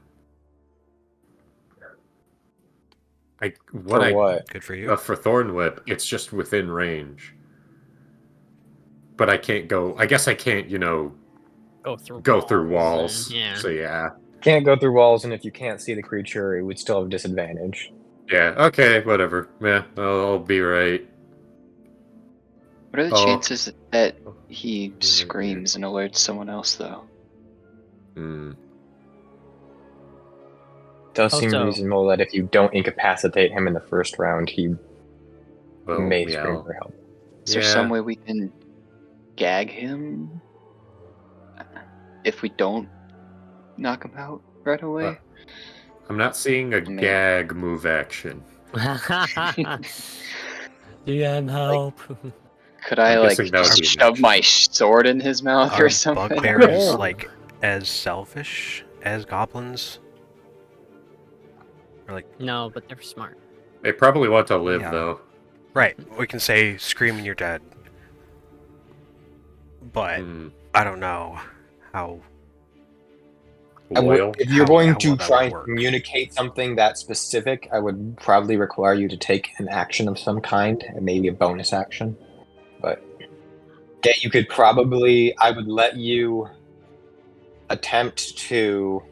S2: What?
S5: Good for you.
S4: For Thorn Whip, it's just within range. But I can't go. I guess I can't,
S1: Go through
S4: through walls.
S1: and- yeah.
S4: So yeah.
S2: Can't go through walls, and if you can't see the creature, it would still have disadvantage.
S4: Yeah. Okay. Whatever. Yeah. I'll be right.
S3: What are the
S4: Oh.
S3: chances that he
S4: here.
S3: screams and alerts someone else, though?
S4: Hmm.
S2: Does seem
S1: Also-
S2: reasonable that if you don't incapacitate him in the first round, he
S4: Well,
S2: may
S4: yeah.
S2: scream for help.
S3: Is there some way we can gag him if we don't knock him out right away?
S4: I'm not seeing a
S3: Man.
S4: gag move action.
S1: DM help.
S3: Could I
S4: I'm
S3: like
S4: guessing that would
S3: just
S4: be
S3: shove
S4: next.
S3: my sword in his mouth
S5: Are
S3: or something?
S5: bugbears
S6: Yeah.
S5: like as selfish as goblins? Or like,
S1: No, but they're smart.
S4: They probably want to live,
S5: Yeah.
S4: though.
S5: right? We can say scream and you're dead. But
S4: Hmm.
S5: I don't know how.
S4: Loyal.
S2: If you're
S5: How-
S2: going
S5: how
S2: to
S5: well that
S2: try
S5: would
S2: and
S5: work.
S2: communicate something that specific, I would probably require you to take an action of some kind, and maybe a bonus action. But yeah, you could probably. I would let you attempt to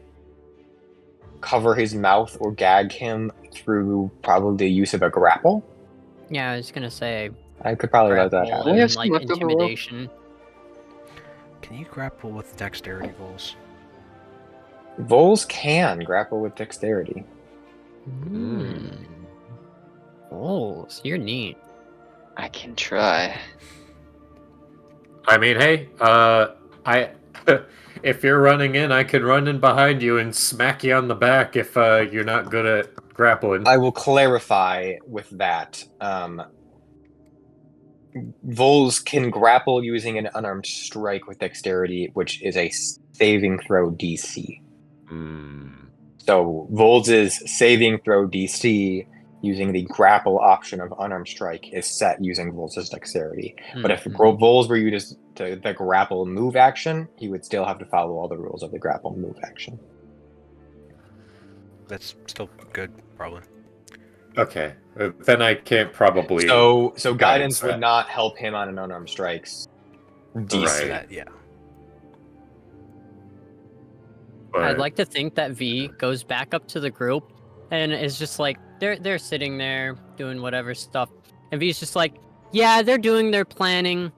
S2: cover his mouth or gag him through probably the use of a grapple.
S1: Yeah, I was gonna say
S2: I could probably let that
S1: grapple
S2: happen.
S3: We have
S1: and
S3: some
S1: like
S3: leftover rope.
S1: intimidation.
S5: Can you grapple with dexterity rolls?
S2: Vols can grapple with dexterity.
S1: Vols, you're neat.
S3: I can try.
S4: I mean, hey, I if you're running in, I could run in behind you and smack you on the back if you're not good at grappling.
S2: I will clarify with that. Vols can grapple using an unarmed strike with dexterity, which is a saving throw DC. So Vols' saving throw DC using the grapple option of unarmed strike is set using Vols' dexterity. But if Vols were used to the grapple move action, he would still have to follow all the rules of the grapple move action.
S5: That's still good, probably.
S4: Okay, then I can't probably.
S2: So guidance
S4: that.
S2: would not help him on an unarmed strikes DC.
S4: Right.
S5: That, yeah.
S4: But
S1: I'd like to think that V goes back up to the group and is just like they're sitting there doing whatever stuff, and V's just like, yeah, they're doing their planning.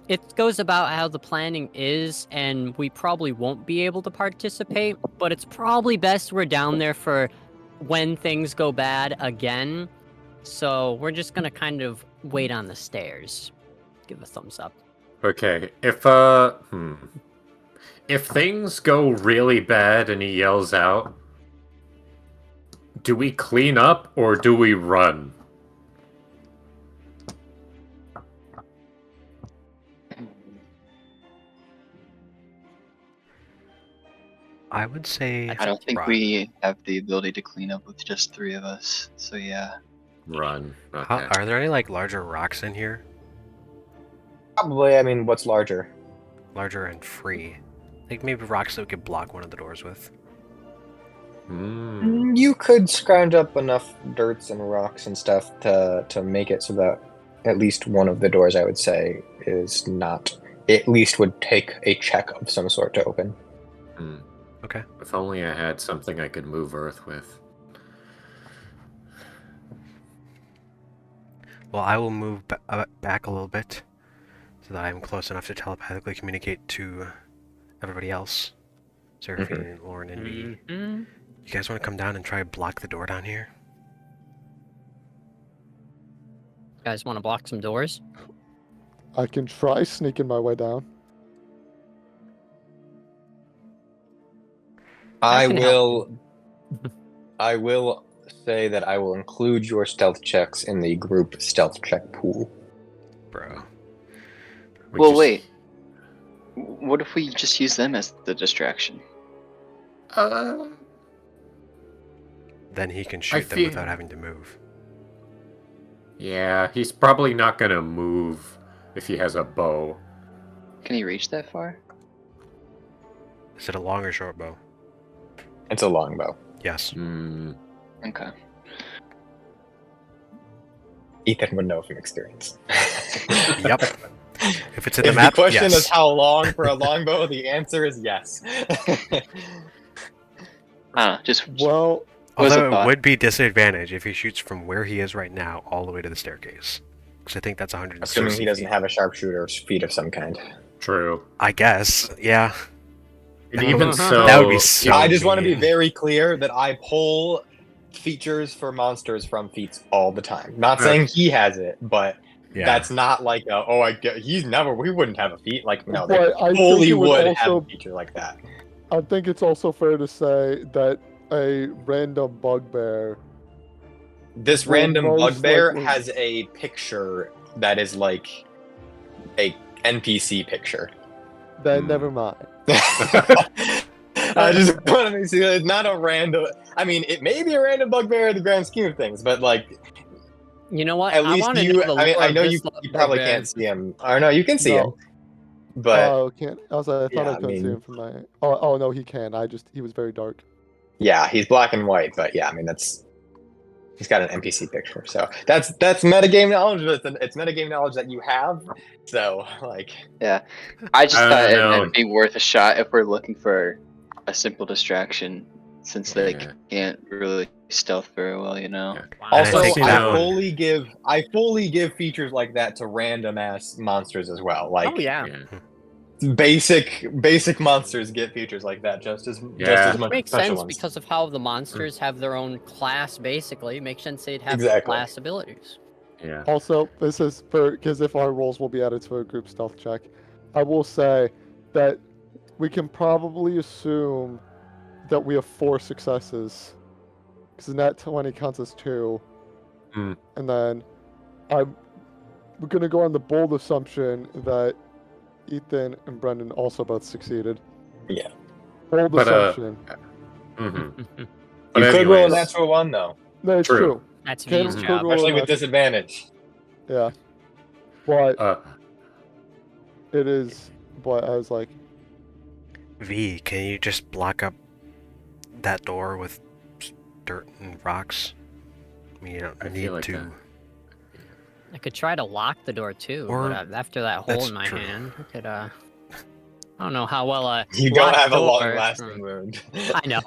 S1: It goes about how the planning is, and we probably won't be able to participate, but it's probably best we're down there for when things go bad again. So we're just gonna kind of wait on the stairs. Give a thumbs up.
S4: Okay, if things go really bad and he yells out, do we clean up or do we run?
S5: I would say.
S3: I don't think
S5: run.
S3: we have the ability to clean up with just 3 of us. So yeah.
S4: Run. Okay.
S5: Are there any like larger rocks in here?
S2: Probably, I mean, what's larger?
S5: Larger and free. Like maybe rocks that we could block one of the doors with.
S2: You could scrounge up enough dirts and rocks and stuff to make it so that at least one of the doors, I would say, is not. At least would take a check of some sort to open.
S5: Okay.
S4: If only I had something I could move Earth with.
S5: Well, I will move back a little bit so that I'm close enough to telepathically communicate to everybody else. Seraphine, Lorn, and V.
S1: Mm-hmm.
S5: You guys want to come down and try to block the door down here?
S1: Guys, want to block some doors?
S6: I can try sneaking my way down.
S2: I
S1: can
S2: will. I will say that I will include your stealth checks in the group stealth check pool.
S5: Bro.
S3: Well, wait. What if we just use them as the distraction?
S5: Then he can shoot them
S4: feel-
S5: without having to move.
S4: Yeah, he's probably not gonna move if he has a bow.
S3: Can he reach that far?
S5: Is it a long or short bow?
S2: It's a longbow.
S5: Yes.
S3: Okay.
S2: Ethan would know from experience.
S5: Yep. If it's in the
S2: If
S5: map,
S2: the question
S5: yes.
S2: is how long for a longbow, the answer is yes.
S3: Just
S6: Well,
S3: was a
S5: Although it
S3: thought.
S5: would be disadvantage if he shoots from where he is right now all the way to the staircase. Because I think that's 160
S2: Assuming he doesn't
S5: feet.
S2: have a sharpshooter feat of some kind.
S4: True.
S5: I guess, yeah.
S4: And even so,
S5: That would be so
S2: I just want to be
S5: mean.
S2: very clear that I pull features for monsters from feats all the time. Not
S4: Yeah.
S2: saying he has it, but
S5: Yeah.
S2: that's not like we wouldn't have a feat like no, they
S6: But I think
S2: fully
S6: it would
S2: would have a
S6: also-
S2: feature like that.
S6: I think it's also fair to say that a random bugbear.
S2: This
S6: Well,
S2: random
S6: most
S2: bugbear
S6: likely-
S2: has a picture that is like a NPC picture.
S6: Then never mind.
S2: I just want to see that it's not a random. I mean, it may be a random bugbear in the grand scheme of things, but like,
S1: You know what?
S2: at
S1: I
S2: least
S1: want to
S2: you.
S1: know the
S2: I mean,
S1: lore
S2: I
S1: of
S2: know
S1: this
S2: you probably
S1: bugbear.
S2: can't see him. Or no, you can see him.
S6: No.
S2: But
S6: Oh, can't. I was like, I thought
S2: Yeah,
S6: I
S2: I
S6: couldn't see
S2: mean-
S6: him from my. Oh no, he can. He was very dark.
S2: yeah, he's black and white. But yeah, I mean he's got an NPC picture. So that's metagame knowledge. But it's metagame knowledge that you have. So like,
S3: I just
S4: I
S3: thought
S4: don't know.
S3: it'd be worth a shot if we're looking for a simple distraction, since they
S4: Yeah.
S3: can't really stealth very well, you know.
S4: Yeah.
S1: Wow.
S2: also
S4: I think
S2: I
S4: that one-
S2: fully give features like that to random ass monsters as well. Like
S1: Oh yeah.
S2: basic monsters get features like that just as much.
S1: Makes
S2: special
S1: sense
S2: ones.
S1: because of how the monsters have their own class. Basically, it makes sense they'd have
S2: Exactly.
S1: class abilities.
S4: Yeah.
S6: Also, this is because if our rolls will be added to a group stealth check, I will say that we can probably assume that we have 4 successes, because nat 20 counts as 2,
S4: Hmm.
S6: and then we're gonna go on the bold assumption that Ethan and Brendan also both succeeded.
S2: Yeah.
S6: Bold
S4: But,
S6: assumption.
S4: Mm-hmm.
S2: You could roll a natural one though,
S6: No, it's
S4: true.
S6: true.
S1: That's
S6: Can-
S1: V's
S6: could
S1: job.
S6: roll-
S2: especially with
S6: natural.
S2: disadvantage.
S6: Yeah. But it
S4: Uh,
S6: is. But I was like,
S5: V, can you just block up that door with dirt and rocks? I mean, you don't
S4: I
S5: need
S4: feel like
S5: to.
S4: that.
S1: I could try to lock the door too,
S5: Or-
S1: but after that hole
S5: that's
S1: in my
S5: true.
S1: hand, I could. I don't know how well
S2: You don't
S1: locked
S2: have a
S1: door
S2: long-lasting
S1: from-
S2: wound.
S1: I know.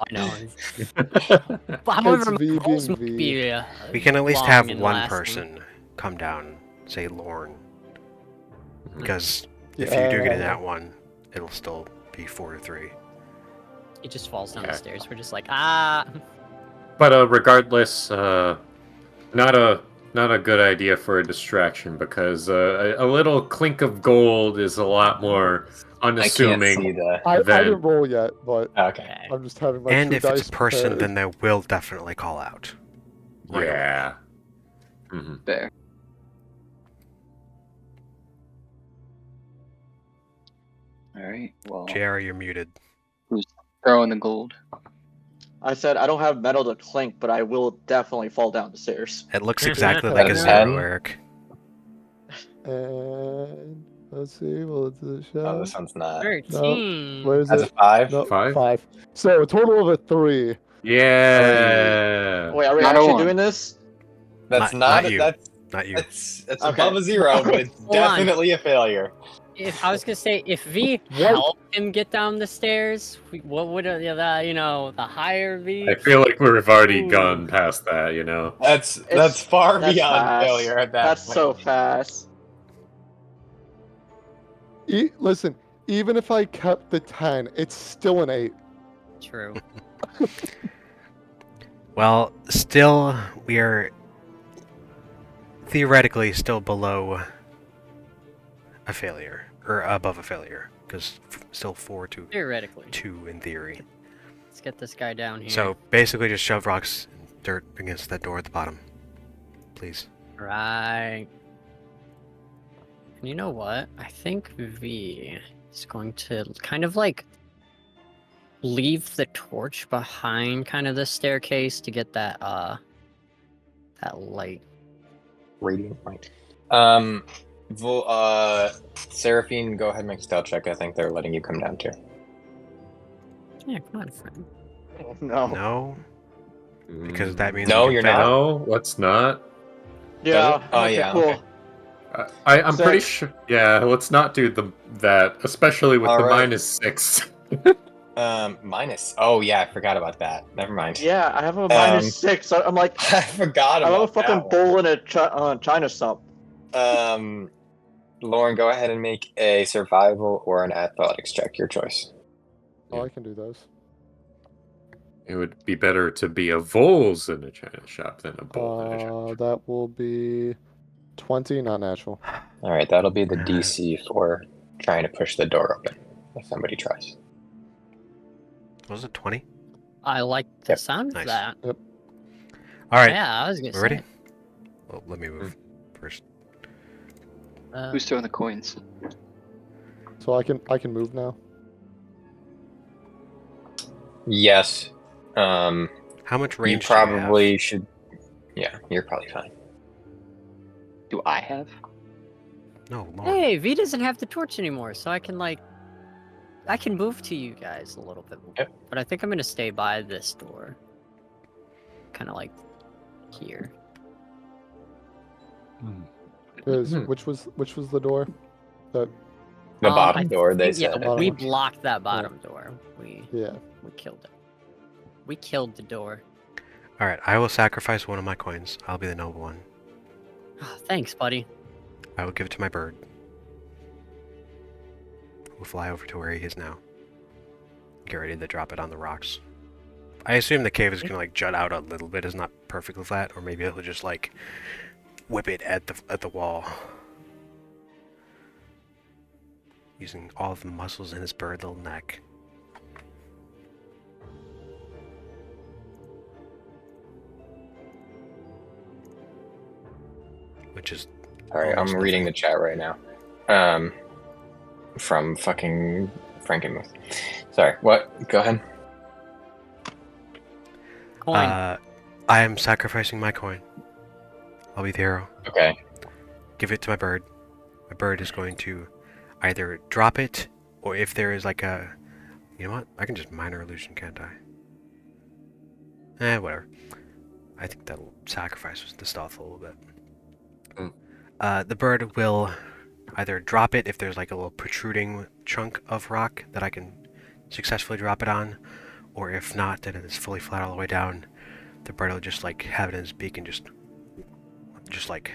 S1: But however, my
S6: V
S1: holes
S6: being
S1: might
S6: V.
S1: be,
S5: We can at least
S1: long
S5: have
S1: and
S5: one
S1: lasting.
S5: person come down, say Lorn,
S4: Mhm.
S5: because if you do get in
S6: Yeah.
S5: that one, it'll still be 4-3.
S1: He just falls down the
S4: Okay.
S1: stairs. We're just like,
S4: But regardless, not a good idea for a distraction because a little clink of gold is a lot more
S2: I can't
S4: unassuming.
S2: see the.
S6: I
S4: Then-
S6: didn't roll yet, but
S2: Okay.
S1: okay.
S6: I'm just having my
S5: And
S6: true
S5: if it's
S6: dice
S5: a person,
S6: prepared.
S5: then they will definitely call out. Right away.
S4: Yeah. Hmm.
S3: Fair. All right. Well,
S5: JR, you're muted.
S3: throw in the gold.
S7: I said I don't have metal to clink, but I will definitely fall down the stairs.
S5: It looks exactly
S2: That
S5: like a
S2: is
S5: 0,
S2: 10.
S5: Eric.
S6: And let's see, what is the
S2: Oh,
S6: shot?
S2: this one's not.
S1: 13.
S6: Where is
S2: That's a
S6: it?
S2: 5.
S6: No,
S4: 5?
S6: 5. So a total of a 3.
S4: Yeah.
S7: Wait, are we
S3: Not a
S7: actually
S3: one.
S7: doing this?
S2: That's
S5: Not
S2: not.
S5: you.
S2: That's
S5: Not you.
S2: that's
S7: Okay.
S2: above a 0, but it's
S1: Hold on.
S2: definitely a failure.
S1: If I was gonna say, if V helped him get down the stairs, what would the higher V?
S4: I feel like we've already
S1: Ooh.
S4: gone past that, you know.
S2: That's far
S7: That's
S2: beyond
S7: fast.
S2: failure at that
S7: That's
S2: point.
S7: so fast.
S6: Listen, even if I kept the 10, it's still an 8.
S1: True.
S5: Well, still, we are theoretically still below a failure, or above a failure, because still 4-2
S1: Theoretically.
S5: in theory.
S1: Let's get this guy down here.
S5: So basically, just shove rocks and dirt against that door at the bottom, please.
S1: Right. And you know what? I think V is going to kind of like leave the torch behind kind of the staircase to get that that light.
S2: Radiant light. Seraphine, go ahead and make a stealth check. I think they're letting you come down too.
S1: Yeah, come on, friend.
S7: No.
S5: No, because that means
S2: No,
S5: we
S2: you're
S5: can fail.
S2: not.
S4: No, let's not.
S7: Yeah.
S2: Oh,
S7: okay,
S2: yeah,
S7: Cool.
S2: okay.
S4: I'm pretty
S7: Six.
S4: sure. Yeah, let's not do that, especially with
S2: All
S4: the
S2: right.
S4: -6.
S2: Minus. Oh yeah, I forgot about that. Never mind.
S7: Yeah, I have a -6. So I'm like,
S2: I forgot
S7: I'm a
S2: about
S7: fucking
S2: that
S7: bull in a China shop.
S2: one. Lauren, go ahead and make a survival or an athletics check. Your choice.
S6: Oh, I can do those.
S4: It would be better to be a Vols in a China shop than a bull in a shop.
S6: That will be 20, not natural.
S2: All right, that'll be the DC for trying to push the door open if somebody tries.
S5: Was it 20?
S1: I like the
S2: Yep.
S1: sound
S5: Nice.
S1: of that.
S5: All right,
S1: Yeah, I was gonna
S5: we're ready.
S1: say.
S5: Well, let me move first.
S3: Who's throwing the coins?
S6: So I can move now.
S2: Yes.
S5: How much
S2: You
S5: range do you have?
S2: probably should. Yeah, you're probably fine.
S3: Do I have?
S5: No, Lorn.
S1: Hey, V doesn't have the torch anymore, so I can move to you guys a little bit more.
S2: Yep.
S1: But I think I'm gonna stay by this door. Kind of like here.
S6: Which was the door? That
S2: The
S1: I
S2: bottom door, they
S1: think-
S2: said.
S1: Yeah,
S2: I
S1: we
S2: think.
S1: blocked that bottom door. We
S6: yeah.
S1: killed it. We killed the door.
S5: All right, I will sacrifice one of my coins. I'll be the noble one.
S1: Thanks, buddy.
S5: I will give it to my bird. We'll fly over to where he is now. Get ready to drop it on the rocks. I assume the cave is gonna like jut out a little bit. It's not perfectly flat, or maybe it'll just like whip it at the wall, using all of the muscles in his bird little neck. Which is
S2: Sorry, I'm
S5: almost
S2: reading
S5: nothing.
S2: the chat right now. From fucking Frankenmuth. Sorry, what? Go ahead.
S1: Coin.
S5: I am sacrificing my coin. I'll be the hero.
S2: Okay.
S5: Give it to my bird. My bird is going to either drop it, or if there is like a... You know what? I can just minor illusion, can't I? Whatever. I think that'll sacrifice the stealth a little bit. The bird will either drop it if there's like a little protruding chunk of rock that I can successfully drop it on, or if not, then it's fully flat all the way down. The bird will just like have it in his beak and just like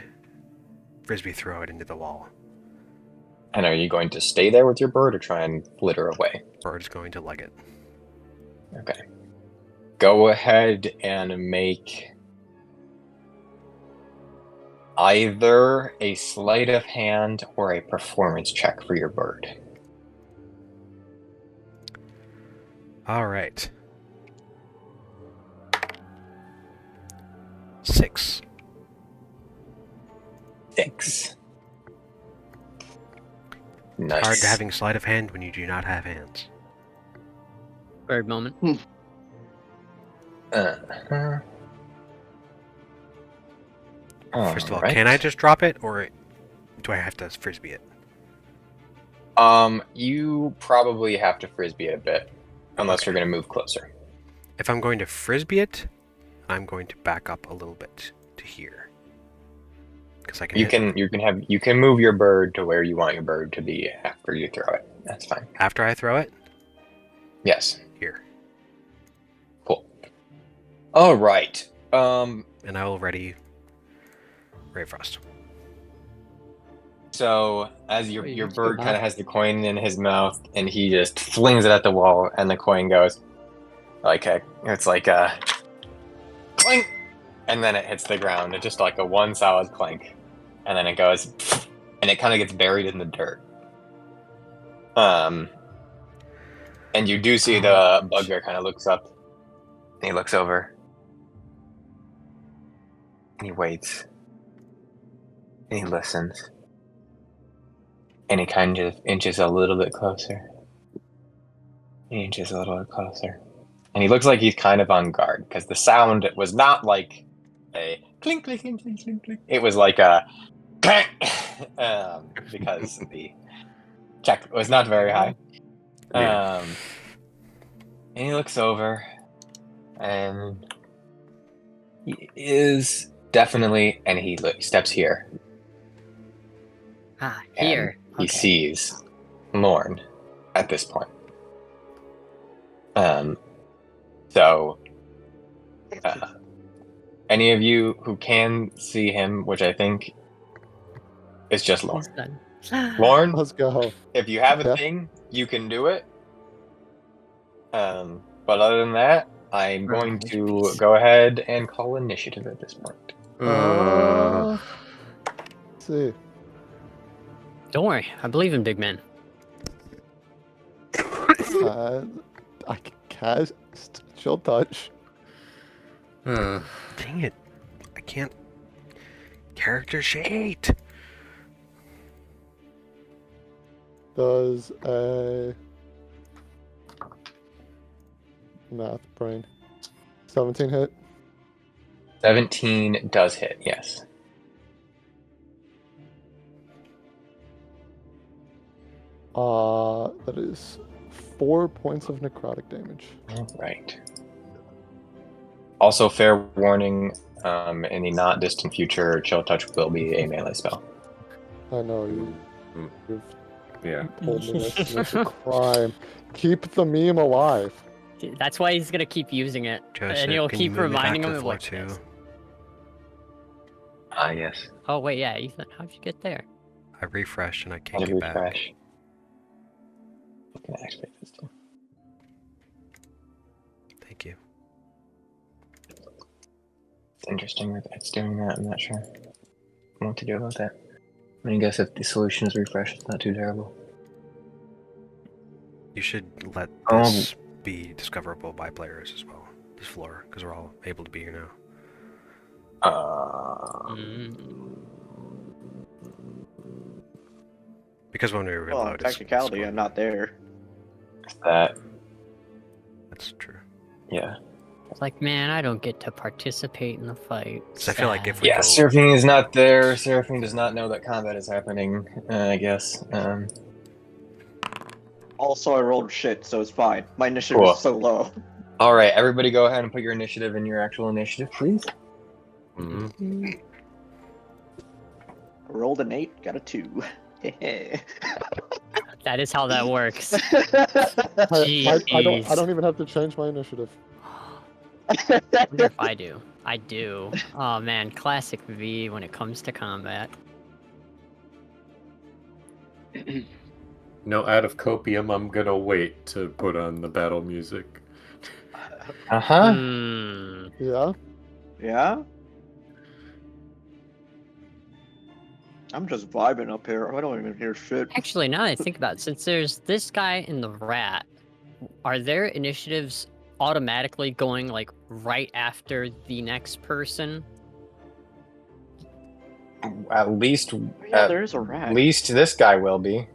S5: frisbee throw it into the wall.
S2: And are you going to stay there with your bird or try and litter away?
S5: Bird's going to leg it.
S2: Okay. Go ahead and make either a sleight of hand or a performance check for your bird.
S5: All right. 6.
S2: 6. Nice.
S5: Hard having sleight of hand when you do not have hands.
S1: Bird moment.
S2: Uh-huh.
S5: First of all,
S2: Alright.
S5: can I just drop it, or do I have to frisbee it?
S2: You probably have to frisbee it a bit, unless you're going to move closer.
S5: If I'm going to frisbee it, I'm going to back up a little bit to here. Because I can.
S2: You
S5: hit
S2: you can move your bird to where you want your bird to be after you throw it. That's fine.
S5: after I throw it.
S2: Yes.
S5: Here,
S2: Cool. All right.
S5: and I will ready Ray Frost.
S2: So as your
S1: Wait,
S2: your
S1: you
S2: bird
S1: said
S2: kind of
S1: that?
S2: has the coin in his mouth, and he just flings it at the wall, and the coin goes like it's like a clink, and then it hits the ground. It's just like a one solid clink, and then it goes, and it kind of gets buried in the dirt. And you do see the bugbear kind of looks up, and he looks over, and he waits, and he listens. And he kind of inches a little bit closer. He inches a little bit closer. And he looks like he's kind of on guard, because the sound was not like a clink, clink, clink, clink, clink, clink. It was like a clank, because the check was not very high.
S4: Yeah.
S2: And he looks over, and he is definitely, and he steps here.
S1: Here.
S2: He
S1: Okay.
S2: sees Lorn at this point. So, any of you who can see him, which I think is just Lorn.
S1: He's done.
S2: Lorn,
S6: Let's go.
S2: if you have a
S6: Yeah.
S2: thing, you can do it. But other than that, I'm going to go ahead and call initiative at this point.
S6: Let's see.
S1: Don't worry, I believe in big man.
S6: I can cast chill touch.
S5: Dang it! I can't. Character sheet.
S6: Does a math brain 17 hit?
S2: 17 does hit, yes.
S6: That is 4 points of necrotic damage.
S2: All right. Also, fair warning, in the not distant future, Chill Touch will be a melee spell.
S6: I know you've
S4: Yeah.
S6: told me this. And it's a crime. Keep the meme alive.
S1: That's why he's gonna keep using it,
S5: Joseph,
S1: and you'll
S5: can
S1: keep
S5: you move me back
S1: reminding
S5: to
S1: him of
S5: floor
S1: like
S5: 2?
S1: this.
S2: Ah, yes.
S1: Oh wait, yeah, Ethan, how'd you get there?
S5: I refreshed and I can't
S2: I'll
S5: get back.
S2: refresh. I can activate this too.
S5: Thank you.
S2: It's interesting that it's doing that. I'm not sure what to do about that. I mean, I guess if the solution is refresh, it's not too terrible.
S5: You should let
S2: Um,
S5: this be discoverable by players as well. This floor, because we're all able to be here now. Because when we
S7: Well,
S5: reload,
S7: in
S5: it's
S7: technicality,
S5: going-
S7: I'm not there.
S2: That,
S5: That's true.
S2: yeah.
S1: It's like, man, I don't get to participate in the fight.
S5: 'Cause I feel like if
S1: Sad.
S5: we
S2: Yeah,
S5: go-
S2: Seraphine is not there. Seraphine does not know that combat is happening, I guess.
S7: Also, I rolled shit, so it's fine. My initiative
S2: Cool.
S7: is so low.
S2: All right, everybody go ahead and put your initiative in your actual initiative, please.
S4: Mhm.
S7: I rolled an 8, got a 2.
S1: That is how that works.
S6: I don't
S1: Jeez.
S6: even have to change my initiative.
S1: I wonder if I do. I do. Oh man, classic V when it comes to combat.
S4: No, out of copium, I'm gonna wait to put on the battle music.
S2: Uh-huh.
S1: Hmm.
S6: Yeah?
S7: Yeah? I'm just vibing up here. I don't even hear shit.
S1: Actually, now that I think about it, since there's this guy and the rat, are their initiatives automatically going like right after the next person?
S2: At least,
S7: Yeah,
S2: at
S7: there is a rat.
S2: least this guy will be.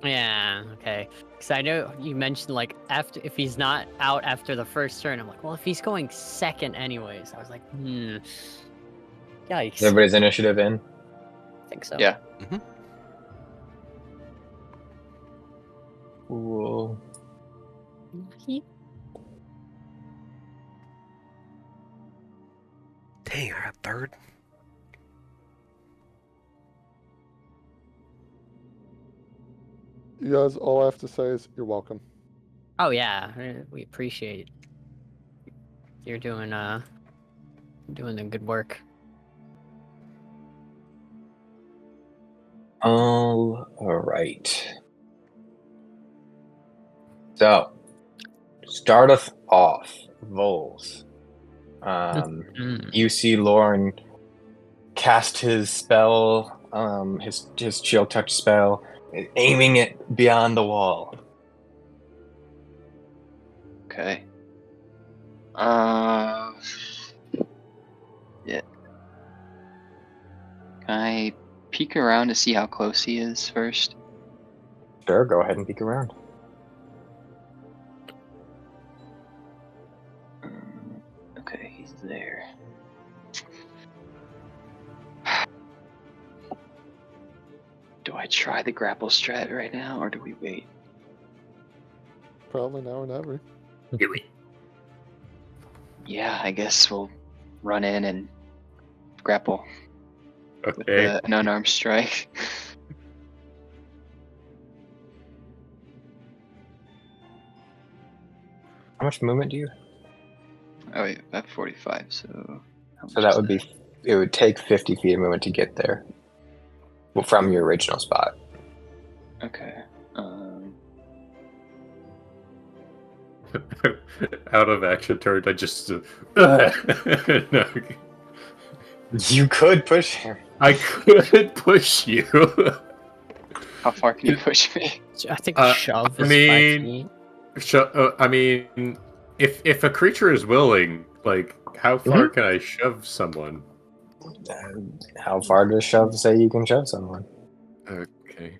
S1: Yeah, okay. Because I know you mentioned like after if he's not out after the first turn, I'm like, well, if he's going second anyways, I was like, yikes.
S2: Is everybody's initiative in?
S1: I think so.
S3: Yeah.
S2: Cool.
S5: Dang, I got third.
S6: You guys, all I have to say is you're welcome.
S1: Oh yeah, we appreciate you're doing the good work.
S2: All right. So, start us off, Vols. You see Lorn cast his spell, his chill touch spell, aiming it beyond the wall.
S3: Okay. Yeah. Can I peek around to see how close he is first?
S2: Sure, go ahead and peek around.
S3: Okay, he's there. Do I try the grapple strat right now, or do we wait?
S6: Probably now or never.
S4: Do it.
S3: Yeah, I guess we'll run in and grapple with
S4: Okay.
S3: an unarmed strike.
S2: How much movement do you?
S3: Oh wait, I have 45, so... how
S2: So
S3: much
S2: that
S3: is
S2: would be. It would take 50 feet of movement to get there. Well, from your original spot.
S3: Okay.
S4: Out of action turn, I just. No.
S2: You could push him.
S4: I could push you.
S3: How far can you push me?
S1: I think
S4: Uh,
S1: shove
S4: I
S1: is
S4: mean-
S1: 5 feet.
S4: I mean, if a creature is willing, like, how far can I shove someone?
S2: How far does shove say you can shove someone?
S4: Okay.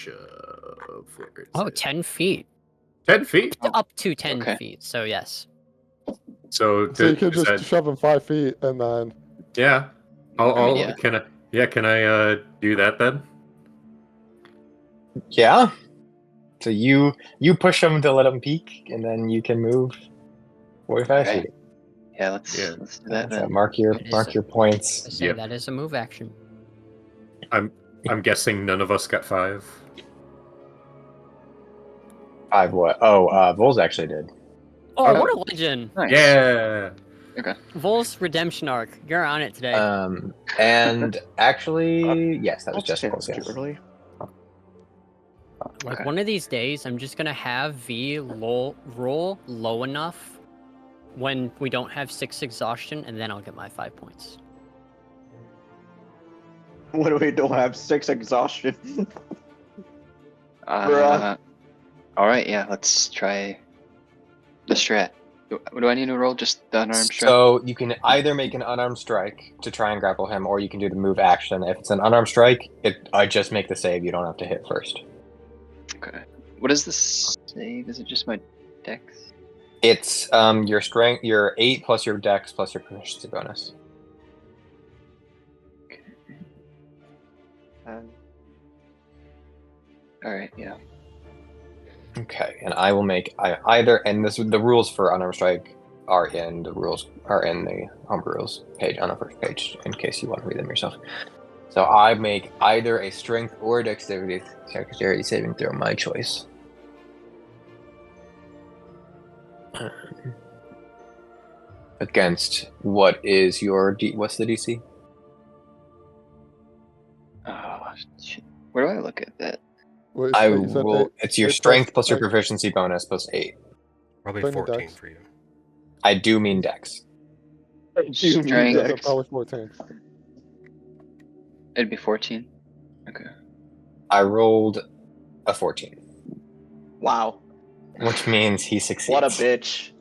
S4: shove. Where is
S1: Oh,
S4: it?
S1: 10 feet.
S4: 10 feet?
S1: Up to 10
S3: Okay.
S1: feet, so yes.
S4: So,
S6: So you could
S4: is
S6: just
S4: that,
S6: shove him 5 feet and then.
S4: yeah.
S3: I mean, yeah.
S4: Can I do that then?
S2: Yeah. So you push him to let him peek, and then you can move 45
S3: Okay.
S2: feet.
S3: Yeah, let's
S4: Yeah.
S3: let's do that
S2: So
S3: then.
S2: mark your
S1: It is a-
S2: points.
S1: I say
S4: Yep.
S1: that is a move action.
S4: I'm guessing none of us got 5.
S2: 5 what? Oh, Vols actually did.
S1: Oh,
S4: Oh.
S1: what a legend!
S3: Nice.
S4: Yeah.
S1: Vols redemption arc. You're on it today.
S2: And actually, yes, that was just
S7: Too
S2: Vols. Yes.
S7: early.
S1: Like
S3: okay.
S1: one of these days, I'm just gonna have V roll low enough when we don't have 6 exhaustion, and then I'll get my 5 points.
S7: When we don't have 6 exhaustion.
S3: All right, yeah, let's try the strat. What do I need to roll? Just the unarmed strike?
S2: So you can either make an unarmed strike to try and grapple him, or you can do the move action. If it's an unarmed strike, I just make the save. You don't have to hit first.
S3: Okay. What is this save? Is it just my dex?
S2: It's your strength, your 8 plus your dex plus your proficiency bonus.
S3: All right, yeah.
S2: Okay, and I will make either. And the rules for unarmed strike are in the homebrew rules page on the first page, in case you want to read them yourself. So I make either a strength or dexterity saving throw, my choice. Against what is your what's the DC?
S3: Oh, shit. Where do I look at that?
S6: Wait,
S2: I
S6: so you said
S2: will.
S6: eight-
S2: It's your
S6: 8
S2: strength plus your
S6: dex?
S2: proficiency bonus plus 8.
S5: Probably
S6: Bring your
S5: 14
S6: dex.
S5: for you.
S2: I do mean dex.
S3: Strength.
S6: Yeah, so probably 14.
S3: It'd be 14. Okay.
S2: I rolled a 14,
S7: Wow.
S2: which means he succeeds.
S7: What a bitch.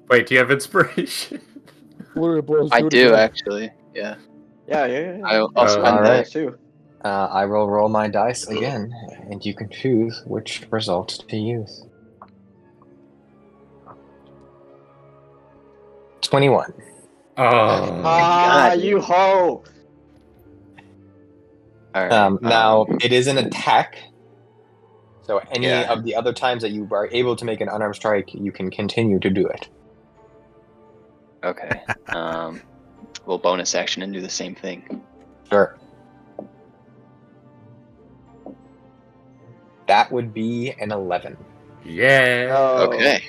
S4: Wait, do you have inspiration?
S6: Literally blows
S3: I
S6: two
S3: do,
S6: together.
S3: actually. Yeah.
S7: Yeah.
S3: I'll spend
S2: all
S3: that.
S2: right.
S7: Too.
S2: I will roll my dice again, and you can choose which result to use. 21.
S4: Oh.
S3: God.
S7: You hoe!
S3: All right.
S2: Now, it is an attack, so any
S3: Yeah.
S2: of the other times that you are able to make an unarmed strike, you can continue to do it.
S3: Okay. We'll bonus action and do the same thing.
S2: Sure. That would be an 11.
S4: Yeah.
S7: Oh.
S3: Okay.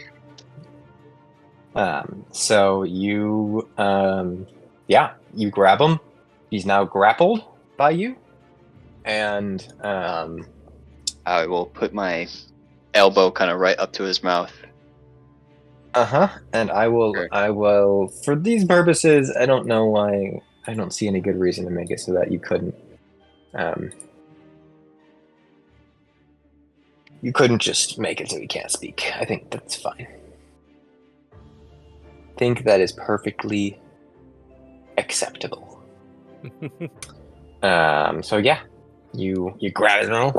S2: So you, you grab him. He's now grappled by you, and
S3: I will put my elbow kind of right up to his mouth.
S2: and I will, for these purposes, I don't know why, I don't see any good reason to make it so that you couldn't just make it so he can't speak. I think that's fine. I think that is perfectly acceptable. So yeah, you grab his mouth.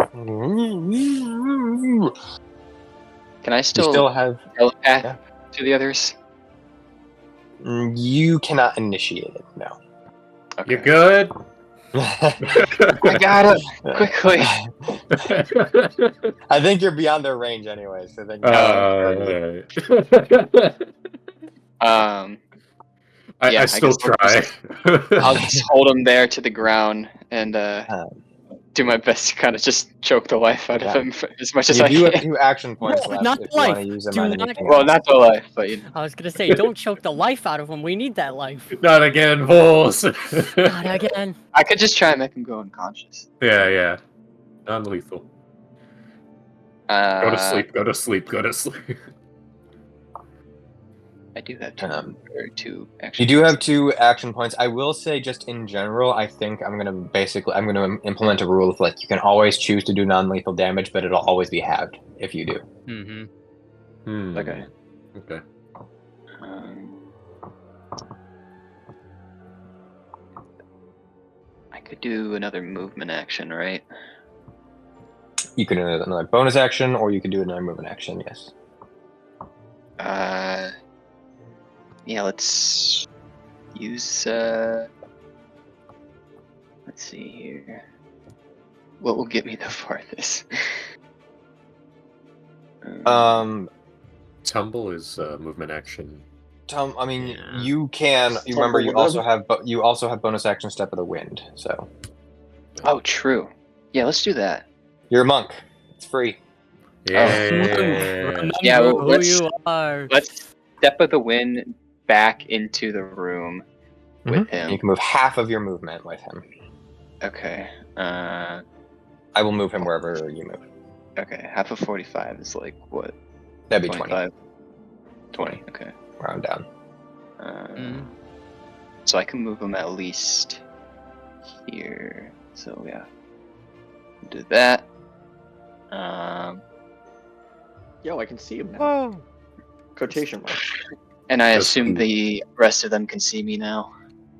S3: Can I
S2: You
S3: still,
S2: still have.
S3: telepath
S2: yeah.
S3: to the others?
S2: You cannot initiate it. No.
S3: Okay.
S4: You good?
S3: I got it. Quickly.
S2: I think you're beyond their range anyway. So then.
S4: I
S3: Yeah, I
S4: still
S3: guess
S4: try.
S3: I'll just hold him there to the ground and do my best to kind of just choke the life out of him as much as
S2: You
S3: I
S2: do have
S3: can.
S2: 2 action points
S1: No,
S2: left
S1: not
S2: if
S1: the
S2: you want
S1: life.
S2: to use them
S1: Do
S2: on
S1: not-
S2: anything
S3: Well,
S2: else.
S3: not the life, but you know.
S1: I was gonna say, don't choke the life out of him. We need that life.
S4: Not again, Vols.
S1: Not again.
S3: I could just try and make him go unconscious.
S4: Yeah. Non-lethal. Go to sleep. Go to sleep.
S3: I do have two actions.
S2: You do have 2 action points. I will say, just in general, I think I'm gonna implement a rule of like you can always choose to do non-lethal damage, but it'll always be halved if you do.
S1: Mm-hmm.
S3: Okay.
S4: Okay.
S3: I could do another movement action, right?
S2: You can do another bonus action, or you can do another movement action. Yes.
S3: Yeah, let's use. Let's see here. What will get me the farthest?
S4: Tumble is movement action.
S2: Tom, I mean,
S1: Yeah.
S2: you can. You remember, you also have bonus action Step of the Wind. So
S3: Oh, true. Yeah, let's do that.
S2: you're a monk. It's free.
S4: Yeah.
S1: Remember
S3: Yeah, well,
S1: who you are.
S3: Let's Step of the Wind back into the room with
S2: You
S3: him.
S2: can move half of your movement with him.
S3: Okay.
S2: I will move him wherever you move.
S3: Okay. Half of 45 is like what?
S2: That'd be 20.
S3: 25? 20. Okay.
S2: Round down.
S3: So I can move him at least here. So yeah, do that.
S7: Yo, I can see him now.
S5: Whoa!
S7: Quotation mark.
S3: And I
S4: That's
S3: assume
S4: cool.
S3: the rest of them can see me now.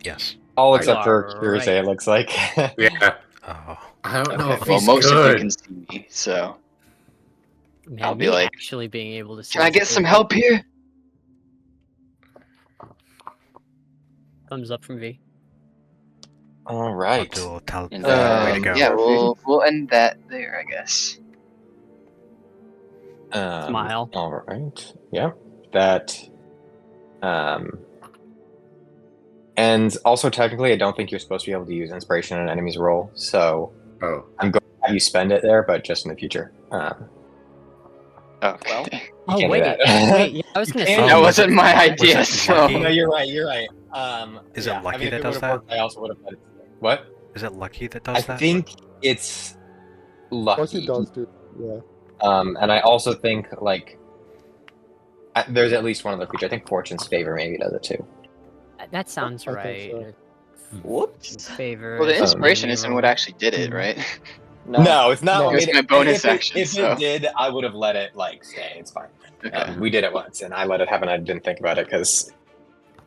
S5: Yes.
S2: All
S1: You
S2: except for
S1: are
S2: Kurze,
S1: right.
S2: it looks like.
S4: Yeah.
S5: Oh.
S4: I don't know
S3: Okay.
S4: if
S3: Well,
S4: he's
S3: most of
S4: good.
S3: you can see me. So
S1: Man,
S3: I'll be
S1: me
S3: like,
S1: actually being able to see.
S3: can I
S1: is
S3: get some
S1: big.
S3: help here?
S1: Thumbs up from V.
S2: All
S5: I'll
S2: right.
S5: do a little
S3: And,
S5: way to go.
S3: yeah, we'll end that there, I guess.
S1: Smile.
S2: All right. Yeah. That. And also, technically, I don't think you're supposed to be able to use inspiration on an enemy's roll. So
S4: Oh.
S2: I'm going to have you spend it there, but just in the future.
S3: Okay.
S2: You
S1: Oh
S2: can't do
S1: wait,
S2: that.
S1: wait. Yeah, I was gonna
S2: can't
S1: say
S2: do
S3: That
S5: was
S3: wasn't
S5: it-
S3: my
S5: was
S3: idea.
S5: it
S3: So
S5: lucky?
S2: No, you're right. You're right.
S5: Is it
S2: yeah,
S5: lucky
S2: I mean,
S5: that
S2: if it
S5: does
S2: would've
S5: that?
S2: worked, I also would have. What?
S5: Is it lucky that
S2: I
S5: does that?
S2: think it's lucky.
S6: Lucky does do. Yeah.
S2: And I also think like there's at least one other creature. I think Fortune's Favor maybe does it too.
S1: that sounds
S6: I
S1: right.
S6: think
S7: Whoops.
S1: Favor.
S3: well, the
S1: is
S3: inspiration
S1: the
S3: isn't what actually did it, right?
S2: No, it's not.
S6: No.
S2: I mean,
S3: It's my bonus
S2: if it,
S3: action,
S2: If
S3: so.
S2: it did, I would have let it like stay. It's fine.
S3: Okay.
S2: We did it once, and I let it happen. I didn't think about it because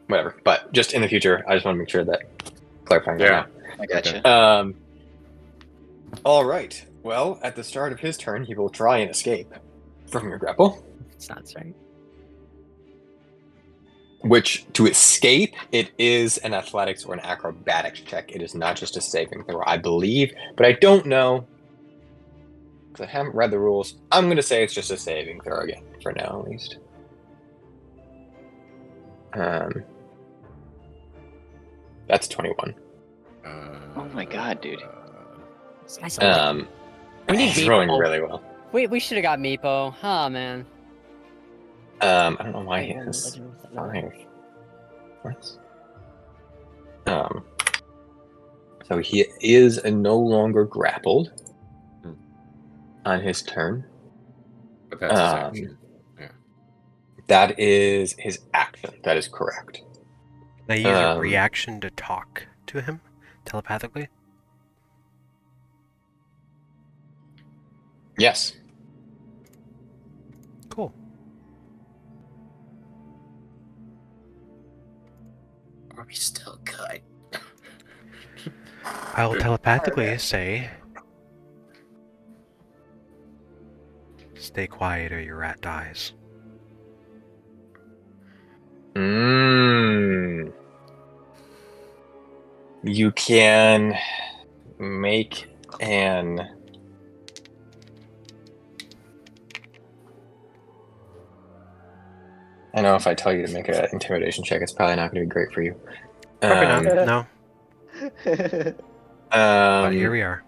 S2: whatever. But just in the future, I just want to make sure that clarifying
S4: Yeah.
S3: I gotcha.
S2: that. All right. Well, at the start of his turn, he will try and escape from your grapple.
S1: Sounds right.
S2: Which to escape, it is an athletics or an acrobatics check. It is not just a saving throw, I believe, but I don't know because I haven't read the rules. I'm going to say it's just a saving throw again for now, at least. That's 21.
S3: Oh my god, dude.
S1: This guy's a We need
S2: he's rolling
S1: Meepo.
S2: really well.
S1: Wait, we should have got Meepo. Oh man.
S2: I don't know why he
S1: Wait,
S2: has
S1: legend with that number.
S2: 5. So he is no longer grappled on his turn.
S4: But that's his action.
S2: That is his action. That is correct.
S5: Can I use a reaction to talk to him telepathically?
S2: Yes.
S5: Cool.
S4: Are we still good?
S5: I will telepathically say, "Stay quiet or your rat dies."
S2: You can make an I know if I tell you to make an intimidation check, it's probably not going to be great for you.
S5: Probably not. No. But here
S2: Um,
S5: we are.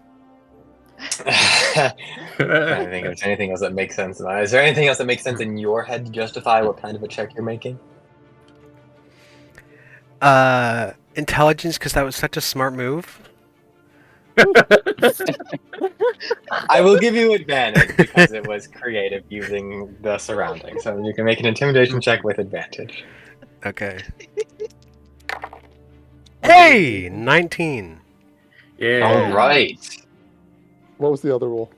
S2: I don't think there's anything else that makes sense. Is there anything else that makes sense in your head to justify what kind of a check you're making?
S5: Intelligence, because that was such a smart move.
S2: I will give you advantage because it was creative using the surroundings. So you can make an intimidation check with advantage.
S5: Okay. Hey! 19.
S4: Yeah.
S2: All right.
S6: What was the other rule?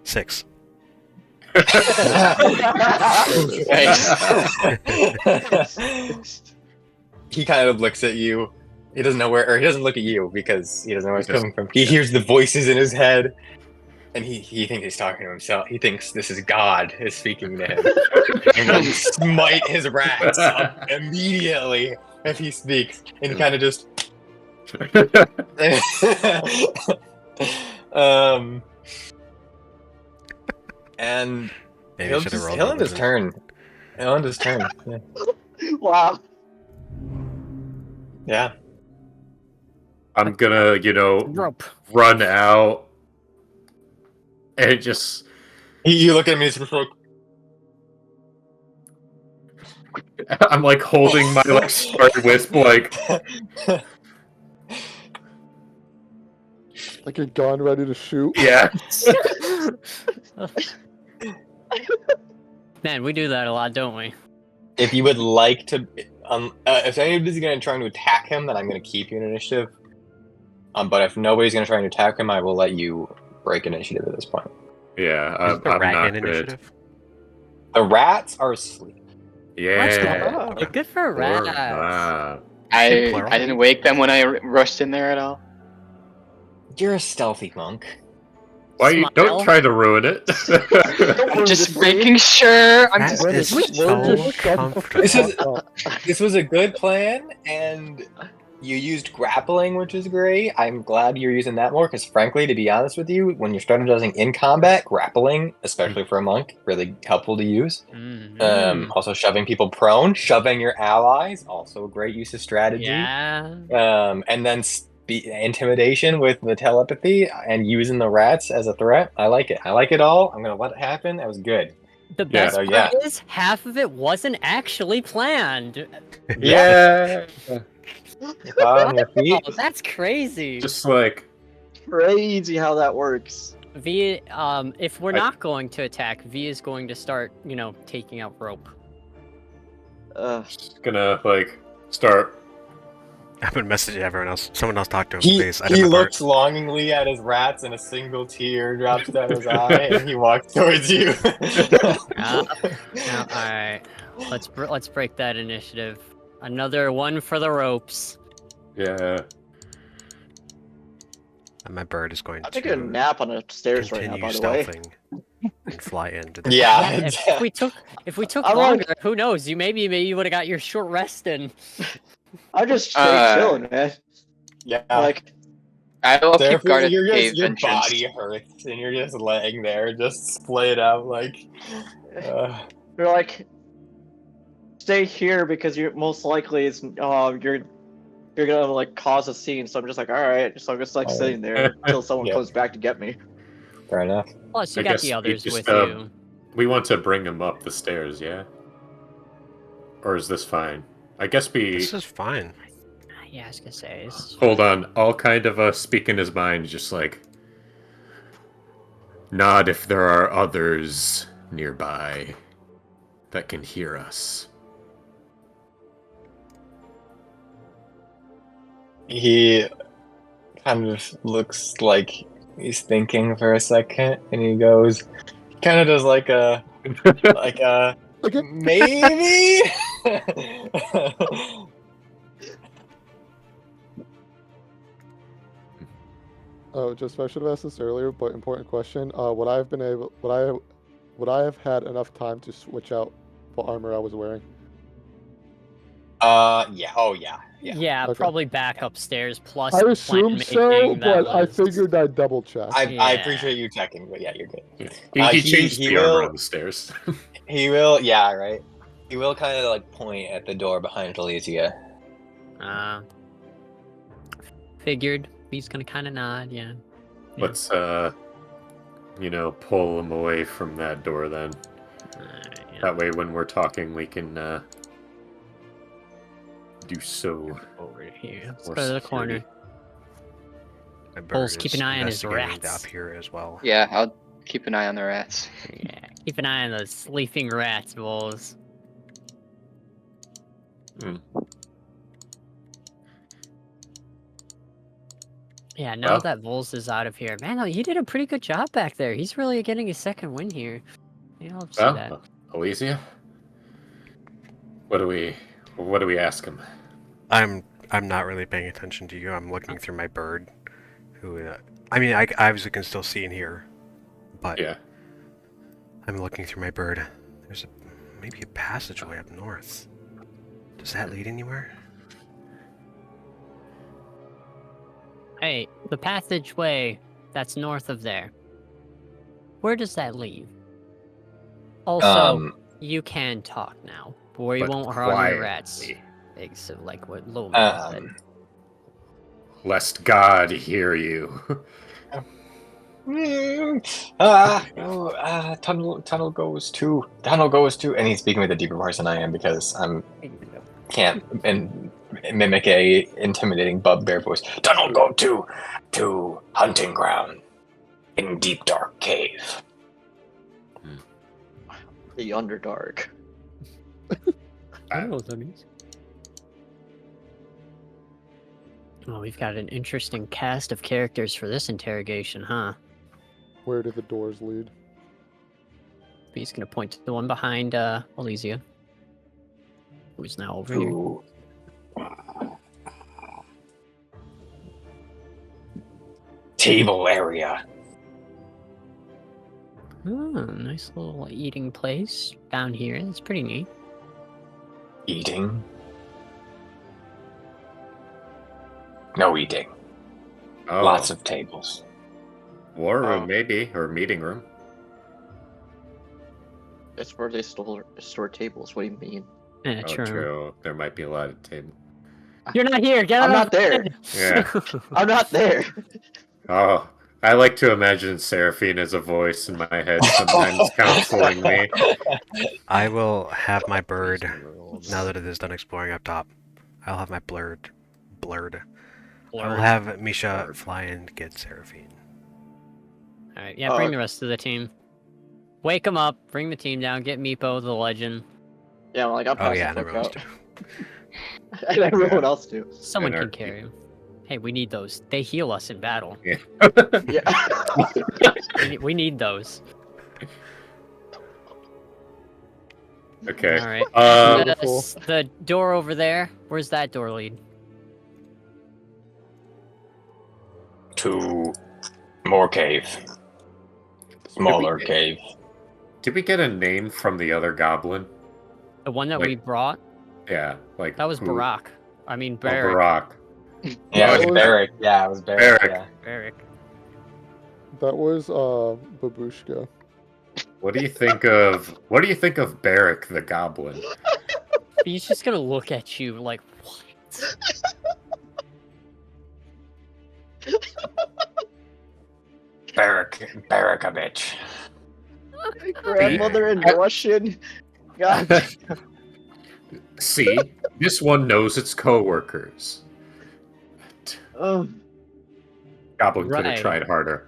S5: 6.
S2: He kind of looks at you. He doesn't know where, or he doesn't look at you because he doesn't know where it's coming from. He hears the voices in his head, and he thinks he's talking to himself. He thinks this is God is speaking to him. And will smite his rats up immediately if he speaks. And he kind of just and
S5: Maybe
S2: he'll
S5: I should have rolled
S2: end
S5: one
S2: his
S5: of
S2: turn. He'll end his turn. Yeah.
S7: Wow.
S2: Yeah.
S4: I'm gonna,
S1: Rope.
S4: run out and just.
S2: You look at me and like,
S4: I'm like holding my like star wisp, like.
S6: Like a gun ready to shoot.
S4: Yeah.
S1: Man, we do that a lot, don't we?
S2: if you would like to, if anybody's going to try to attack him, then I'm going to keep you in initiative. But if nobody's going to try to attack him, I will let you break initiative at this point.
S4: Yeah,
S5: Is the
S4: I'm
S5: rat
S4: not
S5: in
S4: good.
S5: initiative?
S2: The rats are asleep.
S4: Yeah.
S7: Oh.
S1: Good for rats.
S3: I
S5: Plural?
S3: didn't wake them when I rushed in there at all.
S2: You're a stealthy monk.
S4: Why you don't
S1: Smile.
S4: try to ruin it?
S3: I'm just making sure. I'm
S5: That
S3: just
S5: is
S6: We're
S5: so
S6: just shut the
S5: comfortable.
S6: fuck up.
S2: This was a good plan, and you used grappling, which is great. I'm glad you're using that more, because frankly, to be honest with you, when you're strategizing in combat, grappling, especially for a monk, really helpful to use.
S1: Mhm.
S2: Also, shoving people prone, shoving your allies, also a great use of strategy.
S1: Yeah.
S2: And then intimidation with the telepathy and using the rats as a threat. I like it. I like it all. I'm gonna let it happen. That was good.
S1: The best
S2: so,
S1: part
S2: yeah.
S1: is half of it wasn't actually planned.
S4: Yeah.
S2: On your feet.
S1: Oh, that's crazy.
S4: Just like
S7: Crazy how that works.
S1: V, if we're not going to attack, V is going to start, taking out rope.
S4: just gonna like start.
S5: I've been messaging everyone else. Someone else talk to him,
S2: He
S5: please. I did my part.
S2: looks longingly at his rats, and a single tear drops down his eye, and he walks towards you.
S1: All right, let's break that initiative. Another one for the ropes.
S4: Yeah.
S5: And my bird is going
S7: I'm
S5: to
S7: taking a nap on the stairs right now,
S5: continue
S7: by the way.
S5: stealthing and fly into the
S2: Yeah.
S1: If we took
S7: I'm
S1: longer, who knows? Maybe you would have got your short rest in.
S7: I'm just straight chilling, man.
S2: Yeah.
S7: Like,
S3: I'll keep
S2: Therefore,
S3: guard at the
S2: your
S3: cave
S2: body
S3: entrance.
S2: hurts, and you're just laying there, just splayed out like.
S7: you're like, stay here because you're most likely you're gonna like cause a scene. So I'm just like, all right. So I'm just like sitting there until someone
S2: Yeah.
S7: comes back to get me.
S2: Fair enough.
S1: Plus, you
S4: I
S1: got
S4: guess
S1: the
S4: we
S1: others
S4: just,
S1: with you.
S4: We want to bring him up the stairs, yeah? Or is this fine? I guess we.
S5: This is fine.
S1: Yeah, I was gonna say.
S4: Hold on. I'll kind of speak in his mind, just like. Nod if there are others nearby that can hear us.
S2: He kind of looks like he's thinking for a second, and he goes, kind of does like a maybe.
S6: Oh, just I should have asked this earlier, but important question. Would I have had enough time to switch out what armor I was wearing?
S2: Yeah. Oh, yeah.
S1: Yeah,
S6: Okay.
S1: probably back upstairs. Plus,
S6: I
S1: plan
S6: assumed so,
S1: making that
S6: but I
S1: was-
S6: figured I'd double check.
S2: I
S1: Yeah.
S2: appreciate you checking, but yeah, you're good.
S4: He changed
S2: he
S4: the armor
S2: will-
S4: on the stairs.
S2: He will, yeah, right. He will kind of like point at the door behind Elysia.
S1: Figured. He's gonna kind of nod. Yeah.
S4: Let's, pull him away from that door then.
S1: Yeah.
S4: That way, when we're talking, we can do so.
S1: Over here. Let's
S4: More
S1: go to the
S4: security.
S1: corner.
S5: My bird
S1: Vols,
S5: is
S1: keep an eye on his
S5: investigating
S1: rats.
S5: up here as well.
S3: Yeah, I'll keep an eye on the rats.
S1: Yeah. Keep an eye on those sleeping rats, Vols. Yeah, now
S4: Well.
S1: that Vols is out of here, man, he did a pretty good job back there. He's really getting his second win here. I'll see that.
S4: Well, Elysia? What do we ask him?
S5: I'm not really paying attention to you. I'm looking through my bird, who I obviously can still see and hear, But
S4: Yeah.
S5: I'm looking through my bird. There's maybe a passageway up north. Does that lead anywhere?
S1: Hey, the passageway that's north of there. Where does that lead? Also, you can talk now, but we
S4: But
S1: won't harm your rats.
S4: quietly,
S1: So, like what Loman said.
S4: lest God hear you.
S2: Tunnel goes to, and he's speaking with a deeper voice than I am because can't mimic a intimidating bugbear voice. Tunnel go to hunting ground in deep dark cave.
S3: The Underdark.
S1: I know what that means. Well, we've got an interesting cast of characters for this interrogation, huh?
S6: Where do the doors lead?
S1: He's gonna point to the one behind Elysia, who's now over here.
S2: To table area.
S1: Oh, nice little eating place down here. It's pretty neat.
S2: Eating. No eating.
S4: Oh,
S2: Lots of tables.
S4: war room maybe, or meeting room.
S3: That's where they store tables. What do you mean?
S1: Yeah,
S4: Oh,
S1: true.
S4: true. There might be a lot of tables.
S1: You're not here. Get
S3: I'm
S1: out
S3: not
S1: of
S3: there.
S1: bed.
S4: Yeah.
S3: I'm not there.
S4: Oh, I like to imagine Seraphine as a voice in my head, sometimes counseling me.
S5: I will have my bird, now that it is done exploring up top, I'll have my blurred. I will have Misha fly and get Seraphine.
S1: Alright, yeah, bring the rest of the team. Wake them up, bring the team down, get Meepo, the legend.
S3: Yeah, I'm like, I'll pass
S5: Oh yeah, and
S3: the
S5: everyone else
S3: fuck
S5: too.
S3: out. And everyone else too.
S1: Someone
S4: And
S1: can
S4: our
S1: carry him. Hey, we need those. They heal us in battle.
S3: Yeah.
S1: We need those.
S4: Okay.
S1: Alright.
S6: Beautiful.
S1: The door over there, where's that door lead?
S2: To more cave. Smaller cave.
S4: Did we get a name from the other goblin?
S1: The one that
S4: Like,
S1: we brought?
S4: Yeah, like
S1: That was
S4: who-
S1: Barak. I mean,
S4: Oh,
S1: Barak.
S4: Barak.
S2: Yeah, it
S6: That
S2: was
S6: was-
S2: Erich. Yeah, it was Erich.
S4: Erich.
S2: Yeah.
S1: Barak.
S6: That was Babushka.
S4: What do you think of Barrack the goblin?
S1: He's just gonna look at you like, what?
S2: Barakovich.
S3: Grandmother in Russian. God.
S4: See, this one knows its coworkers.
S3: Oh.
S4: Goblin could have
S1: Right.
S4: tried harder.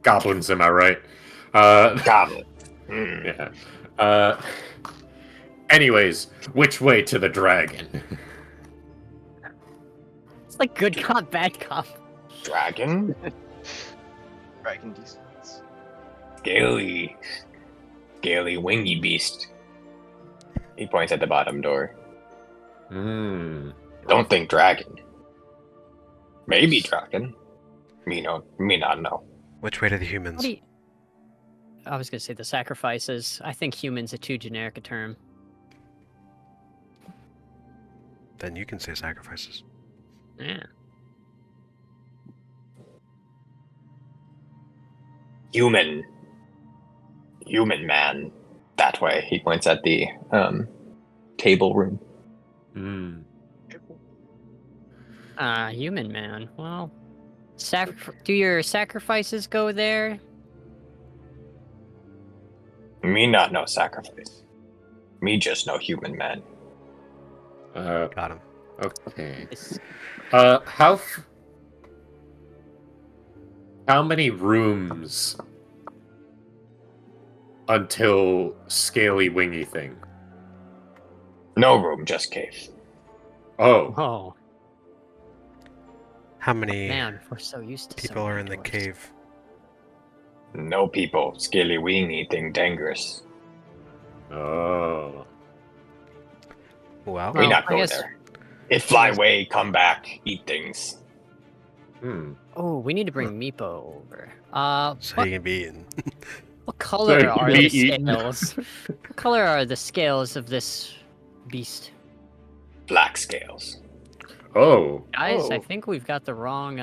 S4: Goblins, am I right?
S2: Goblin.
S4: Yeah. Anyways, which way to the dragon?
S1: It's like good cop, bad cop.
S2: Dragon?
S3: Dragon distance.
S2: Scaly wingy beast. He points at the bottom door.
S4: Hmm.
S2: Don't think dragon. Maybe dragon. Me not know.
S5: Which way to the
S1: What
S5: humans?
S1: do you... I was gonna say the sacrifices. I think humans are too generic a term.
S5: Then you can say sacrifices.
S1: Yeah.
S2: Human man. That way. He points at the table room.
S4: Hmm.
S1: Human man. Well, do your sacrifices go there?
S2: Me not know sacrifice. Me just know human man.
S5: Got him.
S4: Okay.
S1: It's-
S4: How many rooms until scaly wingy thing?
S2: No room, just cave.
S4: Oh,
S1: Oh
S5: How many
S1: man, we're so used to. so
S5: people are
S1: many
S5: in the
S1: doors.
S5: cave?
S2: No people. Scaly wingy thing dangerous.
S4: oh.
S5: Well,
S2: We
S1: Well,
S2: not
S1: I
S2: go
S1: guess-
S2: there. It fly away, come back, eat things.
S1: Oh, we need to bring Meepo over.
S5: So
S1: What,
S5: he can be eaten.
S1: what color
S4: he
S1: are
S4: can
S1: the
S4: be eaten.
S1: scales? What color are the scales of this beast?
S2: Black scales.
S4: Oh,
S1: Guys, I
S7: Oh.
S1: think we've got the wrong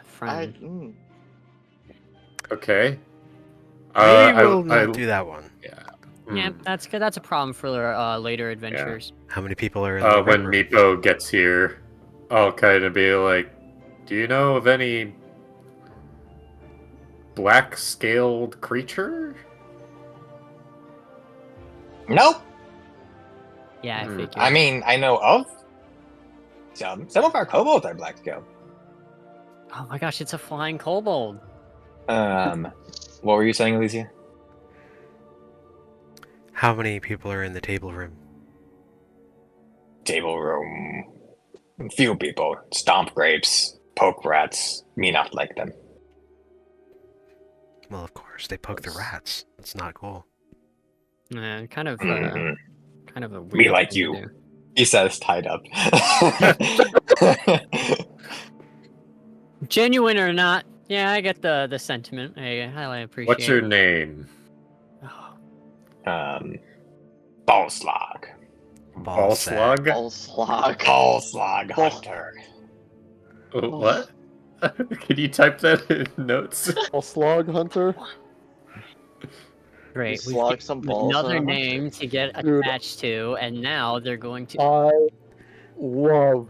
S1: friend.
S4: okay.
S5: We will not do that one.
S4: Yeah.
S1: Yeah, that's good. That's a problem for later adventures.
S5: How many people are in the
S4: When
S5: river?
S4: Meepo gets here, I'll kind of be like, do you know of any black-scaled creature?
S2: Nope.
S1: Yeah, I figured.
S2: I mean, I know of some. Some of our kobolds are black scaled.
S1: Oh my gosh, it's a flying kobold.
S2: What were you saying, Elysia?
S5: How many people are in the table room?
S2: Table room. Few people. Stomp grapes. Poke rats. Me not like them.
S5: Well, of course, they poke the rats. That's not cool.
S1: Kind of
S2: Mhm.
S1: kind of a weird.
S2: Me like
S1: thing to
S2: you.
S1: do.
S2: He says tied up.
S1: Genuine or not? Yeah, I get the sentiment. I highly appreciate.
S4: What's your
S1: it.
S4: name?
S1: Oh,
S2: Ballslog.
S5: Ball sack.
S4: Ballslug?
S7: Ballslog.
S2: Ballslog hunter.
S4: What? Can you type that in notes?
S6: All slog hunter.
S1: great.
S7: You
S1: We've
S7: slog
S1: got
S7: some balls
S1: another
S7: on a
S1: name to get
S6: Dude.
S1: attached to, and now they're going to.
S6: I love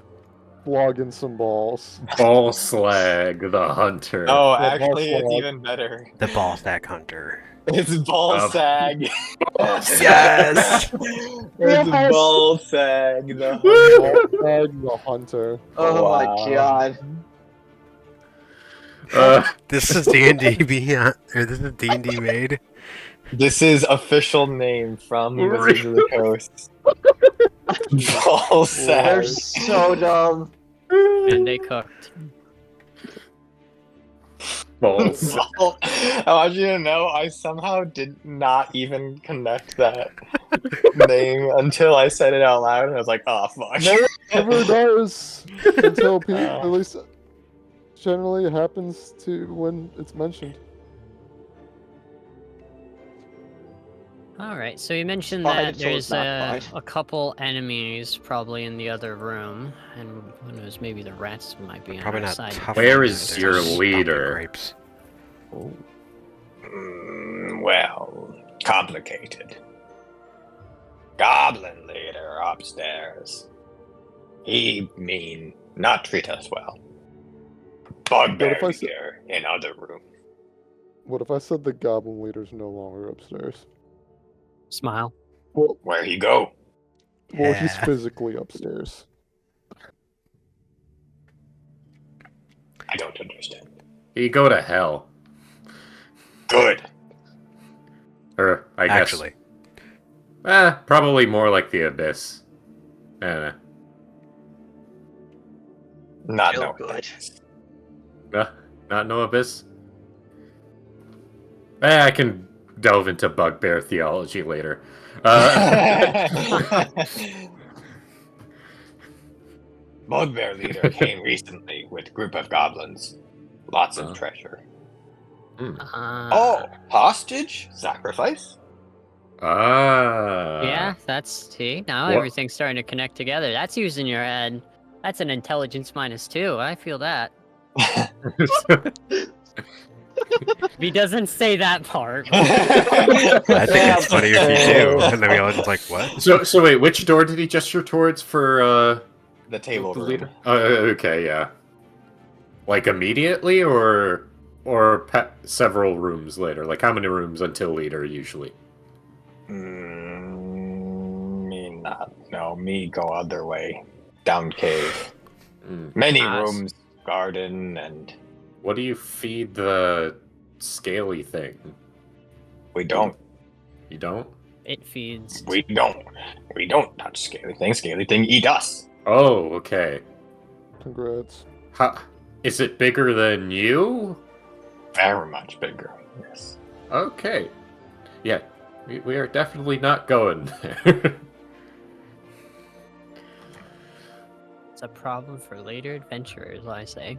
S6: flogging some balls.
S4: Ballslag the hunter.
S2: Oh,
S6: Yeah,
S2: actually, it's
S6: Ballslog.
S2: even better.
S5: The ball sack hunter.
S2: It's ballsag.
S5: Yes!
S2: It's ballsag. The
S6: Ballsag the hunter.
S7: Oh
S2: Wow.
S7: my god.
S5: This is D&D beyond, or this is D&D made.
S2: This is official name from Wizards of the Coast. Ballsag.
S7: They're so dumb.
S1: And they cooked.
S4: Balls.
S2: I want you to know I somehow did not even connect that name until I said it out loud, and I was like, "Oh fuck!"
S6: No one ever does until people. At least generally it happens to when it's mentioned.
S1: All right, so you mentioned
S7: Fine,
S1: that
S7: so
S1: there's
S7: it's not fine.
S1: a couple enemies probably in the other room, and who knows, maybe the rats might be on
S5: Probably
S1: our
S5: not
S1: side.
S5: tough.
S4: Where
S5: ones,
S4: is
S5: they're
S4: your
S5: just stomping
S4: leader?
S5: Grapes.
S2: Well, complicated. Goblin leader upstairs. He mean not treat us well. Bugbear
S6: What if I s-
S2: leader in other room.
S6: What if I said the goblin leader's no longer upstairs?
S1: Smile.
S6: Well,
S2: Where he go?
S6: he's
S5: Yeah.
S6: physically upstairs.
S2: I don't understand.
S4: You go to hell.
S2: Good.
S4: Or, I guess.
S5: Actually,
S4: Probably more like the abyss. I don't know.
S2: Not
S7: Feel
S2: no
S7: good.
S4: Not no abyss? I can delve into bugbear theology later.
S2: Bugbear leader came recently with group of goblins. Lots of
S4: Oh.
S2: treasure.
S1: Oh,
S2: Hostage? Sacrifice?
S1: yeah, that's see. Now
S4: what-
S1: everything's starting to connect together. That's using your head. That's an intelligence -2. I feel that. If he doesn't say that part.
S5: I think it's funny if you do. And then we all just like, what?
S4: so wait, which door did he gesture towards for
S2: The table
S4: the
S2: room.
S4: leader? Okay, yeah. Like immediately, or several rooms later? Like how many rooms until leader usually?
S2: Me not. No, me go other way. Down cave.
S4: Mm.
S2: Many
S1: Ah,
S2: rooms, garden, and
S4: What do you feed the scaly thing?
S2: we don't.
S4: You don't?
S1: It feeds.
S2: We don't. We don't touch scaly thing. Scaly thing eat us.
S4: Oh, okay.
S6: Congrats.
S4: Is it bigger than you?
S2: Very much bigger. Yes.
S4: Okay. Yeah, we are definitely not going there.
S1: It's a problem for later adventurers, I say.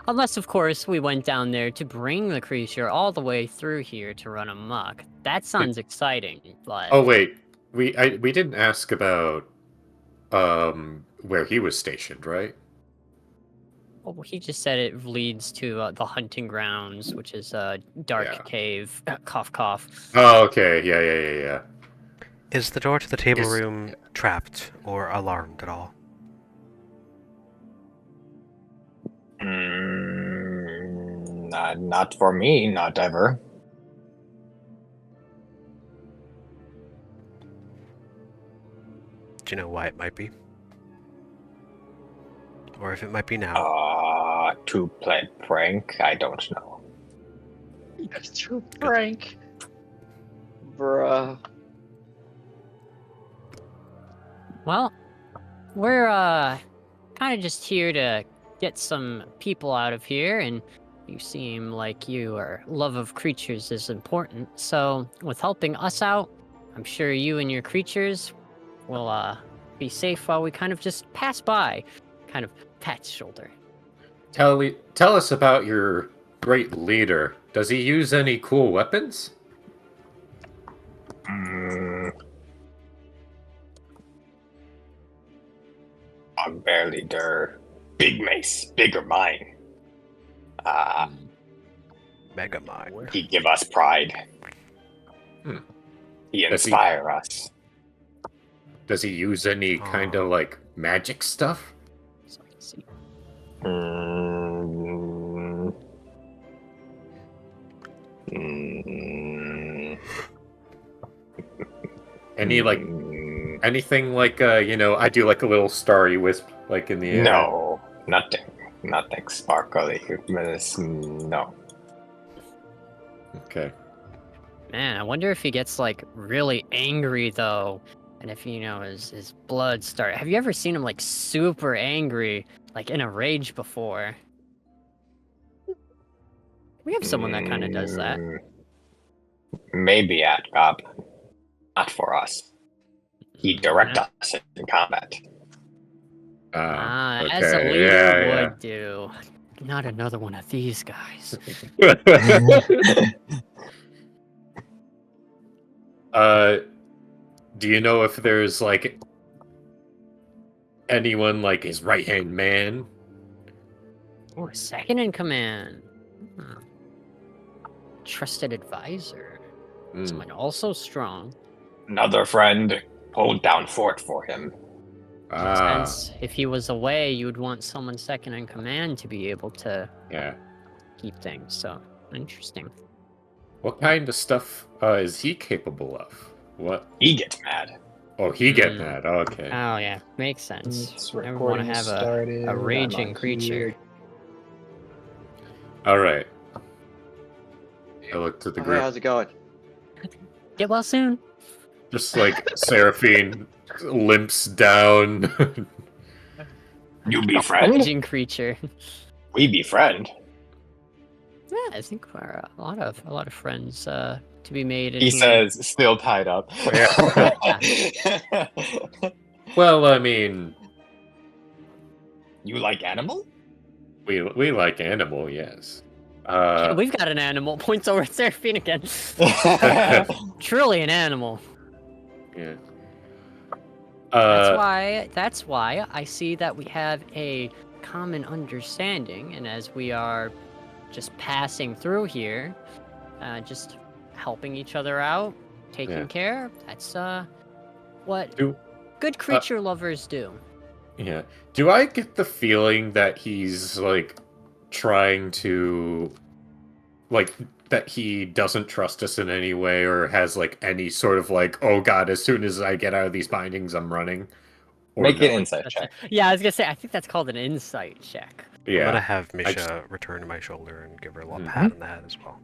S1: Unless, of course, we went down there to bring the creature all the way through here to run amok. That sounds exciting, but...
S4: Oh wait, we didn't ask about where he was stationed, right?
S1: Well, he just said it leads to the hunting grounds, which is a dark
S4: Yeah.
S1: cave. Cough, cough.
S4: Oh, okay. Yeah.
S5: Is the door to the table
S4: Is-
S5: room trapped or alarmed at all?
S2: Not for me, not ever.
S5: Do you know why it might be? Or if it might be now?
S2: To play prank, I don't know.
S3: That's true, Frank. Bruh.
S1: Well, we're kind of just here to get some people out of here, and you seem like your love of creatures is important. So, with helping us out, I'm sure you and your creatures will be safe while we kind of just pass by. Kind of pat shoulder.
S4: Tell us about your great leader. Does he use any cool weapons?
S2: Bugbear leader, big mace, bigger mine.
S5: Mega Mind.
S2: He give us pride.
S4: Hmm.
S2: He
S4: Does he-
S2: inspire us.
S4: Does he use any kind of like magic stuff?
S1: So I can see.
S2: Mm, mm,
S4: Any like
S2: mm,
S4: anything like I do like a little starry wisp like in the air.
S2: no, nothing sparkly. No.
S4: Okay.
S1: Man, I wonder if he gets like really angry though, and if his blood start. Have you ever seen him like super angry, like in a rage before? We have someone that kind of does that.
S2: Maybe at Goblin, not for us. He direct us in combat.
S1: As a
S4: okay,
S1: leader
S4: yeah.
S1: would do. Not another one of these guys.
S4: Do you know if there's like anyone like his right hand man?
S1: Oh, a second in command. Trusted advisor.
S4: Hmm.
S1: Someone also strong.
S2: Another friend, hold down fort for him.
S1: Since if he was away, you would want someone second in command to be able to
S4: Yeah.
S1: keep things. So interesting.
S4: What kind of stuff is he capable of? What?
S2: He gets mad.
S4: Oh, he get mad. Okay.
S1: Oh yeah, makes sense.
S8: This
S1: Never want to
S8: recording
S1: have
S8: started.
S1: a
S8: I'm
S1: raging
S8: on
S1: creature.
S8: here.
S4: All right. I look to the
S3: Hey,
S4: group.
S3: how's it going?
S1: Get well soon.
S4: Just like Seraphine limps down.
S2: You be friend.
S1: Raging creature.
S2: We be friend.
S1: Yeah, I think we're a lot of friends to be made. In
S2: He
S1: here.
S2: says, still tied up.
S4: Well, I mean,
S2: You like animal?
S4: we like animal, yes.
S1: Yeah, we've got an animal. Points over at Seraphine again. Truly an animal.
S4: Yeah.
S1: That's why I see that we have a common understanding, and as we are just passing through here, just helping each other out, taking
S4: Yeah.
S1: care. That's what
S4: Do-
S1: good creature lovers do.
S4: Yeah. Do I get the feeling that he's like trying to like that he doesn't trust us in any way or has like any sort of like, oh god, as soon as I get out of these bindings I'm running? Or
S2: Make
S4: no?
S2: an insight
S1: That's
S2: check.
S1: Yeah, I was gonna say I think that's called an insight check.
S5: I'm gonna
S4: Yeah.
S5: have Misha
S4: just-
S5: return to my shoulder and give her a little
S4: Mhm.
S5: pat on the head as well.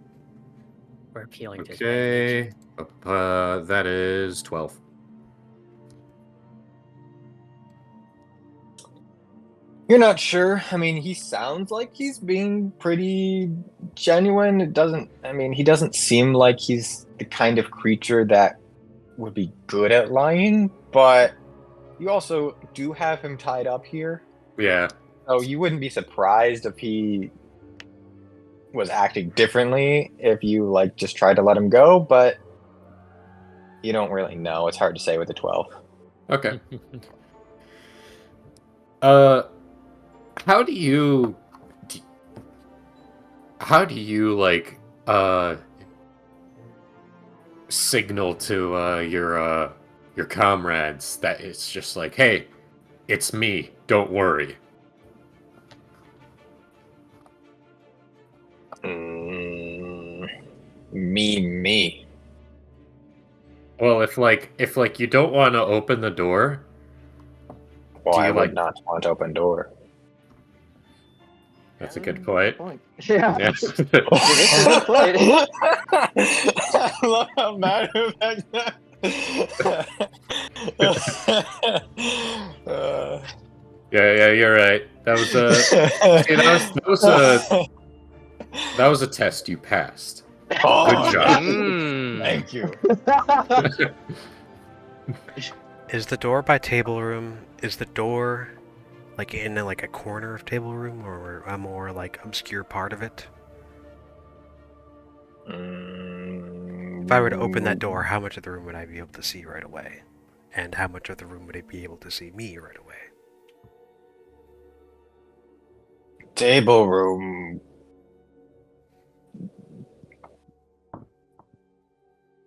S1: We're appealing to his rage.
S4: Okay. That is 12.
S2: You're not sure. I mean, he sounds like he's being pretty genuine. He doesn't seem like he's the kind of creature that would be good at lying, but you also do have him tied up here.
S4: Yeah.
S2: So you wouldn't be surprised if he was acting differently if you like just tried to let him go, but you don't really know. It's hard to say with a 12.
S4: Okay. How do you like signal to your comrades that it's just like, hey, it's me, don't worry?
S2: Me.
S4: Well, if you don't want to open the door,
S2: Well,
S4: do
S2: I
S4: you
S2: would
S4: like?
S2: not want to open door.
S4: That's a good
S7: Good
S4: point.
S7: Yeah.
S4: Yeah.
S7: It is a good point.
S2: I love how matter of fact.
S4: Yeah, you're right. That was that was a test you passed.
S2: Oh,
S4: Good job.
S2: Thank you.
S5: Is the door by table room? Is the door like in like a corner of table room, or a more like obscure part of it? If I were to open that door, how much of the room would I be able to see right away? And how much of the room would I be able to see me right away?
S2: Table room.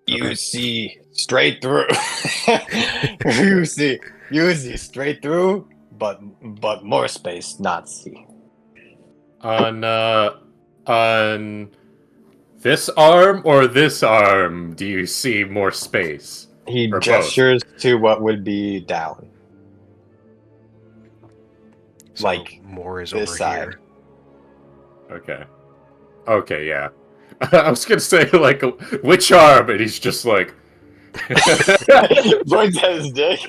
S2: You
S5: Okay.
S2: see straight through. you see straight through, but more space, not see.
S4: On this arm or this arm, do you see more space?
S2: He
S4: Or both?
S2: gestures to what would be down.
S5: So
S2: Like
S5: more is
S2: this
S5: over
S2: side.
S5: here.
S4: Okay. Okay, yeah. I was gonna say like which arm, and he's just like.
S2: Points at his dick.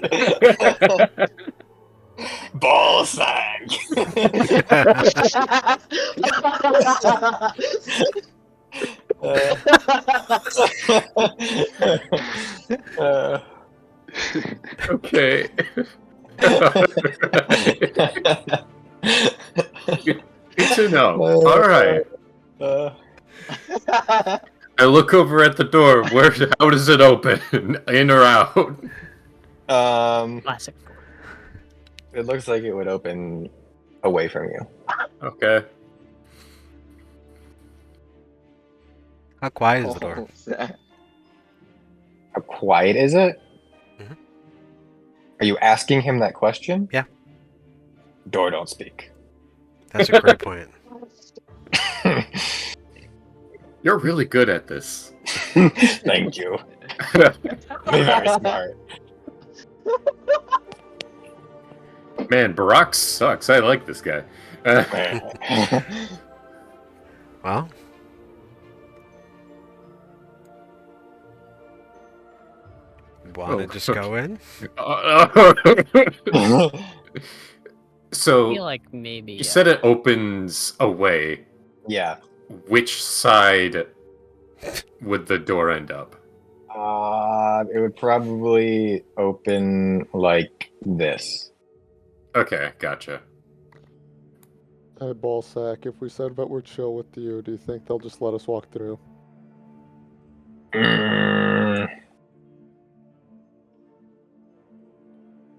S2: Ball sack.
S4: Okay. Good to know. All right. I look over at the door. How does it open? In or out?
S1: Classic.
S2: It looks like it would open away from you.
S4: Okay.
S5: How quiet is the door?
S2: How quiet is it?
S5: Mhm.
S2: Are you asking him that question?
S5: Yeah.
S2: Door don't speak.
S5: That's a great point.
S4: You're really good at this.
S2: Thank you. You're very smart.
S4: Man, Barack sucks. I like this guy.
S5: Well, wanna just go in?
S4: So
S1: I feel like maybe.
S4: you said it opens away.
S2: Yeah.
S4: Which side would the door end up?
S2: It would probably open like this.
S4: Okay, gotcha.
S6: Hey, Ballsack, if we said that we're chill with you, do you think they'll just let us walk through?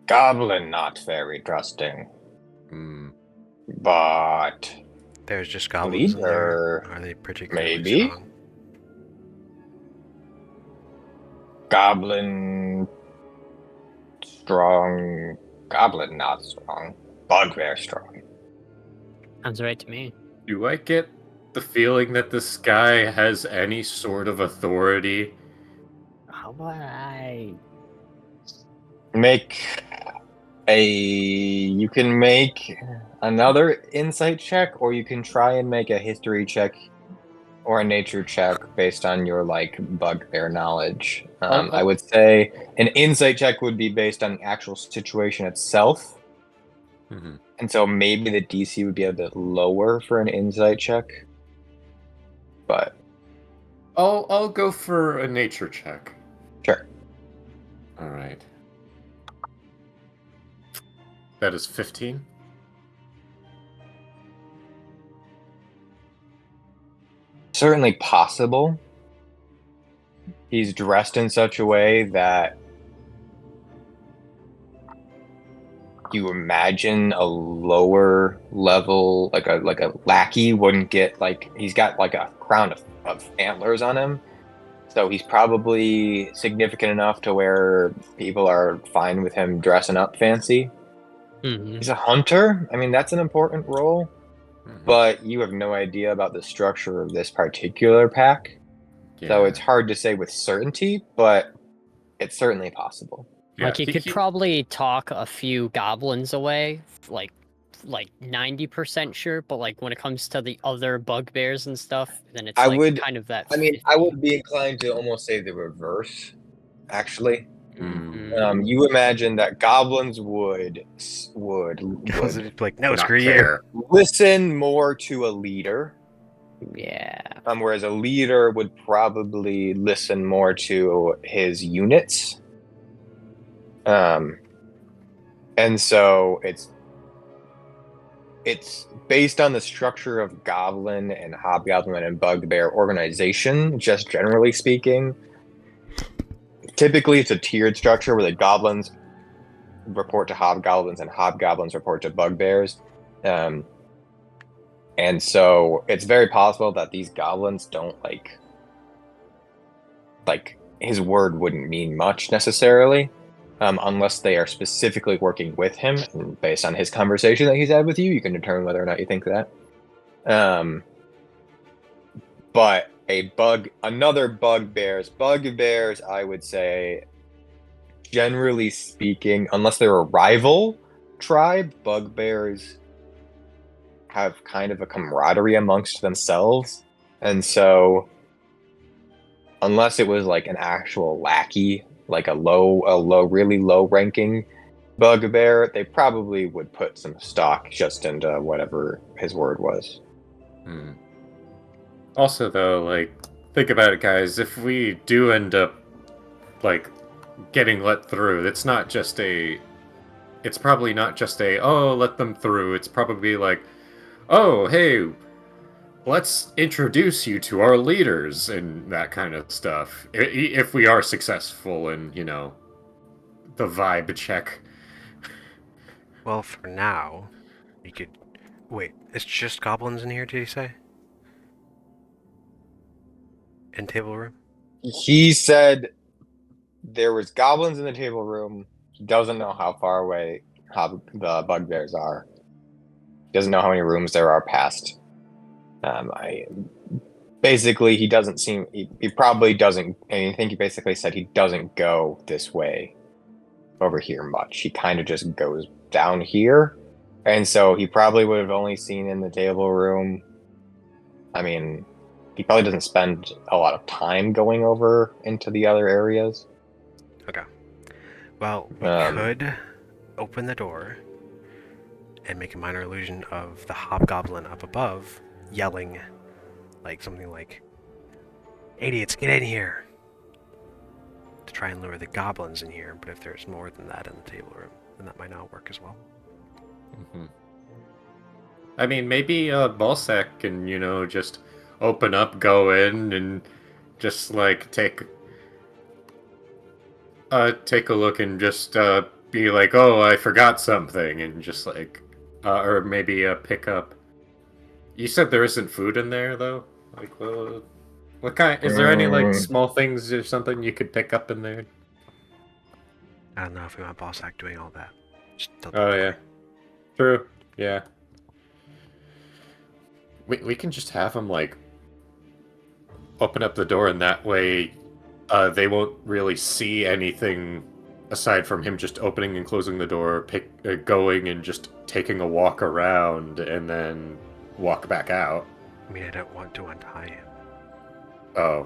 S2: Goblin not very trusting, but
S5: There's just goblins in there.
S2: leader,
S5: Are they particularly
S2: maybe?
S5: strong?
S2: Goblin strong, goblin not strong, bugbear strong.
S1: Sounds right to me.
S4: Do I get the feeling that this guy has any sort of authority?
S1: How about I?
S2: You can make another insight check, or you can try and make a history check or a nature check based on your like bugbear knowledge. I would say an insight check would be based on the actual situation itself.
S4: Mm-hmm.
S2: And so maybe the DC would be a bit lower for an insight check. But
S4: I'll go for a nature check.
S2: sure.
S4: All right. That is 15.
S2: certainly possible. He's dressed in such a way that you imagine a lower level, like a lackey wouldn't get. Like, he's got like a crown of antlers on him, so he's probably significant enough to where people are fine with him dressing up fancy.
S1: Mhm.
S2: He's a hunter. I mean, that's an important role,
S4: Mhm.
S2: but you have no idea about the structure of this particular pack, so
S4: Yeah.
S2: it's hard to say with certainty, but it's certainly possible.
S4: Yeah,
S1: Like, you could probably talk a few goblins away, like 90% sure, but like when it comes to the other bugbears and stuff, then it's
S2: I
S1: like
S2: would-
S1: kind of that.
S2: I mean, I
S1: 50.
S2: would be inclined to almost say the reverse, actually.
S1: Mhm.
S2: You imagine that goblins would
S5: Goes like, no,
S4: not
S5: screw you.
S4: care.
S2: listen more to a leader,
S1: Yeah.
S2: whereas a leader would probably listen more to his units. And so it's based on the structure of goblin and hobgoblin and bugbear organization, just generally speaking. Typically, it's a tiered structure where the goblins report to hobgoblins and hobgoblins report to bugbears. And so it's very possible that these goblins don't like his word wouldn't mean much necessarily, unless they are specifically working with him. And based on his conversation that he's had with you, you can determine whether or not you think that. But bugbears, I would say, generally speaking, unless they're a rival tribe, bugbears have kind of a camaraderie amongst themselves. And so unless it was like an actual lackey, like a really low ranking bugbear, they probably would put some stock just into whatever his word was.
S4: Also, though, like, think about it, guys. If we do end up, like, getting let through, it's not just a... It's probably not just a, oh, let them through. It's probably like, oh, hey, let's introduce you to our leaders and that kind of stuff. If we are successful in, you know, the vibe check.
S5: Well, for now, we could... Wait, it's just goblins in here, did he say? In table room?
S2: He said there was goblins in the table room. He doesn't know how far away the bugbears are. He doesn't know how many rooms there are past. Basically, he doesn't seem. He probably doesn't. I think he basically said he doesn't go this way over here much. He kind of just goes down here, and so he probably would have only seen in the table room. I mean, he probably doesn't spend a lot of time going over into the other areas.
S5: Okay. Well, we could open the door and make a minor illusion of the hobgoblin up above yelling like something like, "Idiots, get in here!" to try and lure the goblins in here, but if there's more than that in the table room, then that might not work as well.
S4: Mm-hmm. I mean, maybe Balsac can, you know, just open up, go in, and just, like, take a look and just be like, oh, I forgot something, and just, like, or maybe pick up... You said there isn't food in there, though? Like, well, what kind... Is there any, like, small things or something you could pick up in there?
S5: I don't know if we want Balsac doing all that.
S4: Oh, yeah. True. Yeah. We can just have him, like, open up the door, and that way they won't really see anything aside from him just opening and closing the door, going and just taking a walk around, and then walk back out.
S5: I mean, I don't want to untie him.
S4: Oh.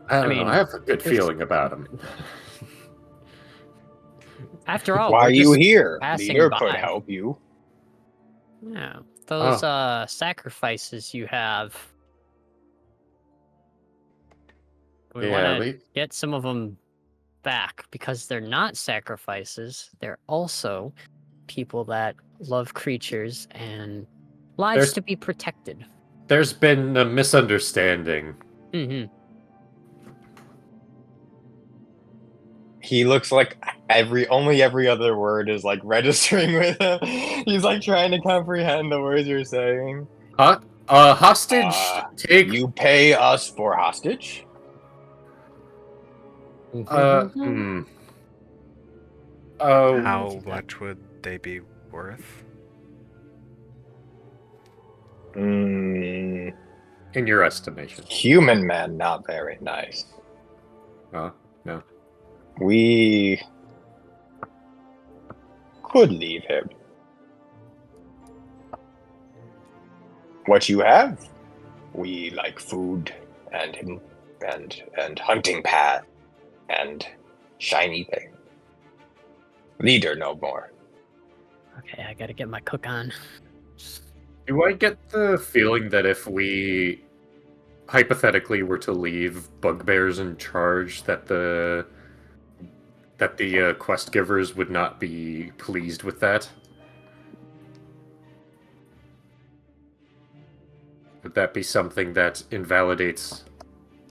S4: I don't know. I have a good feeling about him.
S1: After all,
S2: why
S1: we're
S2: are you
S1: just
S2: here?
S1: passing
S2: Leader
S1: by.
S2: could help you.
S1: Yeah, those sacrifices you have. We
S4: Yeah,
S1: want to get some of them back because they're not sacrifices. They're also people that love creatures and lives
S4: There's-
S1: to be protected.
S4: There's been a misunderstanding.
S1: Hmm.
S2: He looks like only every other word is like registering with him. He's like trying to comprehend the words you're saying.
S4: Hostage, take.
S2: You pay us for hostage?
S1: Mm-hmm.
S4: Oh,
S5: How much would they be worth?
S2: Mm,
S4: in your estimation?
S2: human man, not very nice.
S4: No.
S2: We could leave him. What you have? We like food and hunting path and shiny thing. Leader no more.
S1: Okay, I gotta get my cook on.
S4: Do I get the feeling that if we hypothetically were to leave bugbears in charge, that the quest givers would not be pleased with that? Would that be something that invalidates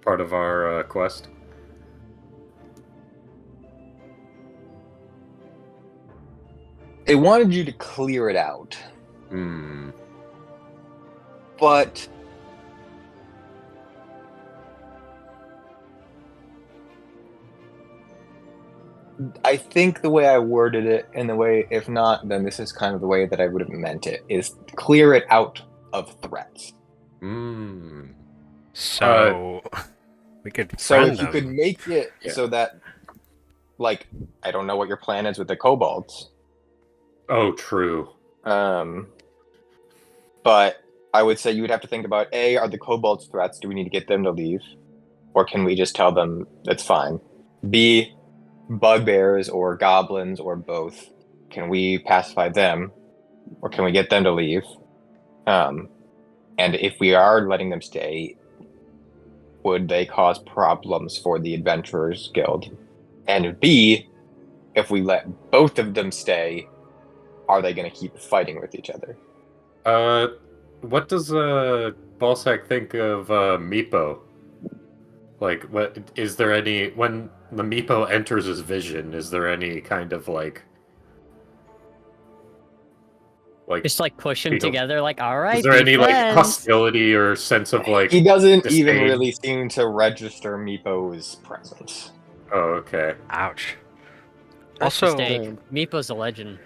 S4: part of our quest?
S2: They wanted you to clear it out, but I think the way I worded it, and the way, if not, then this is kind of the way that I would have meant it, is clear it out of threats.
S5: So we could
S2: So
S5: friend
S2: if you
S5: them.
S2: could make it so that, like, I don't know what your plan is with the kobolds.
S4: Oh, true.
S2: But I would say you would have to think about, A, are the kobolds threats? Do we need to get them to leave? Or can we just tell them it's fine? B, bugbears or goblins or both. Can we pacify them? Or can we get them to leave? And if we are letting them stay, would they cause problems for the Adventurers Guild? And B, if we let both of them stay, are they going to keep fighting with each other?
S4: What does Balsac think of Meepo? Like, what is there any when the Meepo enters his vision? Is there any kind of like
S1: Just like push them
S4: Beetle.
S1: together, like, all right.
S4: Is there
S1: be
S4: any like
S1: friends.
S4: hostility or sense of like?
S2: He doesn't even
S4: disdain?
S2: really seem to register Meepo's presence.
S4: Oh, okay.
S5: Ouch.
S1: First
S5: Also,
S1: mistake. Meepo's a legend.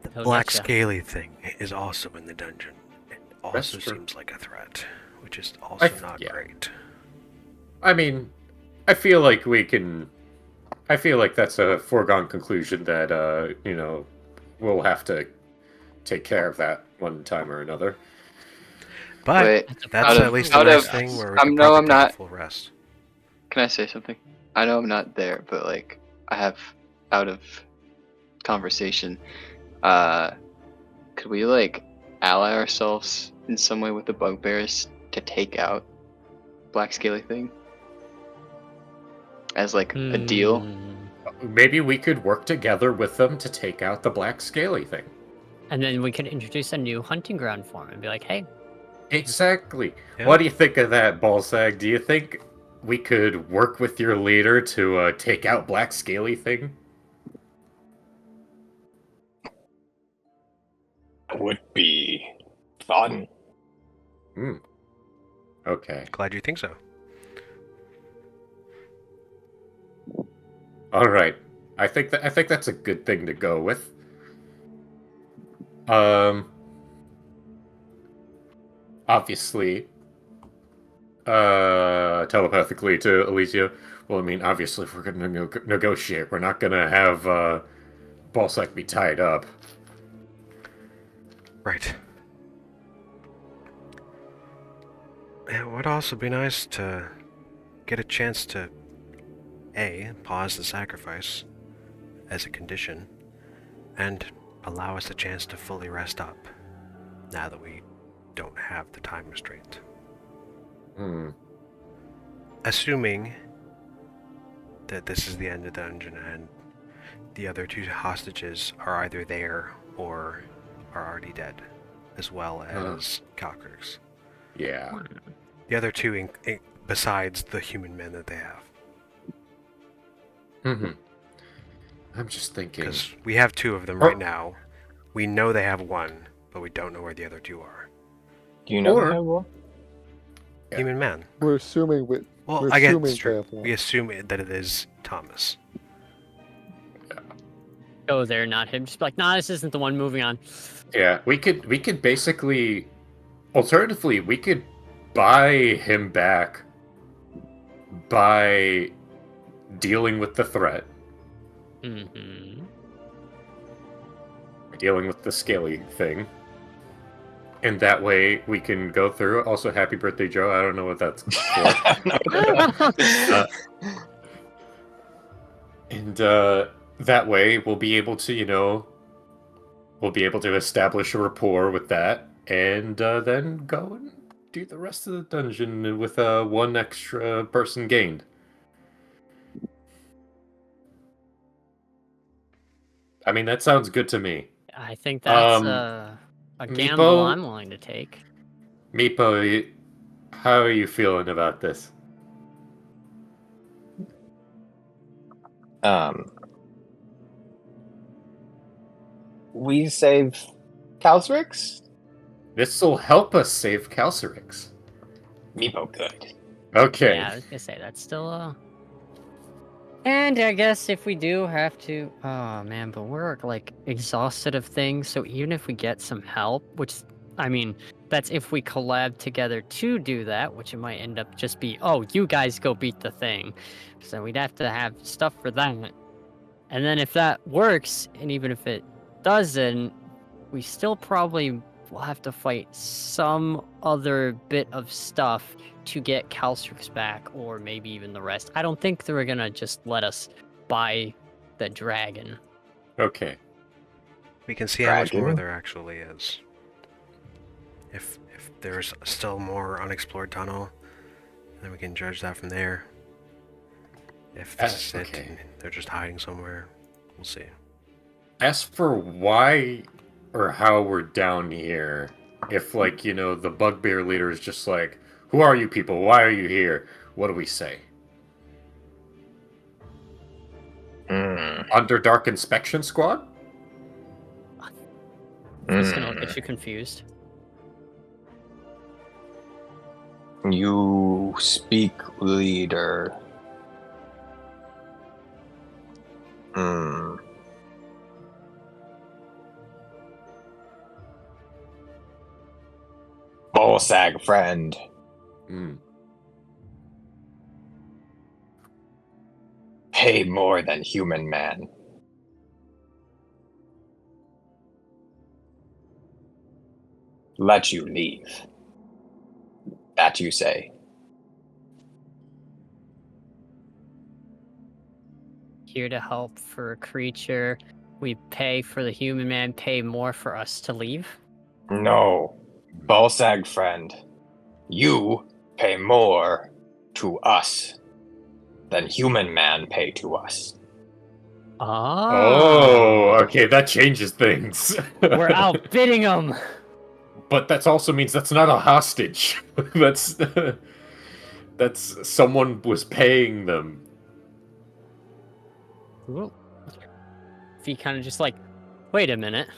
S5: the
S1: He'll
S5: black
S1: getcha.
S5: scaly thing is also in the dungeon. It
S4: That's
S5: also
S4: true.
S5: seems like a threat, which is also not
S4: yeah.
S5: great.
S4: I mean, I feel like that's a foregone conclusion that we'll have to take care of that one time or another.
S5: But
S3: Wait,
S5: that's
S3: out
S5: at
S3: of-
S5: least a
S3: out
S5: nice
S3: of-
S5: thing where we
S3: I'm-
S5: can
S3: no,
S5: probably
S3: I'm
S5: take
S3: not.
S5: a full rest.
S3: Can I say something? I know I'm not there, but like I have out of conversation. Could we like ally ourselves in some way with the bugbears to take out Black Scaly thing? As like a deal?
S4: Maybe we could work together with them to take out the black scaly thing.
S1: And then we could introduce a new hunting ground for him and be like, hey,
S4: Exactly.
S5: Yeah.
S4: What do you think of that, Balsag? Do you think we could work with your leader to take out black scaly thing?
S2: Would be fun.
S4: Okay.
S5: Glad you think so.
S4: All right. I think that's a good thing to go with. Obviously, telepathically to Elysia. Well, I mean, obviously, if we're going to negotiate, we're not going to have Balsac be tied up.
S5: Right. It would also be nice to get a chance to pause the sacrifice as a condition, and allow us a chance to fully rest up, now that we don't have the time restraint. Assuming that this is the end of the dungeon and the other two hostages are either there or are already dead, as well as Kalkrix.
S4: Yeah.
S5: The other two, besides the human men that they have.
S4: Mm-hmm. I'm just thinking.
S5: Because we have 2 of them right now. We know they have 1, but we don't know where the other 2 are.
S2: Do you know
S4: Or-
S2: they have one?
S4: Yeah.
S5: Human man.
S6: We're assuming we.
S5: Well,
S6: We're
S5: I guess
S6: assuming
S5: it's true.
S6: they have one.
S5: We assume that it is Thomas.
S1: Go there, not him. Just be like, nah, this isn't the one. Moving on.
S4: Yeah, we could basically, alternatively, we could buy him back by dealing with the threat,
S1: Mm-hmm.
S4: dealing with the scaly thing, and that way we can go through. Also, happy birthday, Joe. I don't know what that's for. And that way we'll be able to, we'll be able to establish a rapport with that, and then go and do the rest of the dungeon with 1 extra person gained. I mean, that sounds good to me.
S1: I think that's a gamble
S4: Meepo?
S1: I'm willing to take.
S4: Meepo, how are you feeling about this?
S2: We save Calstrix?
S4: This will help us save Calcerix.
S2: Meepo good.
S4: Okay.
S1: Yeah, I was gonna say that's still And I guess if we do have to, oh man, but we're like exhausted of things. So even if we get some help, which I mean, that's if we collab together to do that, which it might end up just be, oh, you guys go beat the thing. So we'd have to have stuff for that. And then if that works, and even if it doesn't, we still probably will have to fight some other bit of stuff to get Calstrix back, or maybe even the rest. I don't think they're gonna just let us buy the dragon.
S4: Okay.
S5: We can see how much more
S2: Dragon?
S5: there actually is. If there's still more unexplored tunnel, then we can judge that from there. If this is it,
S4: okay.
S5: and they're just hiding somewhere, we'll see.
S4: As for why or how we're down here, if, like, the bugbear leader is just like, who are you people? Why are you here? What do we say? Underdark Inspection Squad?
S1: I'm just gonna look at you confused.
S2: You speak leader. Bolsag friend. Pay more than human man. Let you leave. That you say.
S1: Here to help for a creature. We pay for the human man, pay more for us to leave.
S2: No. Bolsag friend. You pay more to us than human man pay to us.
S4: Oh, okay, that changes things.
S1: We're outbidding them.
S4: But that also means that's not a hostage. that's someone was paying them.
S1: Cool. If he kind of just like, wait a minute.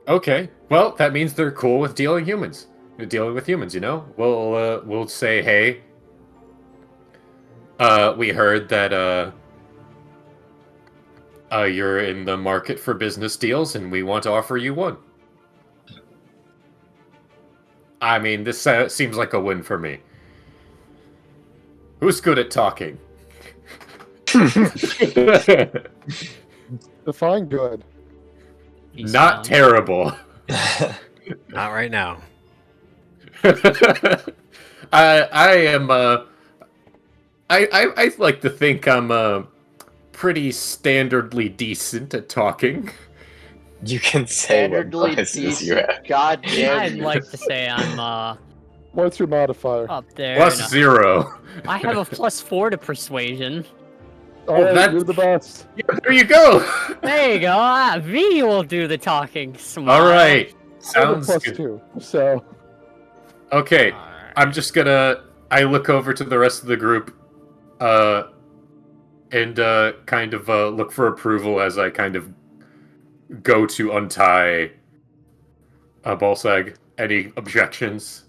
S4: Okay, well, that means they're cool with dealing with humans. We'll say, hey, we heard that you're in the market for business deals, and we want to offer you one. I mean, this seems like a win for me. Who's good at talking?
S6: Define good.
S1: He's
S4: Not
S1: young.
S4: terrible.
S5: Not right now.
S4: I am. I like to think I'm pretty standardly decent at talking.
S2: You can say what
S7: Standardly
S2: bonuses you
S7: decent.
S2: have.
S7: God damn
S1: I'd
S7: you.
S1: like to say I'm
S6: What's your modifier?
S1: up there.
S4: Plus
S1: and,
S4: 0.
S1: I have a +4 to persuasion.
S6: Alright,
S4: that's-
S6: you're the best.
S4: Yeah, there you go.
S1: There you go. V will do the talking. Smile.
S4: All right.
S6: I have a
S4: Sounds
S6: plus
S4: good.
S6: 2, so
S4: Okay.
S1: Alright.
S4: I'm just gonna. I look over to the rest of the group, and kind of look for approval as I kind of go to untie Balsag. Any objections?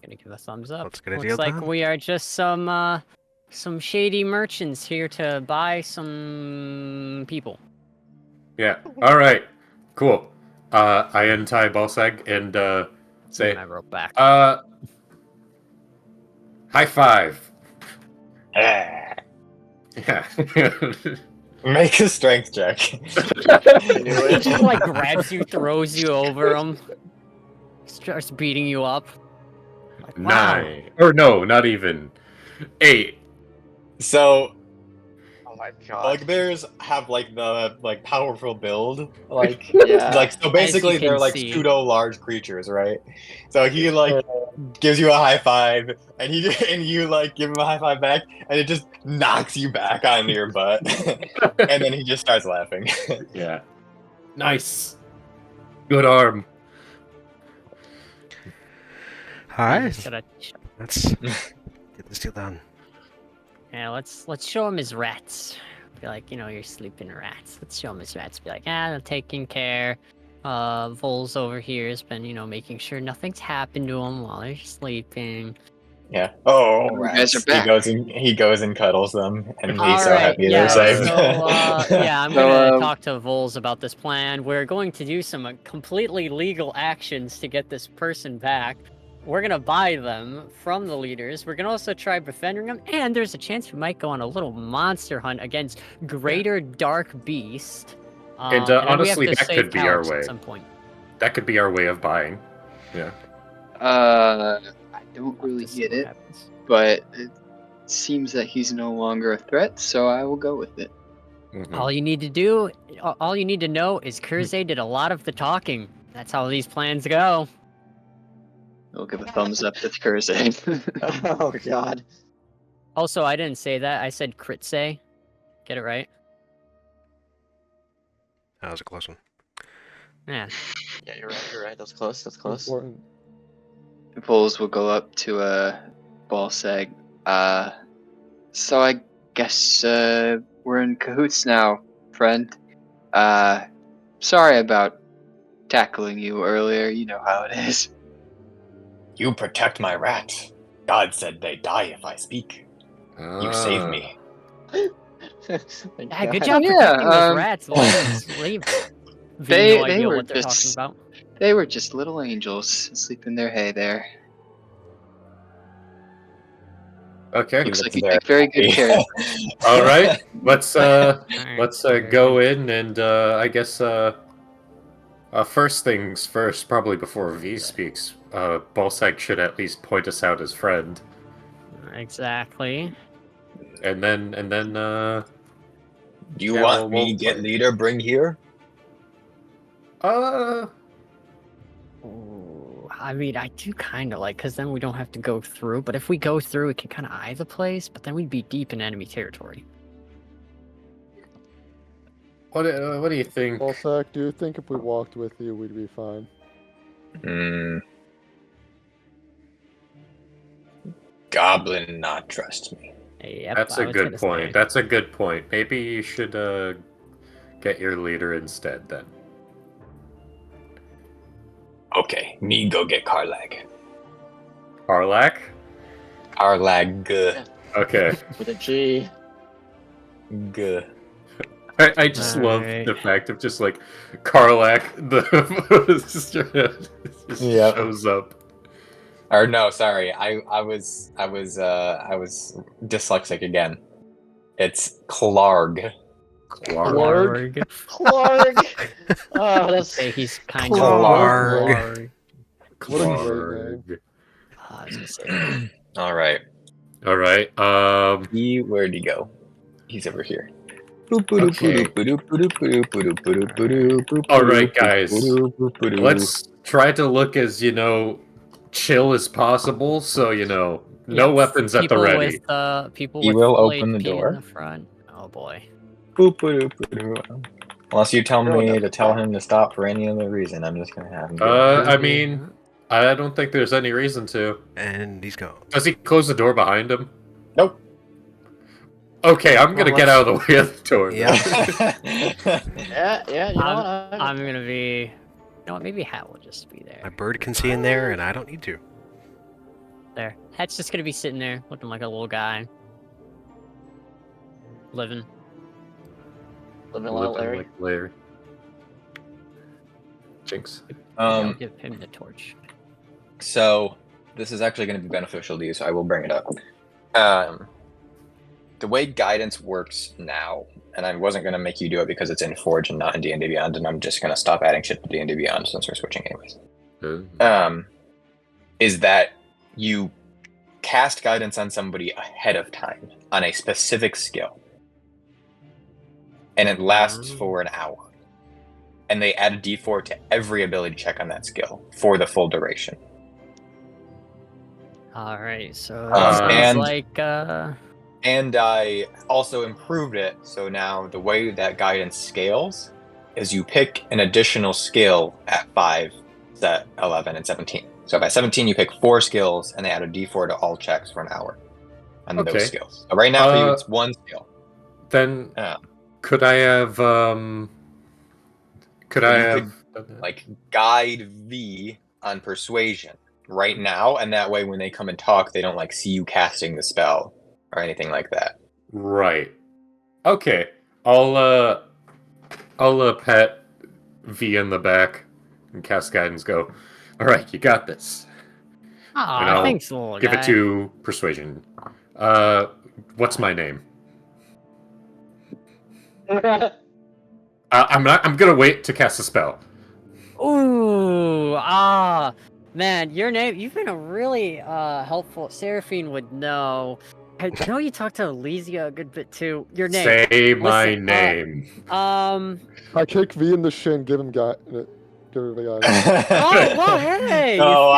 S1: Gonna give a thumbs up.
S5: Let's get a
S1: Looks
S5: deal
S1: like
S5: done.
S1: we are just some shady merchants here to buy some people.
S4: Yeah. All right. Cool. I untie Balsag and say,
S1: And I wrote back.
S4: high five.
S2: Ah.
S4: Yeah.
S2: Make a strength check.
S1: He just like grabs you, throws you over him, starts beating you up. Like, wow.
S4: 9. Or no, not even. 8.
S2: So
S7: Oh my god.
S2: bugbears have like the powerful build, like
S7: Yeah.
S2: like so basically
S1: can
S2: they're like
S1: see.
S2: pseudo large creatures, right? So he like gives you a high five, and you like give him a high five back, and it just knocks you back onto your butt, and then he just starts laughing.
S4: Yeah. Nice. Good arm.
S5: Alright,
S1: Should I-
S5: let's get this deal done.
S1: Yeah, let's show him his rats. Be like, you're sleeping rats. Let's show him his rats. Be like, they're taking care. Vols over here has been, making sure nothing's happened to him while they're sleeping.
S2: Yeah. Oh,
S3: You
S2: rats.
S3: guys are back.
S2: He goes and cuddles them, and he's
S1: All
S2: so
S1: right,
S2: happy
S1: yeah,
S2: they're safe.
S1: So, yeah, I'm
S3: So,
S1: gonna talk to Vols about this plan. We're going to do some completely legal actions to get this person back. We're gonna buy them from the leaders. We're gonna also try befriending them, and there's a chance we might go on a little monster hunt against Greater Dark Beast.
S4: And,
S1: then we have
S4: honestly,
S1: to
S4: that
S1: save
S4: could be our
S1: Kalos
S4: way.
S1: at some point.
S4: That could be our way of buying. Yeah.
S3: I don't really
S1: Let's see
S3: get
S1: what
S3: it,
S1: happens.
S3: but it seems that he's no longer a threat, so I will go with it.
S4: Mhm.
S1: All you need to do, all you need to know is Kurze did a lot of the talking. That's how these plans go.
S3: I'll give a thumbs up to Kurze.
S7: Oh god.
S1: Also, I didn't say that. I said Kritze. Get it right?
S5: That was a close one.
S1: Yeah.
S7: Yeah, you're right. That's close. That's close.
S6: important.
S3: Vols will go up to Balsag. So I guess we're in cahoots now, friend. Sorry about tackling you earlier. You know how it is.
S2: You protect my rats. God said they die if I speak. You saved me.
S7: Thank
S1: Yeah,
S7: God.
S1: good job
S3: Yeah,
S1: protecting those rats. Let them sleep.
S3: They-
S1: no
S3: they
S1: idea
S3: were
S1: what they're
S3: just-
S1: talking about.
S3: They were just little angels asleep in their hay there.
S4: Okay.
S3: Looks
S2: He
S3: like
S2: looks
S3: you take very good care of
S4: All right. Let's
S1: Alright,
S4: let's
S1: very
S4: go
S1: good.
S4: in and I guess first things first, probably before V speaks. Balsag should at least point us out as friend,
S1: Exactly.
S4: and then
S2: Do you
S4: Yeah,
S2: want
S4: we'll
S2: me get
S4: play.
S2: leader bring here?
S1: Ooh, I mean, I do kind of like, because then we don't have to go through. But if we go through, we can kind of eye the place. But then we'd be deep in enemy territory.
S4: what do you think?
S6: Balsac, do you think if we walked with you, we'd be fine?
S2: Hmm. Goblin not trust me.
S1: Yep,
S4: That's
S1: I
S4: a
S1: was
S4: good
S1: gonna
S4: point.
S1: say.
S4: That's a good point. Maybe you should get your leader instead then.
S2: Okay, me go get Karlag.
S4: Karlak?
S2: Karlag.
S4: Okay.
S7: With a G.
S2: G.
S4: I just love
S1: Alright.
S4: the fact of just like Karlak just
S2: Yep.
S4: shows up.
S2: Or no, sorry. I was dyslexic again. It's Klarg.
S4: Clark.
S7: Clark. Oh, that's
S1: Say he's kind
S6: Clark.
S1: of
S6: What a great name.
S1: I was gonna say,
S2: All right.
S4: All right.
S2: Where'd he go? He's over here.
S4: Okay. All right, guys. Let's try to look as chill as possible, so no
S1: Yeah,
S4: weapons at the
S1: people
S4: ready.
S1: with people
S2: He
S1: with
S2: will
S1: full
S2: open the
S1: HP in
S2: door.
S1: the front. Oh boy.
S2: Unless you tell
S3: Throw
S2: me
S3: it
S2: to
S3: up.
S2: tell him to stop for any other reason, I'm just gonna have him do it.
S4: I mean, I don't think there's any reason to.
S5: And he's gone.
S4: Does he close the door behind him?
S2: Nope.
S4: Okay, I'm gonna
S1: Well,
S4: get out of the way of the door.
S5: Yeah.
S7: Yeah, you know what?
S1: I'm gonna be. You know what? Maybe Hat will just be
S5: My
S1: there.
S5: bird can see in there, and I don't need to.
S1: There. Hat's just gonna be sitting there, looking like a little guy. Living.
S7: Living a little
S4: Living
S7: Larry.
S4: like Larry. Jinx.
S1: I'll give him the torch.
S2: So this is actually going to be beneficial to you, so I will bring it up. The way guidance works now, and I wasn't going to make you do it because it's in Forge and not in D&D Beyond, and I'm just going to stop adding shit to D&D Beyond since we're switching anyways. Is that you cast guidance on somebody ahead of time on a specific skill, and it lasts for an hour. And they add a d4 to every ability check on that skill for the full duration.
S1: All right. So
S2: and-
S1: like.
S2: And I also improved it, so now the way that guidance scales is you pick an additional skill at 5, 11, and 17. So by 17, you pick 4 skills, and they add a d4 to all checks for an hour on
S4: Okay.
S2: those skills. So right now for you, it's 1 skill.
S4: Then
S2: Yeah.
S4: could I have
S2: Like guide V on persuasion right now, and that way when they come and talk, they don't like see you casting the spell or anything like that.
S4: right? Okay, I'll pet V in the back and cast guidance. Go. All right, you got this. And I'll
S1: Thanks, little
S4: Give
S1: guy.
S4: it to persuasion. What's my name? I'm gonna wait to cast a spell.
S1: Ooh, man, your name. You've been a really helpful. Seraphine would know. I know you talked to Elysia a good bit too. Your name.
S4: Say my
S1: Listen,
S4: name.
S6: I kick V in the shin, give him give her the guy.
S1: Oh, well, hey.
S2: Oh,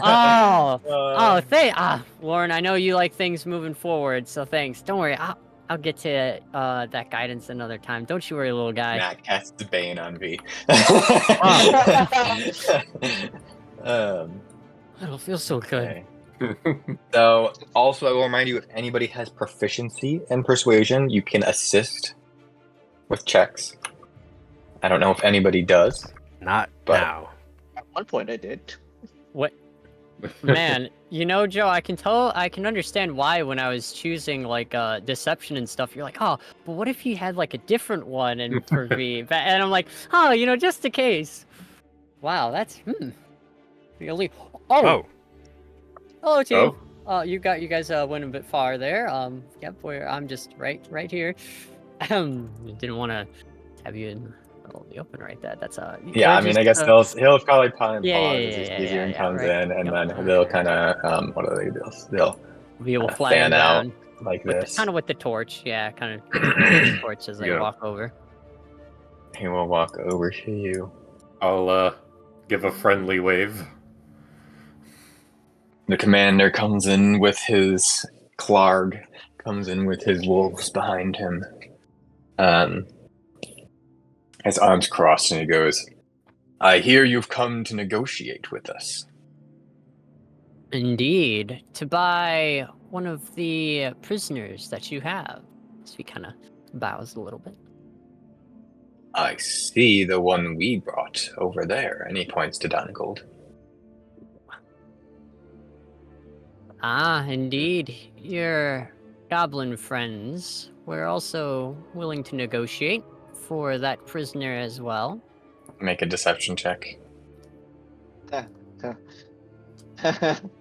S2: wow.
S1: Lorn, I know you like things moving forward, so thanks. Don't worry, I'll get to that guidance another time. Don't you worry, little guy.
S2: Matt casts Bane on V.
S1: I don't feel so good.
S2: Okay. So, also, I will remind you, if anybody has proficiency in persuasion, you can assist with checks. I don't know if anybody does.
S5: Not
S2: But-
S5: now.
S7: At one point, I did.
S1: What? Man, you know, Joe, I can understand why when I was choosing like deception and stuff, you're like, oh, but what if you had like a different one and for V? And I'm like, oh, just in case. Wow, that's really.
S5: Oh,
S1: Hello, team. You guys went a bit far there. Yep, I'm just right here. Didn't want to have you in the open right there. That's
S2: Yeah, I mean, I guess he'll probably pause
S1: Yeah,
S2: as he comes in, and then they'll kind of what do they do? They'll
S1: we will
S2: kinda
S1: fly
S2: fan out
S1: down
S2: like this.
S1: kind of with the torch. Yeah, kind of torch as I
S4: Yeah.
S1: walk over.
S2: He will walk over to you.
S4: I'll give a friendly wave.
S2: The commander comes in with his Clarg, comes in with his wolves behind him. His arms crossed, and he goes, "I hear you've come to negotiate with us."
S1: Indeed, to buy one of the prisoners that you have. So he kind of bows a little bit.
S2: I see the one we brought over there, and he points to Dongold.
S1: Ah, indeed. Your goblin friends were also willing to negotiate for that prisoner as well.
S2: Make a deception check.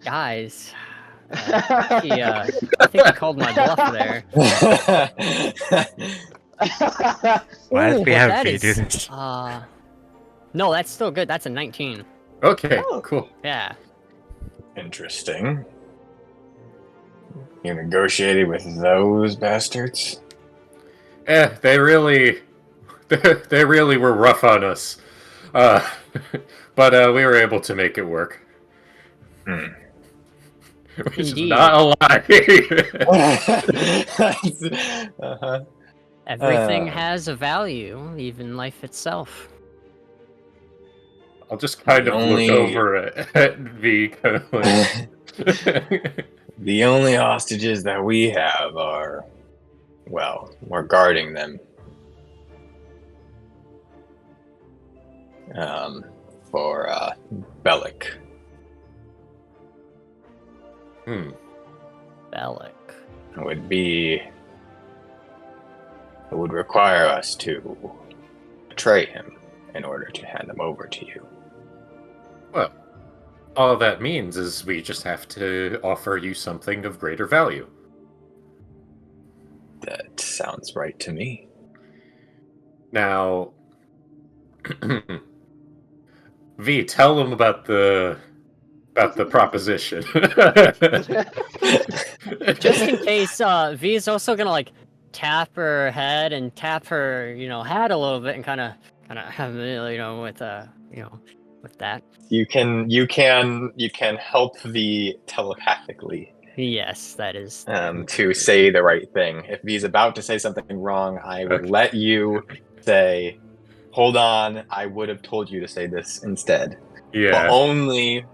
S1: Guys, I think he called my bluff there.
S5: why does
S1: Ooh,
S5: we
S1: but
S5: have
S1: that
S5: V do
S1: is,
S5: this?
S1: no, that's still good. That's a 19.
S4: Okay,
S7: Oh.
S4: cool.
S1: Yeah.
S2: Interesting. You negotiated with those bastards?
S4: They really were rough on us. But we were able to make it work. Which is
S1: Indeed.
S4: not a lie.
S2: uh-huh.
S1: Everything has a value, even life itself.
S4: I'll just kind
S2: The
S4: of
S2: only-
S4: look over at V, kind of like.
S2: The only hostages that we have are, well, we're guarding them. For Bellic.
S1: Bellic.
S2: It would require us to betray him in order to hand them over to you.
S4: Well, all that means is we just have to offer you something of greater value.
S2: That sounds right to me.
S4: Now, V, tell them about the proposition.
S1: Just in case, V is also gonna like tap her head and tap her, hat a little bit and kind of have, with with that.
S2: You can help V telepathically
S1: Yes, that is.
S2: to say the right thing. If V's about to say something wrong, I would
S4: Okay.
S2: let you say, "Hold on, I would have told you to say this instead." But
S4: Yeah.
S2: only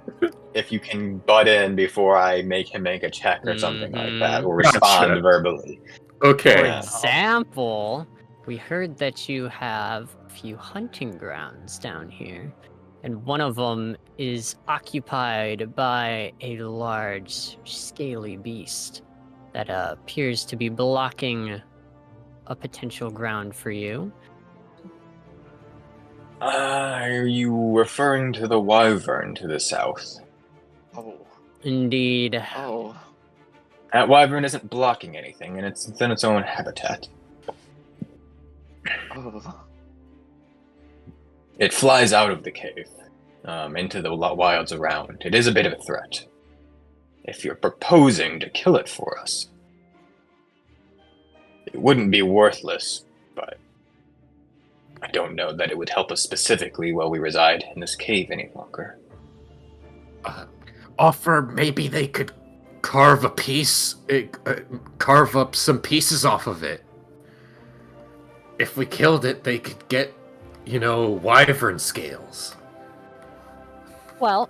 S2: if you can butt in before I make him make a check or something like that, or respond
S4: Gotcha.
S2: verbally.
S1: For
S4: Okay.
S1: example, we heard that you have a few hunting grounds down here, and one of them is occupied by a large, scaly beast that appears to be blocking a potential ground for you.
S2: Are you referring to the wyvern to the south?
S3: Oh.
S1: Indeed.
S3: Oh.
S2: That wyvern isn't blocking anything, and it's within its own habitat.
S3: Oh.
S2: It flies out of the cave, into the wilds around. It is a bit of a threat. If you're proposing to kill it for us, it wouldn't be worthless, but I don't know that it would help us specifically while we reside in this cave any longer.
S4: Offer maybe they could carve carve up some pieces off of it. If we killed it, they could get, wyvern scales.
S1: Well,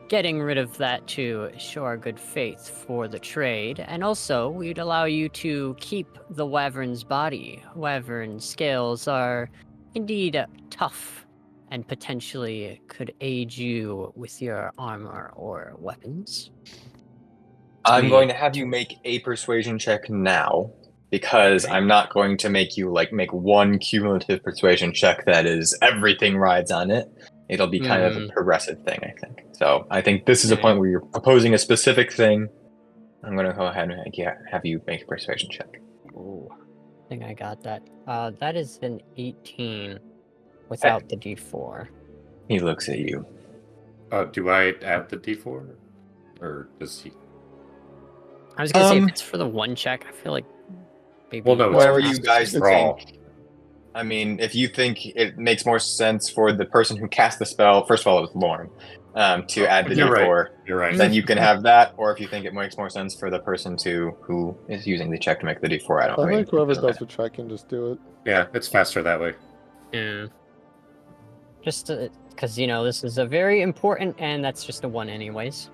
S1: getting rid of that to show our good faith for the trade, and also we'd allow you to keep the wyvern's body. Wyvern scales are indeed tough and potentially could aid you with your armor or weapons.
S2: I'm going to have you make a persuasion check now, because I'm not going to make you make one cumulative persuasion check that is everything rides on it. It'll be kind of a progressive thing, I think. So I think this is a point where you're proposing a specific thing. I'm going to go ahead and have you make a persuasion check.
S1: Oh, I think I got that. That is an 18 without the D4.
S2: He looks at you.
S4: Do I add the D4? Or does he?
S1: I was gonna say, if it's for the one check, I feel like maybe.
S4: Well, no,
S2: Whatever
S4: it's
S2: you guys
S4: raw.
S2: think. I mean, if you think it makes more sense for the person who cast the spell, first of all, it was Lorn, to add the
S4: You're
S2: D4,
S4: right. You're right.
S2: then you can have that. Or if you think it makes more sense for the person who is using the check to make the D4, I don't
S6: I
S2: know.
S6: think whoever does the check can just do it.
S4: Yeah, it's faster that way.
S1: Yeah. Just because this is a very important, and that's just a 1 anyways.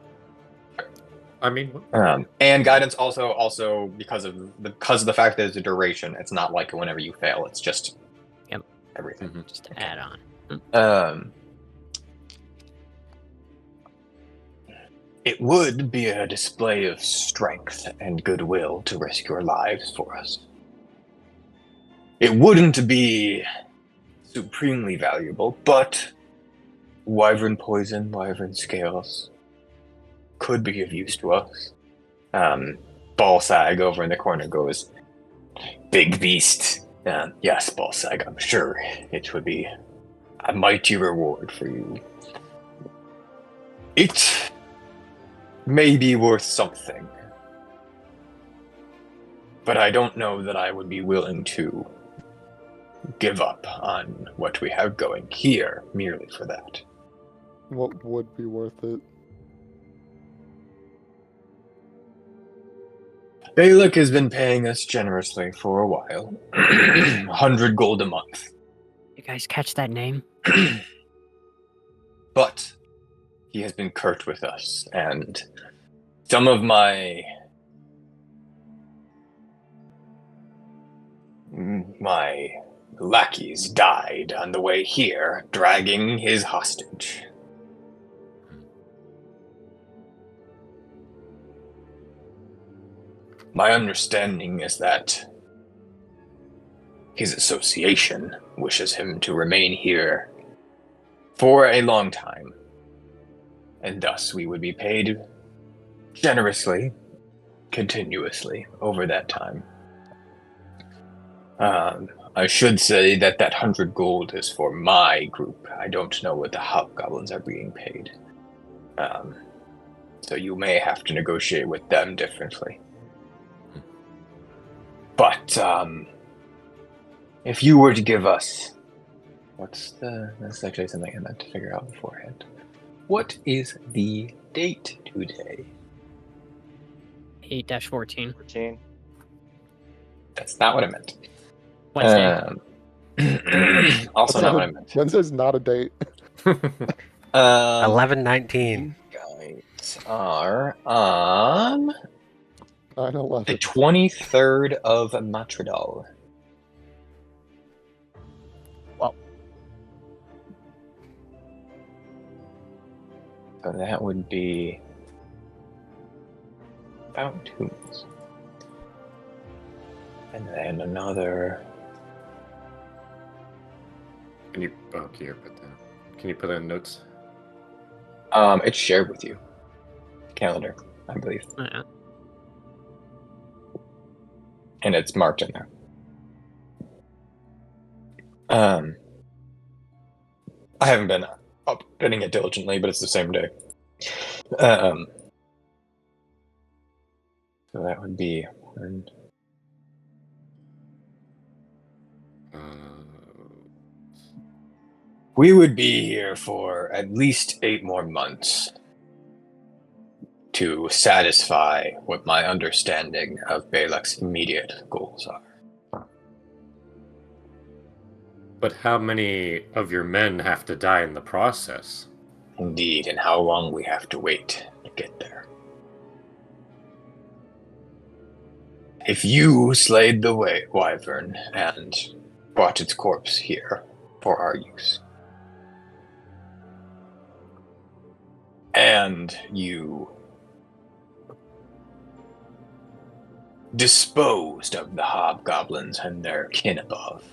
S4: I mean,
S2: And guidance also because of the fact that it's a duration. It's not like whenever you fail. It's just everything.
S1: Just to add on.
S2: It would be a display of strength and goodwill to risk your lives for us. It wouldn't be supremely valuable, but wyvern poison, wyvern scales could be of use to us. Ballsag over in the corner goes, "Big beast." Yes, Ballsag, I'm sure it would be a mighty reward for you. It may be worth something, but I don't know that I would be willing to give up on what we have going here merely for that.
S6: what would be worth it?
S2: Balak has been paying us generously for a while. 100 gold a month.
S1: You guys catch that name?
S2: But he has been curt with us, and some of my lackeys died on the way here, dragging his hostage. My understanding is that his association wishes him to remain here for a long time, and thus we would be paid generously, continuously over that time. I should say that 100 gold is for my group. I don't know what the hobgoblins are being paid. So you may have to negotiate with them differently. But if you were to give us... That's actually something I meant to figure out beforehand. What is the date today?
S1: 8-14.
S7: 14.
S2: That's not what I meant.
S1: Wednesday.
S2: Also not what I meant.
S6: Wednesday's not a date.
S5: 11/19.
S2: Guys are on
S6: 9/11.
S2: the 23rd of Matridal.
S1: Well.
S2: So that would be about 2 months. And then another...
S4: Can you? Oh, here, put that. Can you put that in notes?
S2: It's shared with you. Calendar, I believe.
S1: Yeah.
S2: And it's marked in there. I haven't been updating it diligently, but it's the same day. So that would be... We would be here for at least 8 more months to satisfy what my understanding of Balak's immediate goals are.
S4: But how many of your men have to die in the process?
S2: Indeed, and how long we have to wait to get there. If you slayed the wyvern and brought its corpse here for our use, and you disposed of the hobgoblins and their kin above,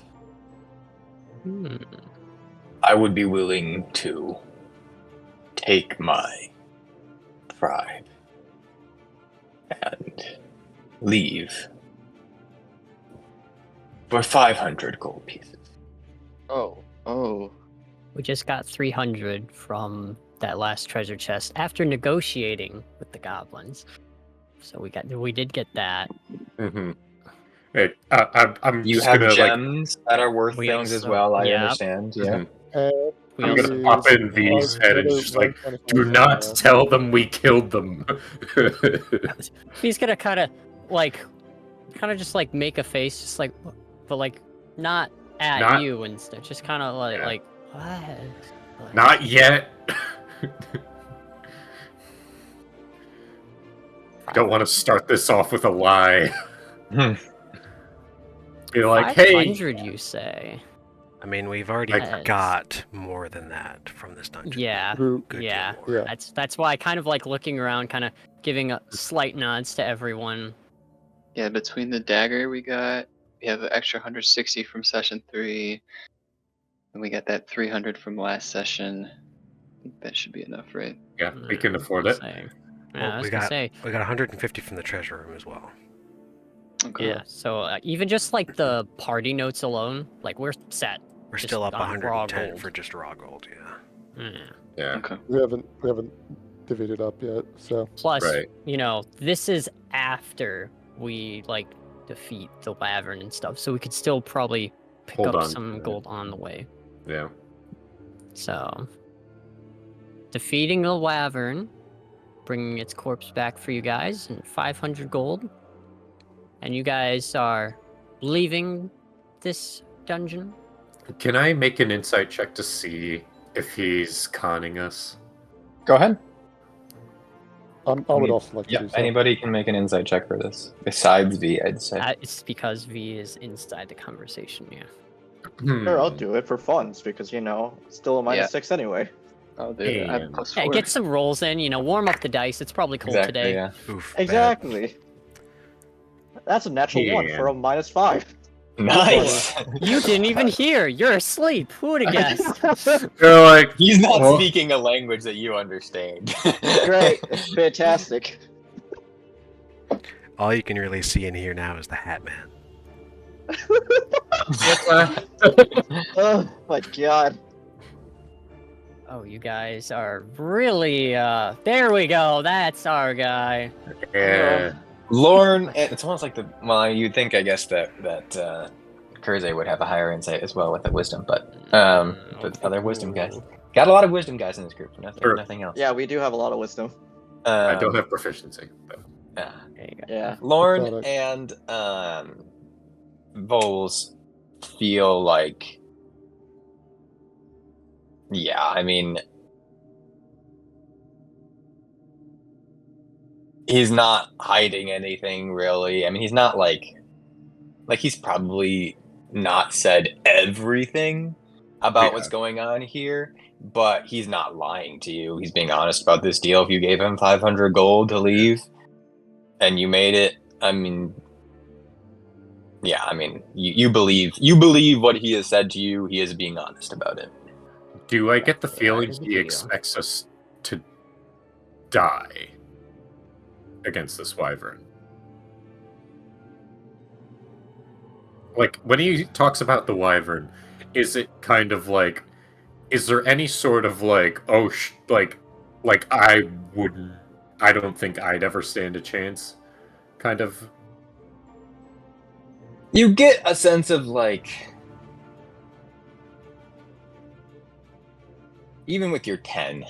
S2: I would be willing to take my tribe and leave for 500 gold pieces.
S3: Oh.
S1: We just got 300 from that last treasure chest after negotiating with the goblins. So we did get that.
S4: Mm-hmm. Wait, I'm
S2: You
S4: just
S2: have
S4: gonna
S2: gems that are worth
S1: We
S2: things as
S1: also-
S2: well, I
S1: yeah.
S2: understand, yeah.
S6: And
S1: We
S4: I'm
S1: also-
S4: gonna pop in V's head and just like, do not tell them we killed them.
S1: He's gonna kind of just like make a face, just like, but like not at
S4: Not-
S1: you and stuff. Just kind of like,
S4: Yeah.
S1: like what?
S4: Not yet. Don't want to start this off with a lie. Be like, hey,
S1: 500, you say?
S5: I mean, we've already
S1: Like-
S5: got more than that from this dungeon.
S1: Yeah,
S6: True.
S5: Good
S1: yeah.
S5: deal more.
S6: Yeah.
S1: That's why I kind of like looking around, kind of giving a slight nods to everyone.
S3: Yeah, between the dagger we have an extra 160 from session 3. And we got that 300 from last session. I think that should be enough, right?
S4: yeah, we can afford
S1: I
S4: it.
S1: was gonna say.
S5: Well,
S1: Yeah, I was
S5: we
S1: gonna
S5: got-
S1: say.
S5: We got 150 from the treasure room as well.
S3: Okay.
S1: Yeah. So even just like the party notes alone, like we're set.
S5: We're
S1: Just
S5: still up
S1: on raw
S5: 110
S1: gold.
S5: for just raw gold, yeah.
S1: Yeah.
S4: Yeah,
S3: Okay.
S6: We haven't divvied up yet, so
S1: Plus,
S4: right.
S1: this is after we like defeat the wyvern and stuff, so we could still probably pick
S4: Hold
S1: up
S4: on to
S1: some
S4: it.
S1: gold on the way.
S4: Yeah.
S1: So defeating the wyvern, bringing its corpse back for you guys, and 500 gold. And you guys are leaving this dungeon.
S4: Can I make an insight check to see if he's conning us?
S2: Go ahead.
S6: I would also like to
S2: Yeah,
S6: do so.
S2: anybody can make an insight check for this. Besides V, I'd say.
S1: It's because V is inside the conversation, yeah.
S7: Sure, I'll do it for funds because still a
S3: Yeah.
S7: -6 anyway.
S3: I'll do it. I have
S4: Damn.
S3: +4.
S1: Yeah, get some rolls in, warm up the dice. It's probably cold
S2: Exactly,
S1: today.
S2: yeah.
S5: Oof, bad.
S7: Exactly. That's a natural 1 for a -5.
S2: Nice!
S1: You didn't even hear. You're asleep. Who would have guessed?
S4: They're like,
S2: He's not
S4: well,
S2: speaking a language that you understand.
S7: Great. Fantastic.
S5: All you can really see and hear now is the Hat Man.
S7: Oh my god.
S1: Oh, you guys are really, there we go. That's our guy.
S4: Yeah.
S2: Lorn, it's almost like you'd think, I guess, that Kurze would have a higher insight as well with the wisdom, but other wisdom guys. Got a lot of wisdom guys in this group, nothing else.
S7: Yeah, we do have a lot of wisdom.
S4: I don't have proficiency. But...
S2: Yeah.
S1: There you go.
S7: Yeah.
S2: Lorn
S6: Pathetic.
S2: and Vols feel like, yeah, I mean, he's not hiding anything really. I mean, he's not like he's probably not said everything about what's going on here, but he's not lying to you. He's being honest about this deal. If you gave him 500 gold to leave and you made it, I mean, yeah, I mean, you believe what he has said to you. He is being honest about it.
S4: Do I get the feeling
S1: here's the
S4: he
S1: deal.
S4: expects us to die against this wyvern? Like, when he talks about the wyvern, is it kind of like, is there any sort of like, I don't think I'd ever stand a chance, kind of?
S2: You get a sense of like, even with your 10,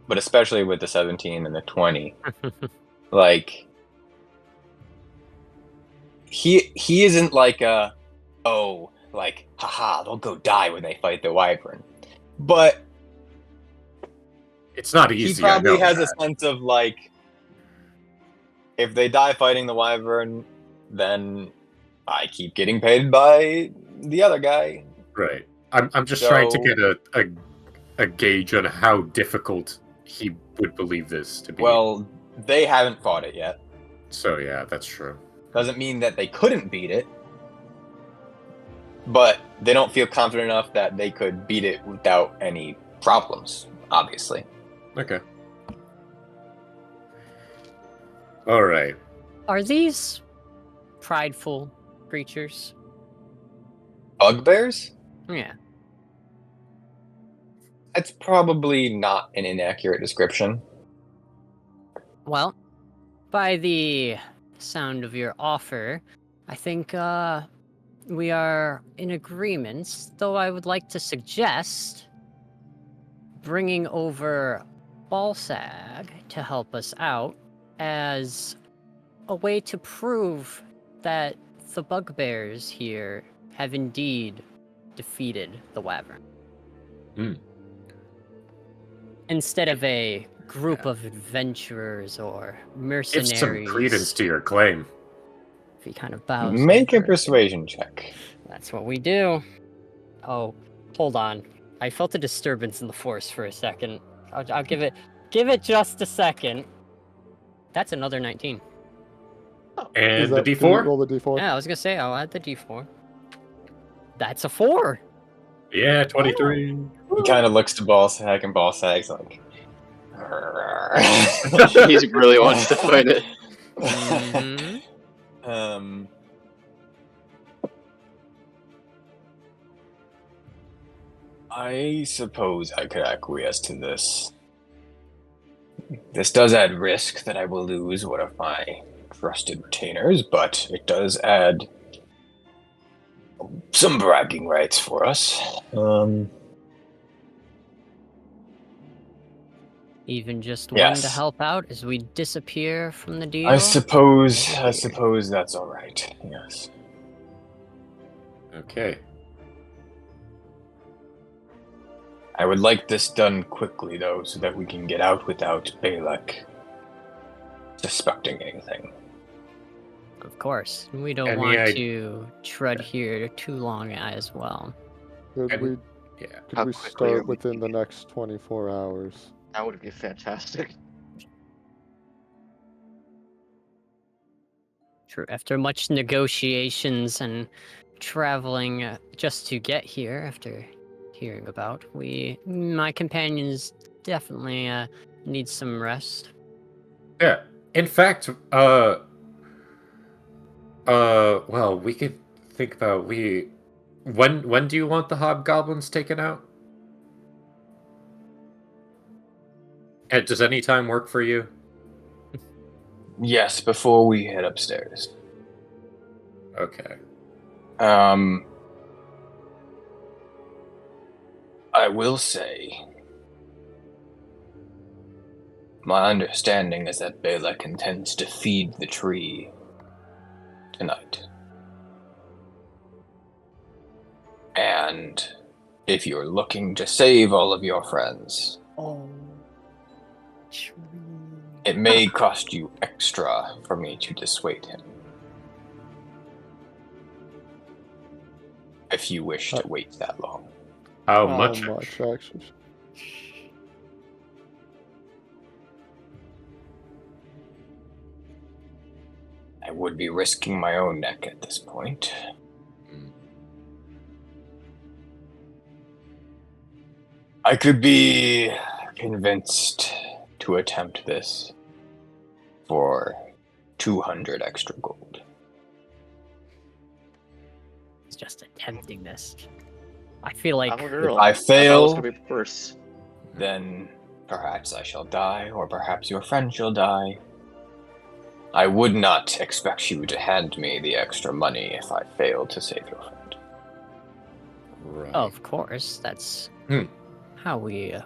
S2: but especially with the 17 and the 20, like, he isn't like haha, they'll go die when they fight the wyvern. But
S4: It's not easy.
S2: he probably
S4: I know
S2: has
S4: that.
S2: a sense of like, if they die fighting the wyvern, then I keep getting paid by the other guy.
S4: Right. I'm just trying to
S2: So-
S4: get a gauge on how difficult he would believe this to be.
S2: Well, they haven't fought it yet.
S4: So yeah, that's true.
S2: Doesn't mean that they couldn't beat it, but they don't feel confident enough that they could beat it without any problems, obviously.
S4: Okay. All right.
S1: Are these prideful creatures?
S2: Bugbears?
S1: Yeah.
S2: It's probably not an inaccurate description.
S1: Well, by the sound of your offer, I think we are in agreement, though I would like to suggest bringing over Balsag to help us out as a way to prove that the bugbears here have indeed defeated the wyvern.
S4: Hmm.
S1: Instead of a group of adventurers or
S4: Give
S1: mercenaries.
S4: some credence to your claim.
S1: If he kind of bows.
S2: Make a
S1: over it.
S2: persuasion check.
S1: That's what we do. Oh, hold on. I felt a disturbance in the force for a second. I'll give it just a second. That's another 19.
S4: And the
S6: Can we
S4: D4?
S6: roll the D4?
S1: Yeah, I was gonna say I'll add the D4. That's a 4.
S4: Yeah, 23.
S2: He kind of looks to Balsag, and Balsag's like,
S3: He really wants to fight it.
S1: Mhm.
S2: I suppose I could acquiesce to this. This does add risk that I will lose one of my trusted retainers, but it does add some bragging rights for us.
S1: even just one to
S2: Yes.
S1: help out as we disappear from the deal?
S2: I suppose that's all right. Yes.
S4: Okay.
S2: I would like this done quickly, though, so that we can get out without Balak suspecting anything.
S1: Of course. We don't
S4: Any
S1: want
S4: idea-
S1: to tread here too long as well.
S6: Could
S4: And-
S6: we
S4: Yeah.
S3: How
S6: could we
S3: quickly are
S6: start
S3: we
S6: within the
S3: thinking?
S6: next 24 hours?
S3: That would be fantastic.
S1: True. After much negotiations and traveling just to get here, after hearing about, my companions definitely need some rest.
S4: Yeah. In fact, well, we could think about when do you want the hobgoblins taken out? And does any time work for you?
S2: Yes, before we head upstairs.
S4: Okay.
S2: I will say, my understanding is that Balak intends to feed the tree tonight. And if you're looking to save all of your friends,
S1: Oh.
S2: it may cost you extra for me to dissuade him. If you wish to wait that long.
S4: How
S6: How
S4: much?
S6: much, actually?
S2: I would be risking my own neck at this point. I could be convinced to attempt this for 200 extra gold.
S1: It's just attempting this. I feel like
S2: If I fail,
S7: gonna be first.
S2: then perhaps I shall die, or perhaps your friend shall die. I would not expect you to hand me the extra money if I failed to save your friend.
S4: Right.
S1: of course, that's how we
S4: Uh,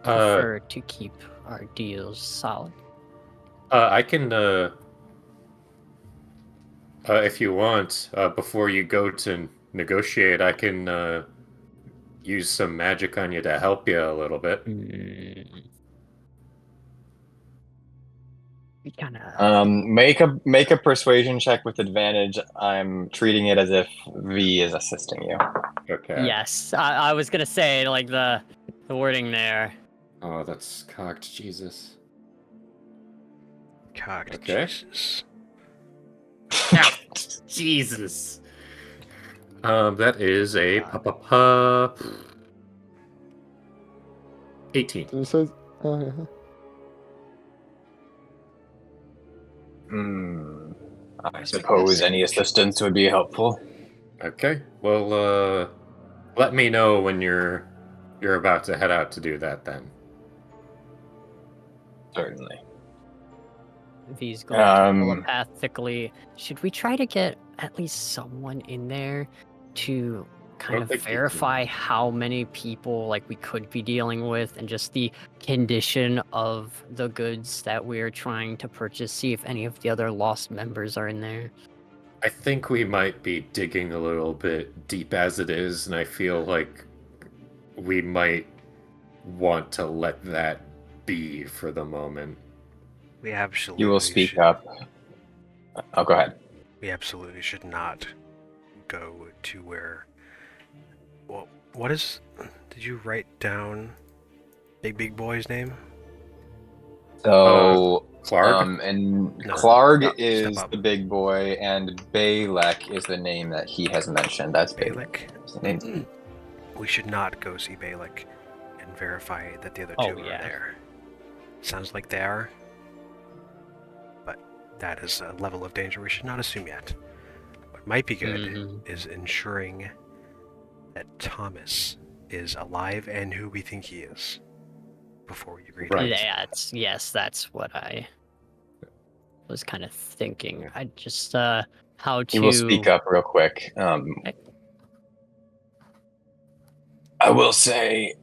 S1: prefer to keep our deals solid.
S4: I can, if you want, before you go to negotiate, I can use some magic on you to help you a little bit.
S1: We kind of
S2: Make a persuasion check with advantage. I'm treating it as if V is assisting you.
S4: Okay.
S1: yes. I was gonna say like the wording there.
S4: Oh, that's cocked. Jesus.
S5: Cocked.
S4: Okay.
S5: Jesus.
S4: Jesus. That is a 18.
S6: Did you say? Oh, yeah.
S2: I suppose any assistance would be helpful.
S4: Okay. Well, let me know when you're about to head out to do that then.
S2: Certainly.
S1: V's going to telepathically. Should we try to get at least someone in there to kind of
S4: think you
S1: verify how many people like we could be dealing with and just the condition of the goods that we're trying to purchase? See if any of the other lost members are in there.
S4: I think we might be digging a little bit deep as it is, and I feel like we might want to let that be for the moment.
S5: We absolutely
S2: You will speak
S5: should,
S2: up. Oh, go ahead.
S5: We absolutely should not go to where. Well, what is? Did you write down Big Boy's name?
S2: So,
S4: Clark?
S2: and
S5: No,
S2: Clark
S5: no,
S2: is
S5: step up.
S2: the big boy, and Balak is the name that he has mentioned. That's
S5: Balak.
S2: Balak.
S5: We should not go see Balak and verify that the other
S1: Oh,
S5: two
S1: yeah.
S5: are there. Sounds like they are, but that is a level of danger we should not assume yet. What might be good is ensuring that Thomas is alive and who we think he is before we agree to
S4: Right.
S5: this.
S1: Yes, that's what I was kind of thinking. I just how to.
S2: He will speak up real quick. I will say,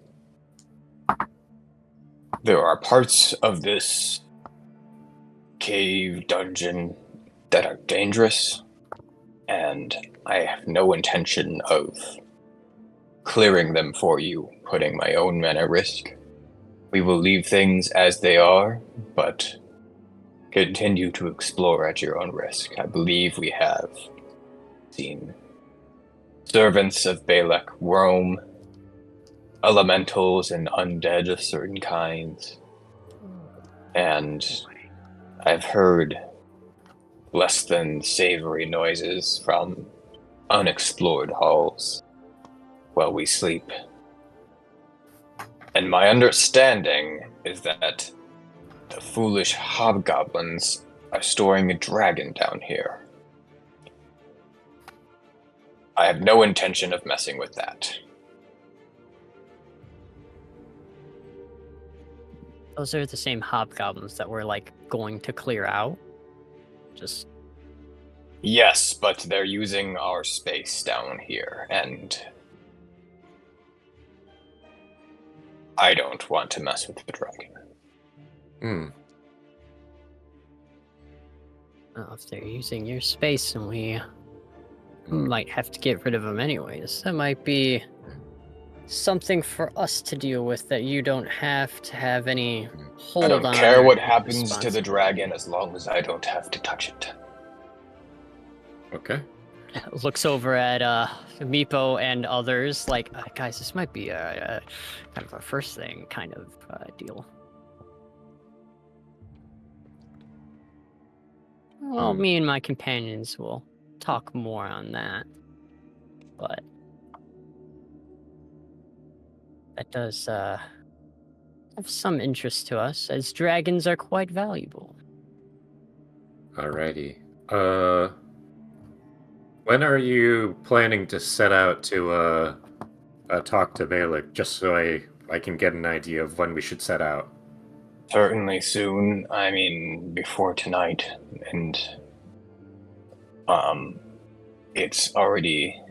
S2: There are parts of this cave dungeon that are dangerous, and I have no intention of clearing them for you, putting my own men at risk. We will leave things as they are, but continue to explore at your own risk. I believe we have seen servants of Balak roam, elementals and undead of certain kinds, and I've heard less than savory noises from unexplored halls while we sleep. And my understanding is that the foolish hobgoblins are storing a dragon down here. I have no intention of messing with that.
S1: Those are the same hobgoblins that we're like going to clear out. Just
S2: Yes, but they're using our space down here, and I don't want to mess with the dragon.
S1: well, if they're using your space and we might have to get rid of them anyways, that might be something for us to deal with that you don't have to have any hold
S2: I
S1: on.
S2: don't care
S1: or
S2: what happens to the
S1: responsibility.
S2: dragon as long as I don't have to touch it.
S4: Okay.
S1: Looks over at Meepo and others like, guys, this might be a kind of a first thing kind of deal. Well, me and my companions will talk more on that, but that does have some interest to us, as dragons are quite valuable.
S4: Alrighty. When are you planning to set out to talk to Balak, just so I can get an idea of when we should set out?
S2: Certainly soon. I mean, before tonight, and it's already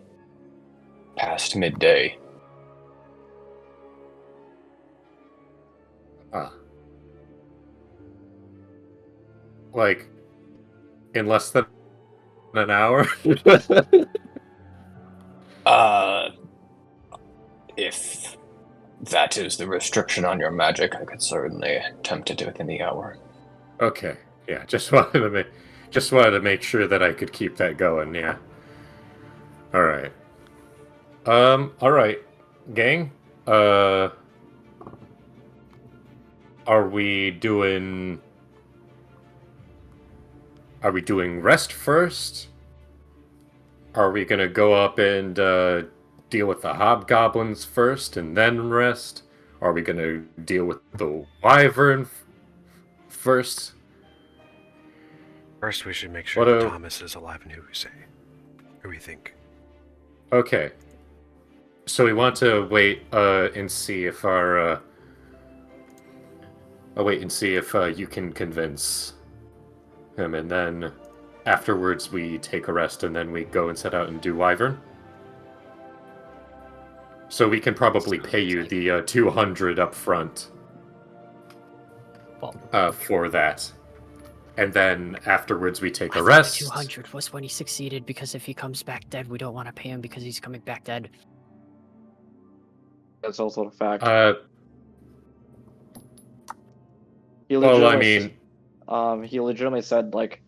S2: past midday.
S4: Like, in less than an hour?
S2: If that is the restriction on your magic, I could certainly attempt to do it within the hour.
S4: Okay. Yeah, just wanted to make sure that I could keep that going, yeah. Alright. Alright. Gang, are we doing rest first? Are we gonna go up and deal with the hobgoblins first and then rest? Are we gonna deal with the wyvern first?
S5: First, we should make sure
S4: What
S5: that
S4: a-
S5: Thomas is alive and who we think.
S4: Okay. So we want to wait and see if our you can convince him, and then afterwards we take a rest, and then we go and set out and do wyvern. So we can probably pay you the 200 up front for that. And then afterwards we take a rest.
S1: 200 was when he succeeded, because if he comes back dead, we don't want to pay him because he's coming back dead.
S7: That's also a fact. He
S4: Well, I
S7: legitimately
S4: mean,
S7: he legitimately said, like,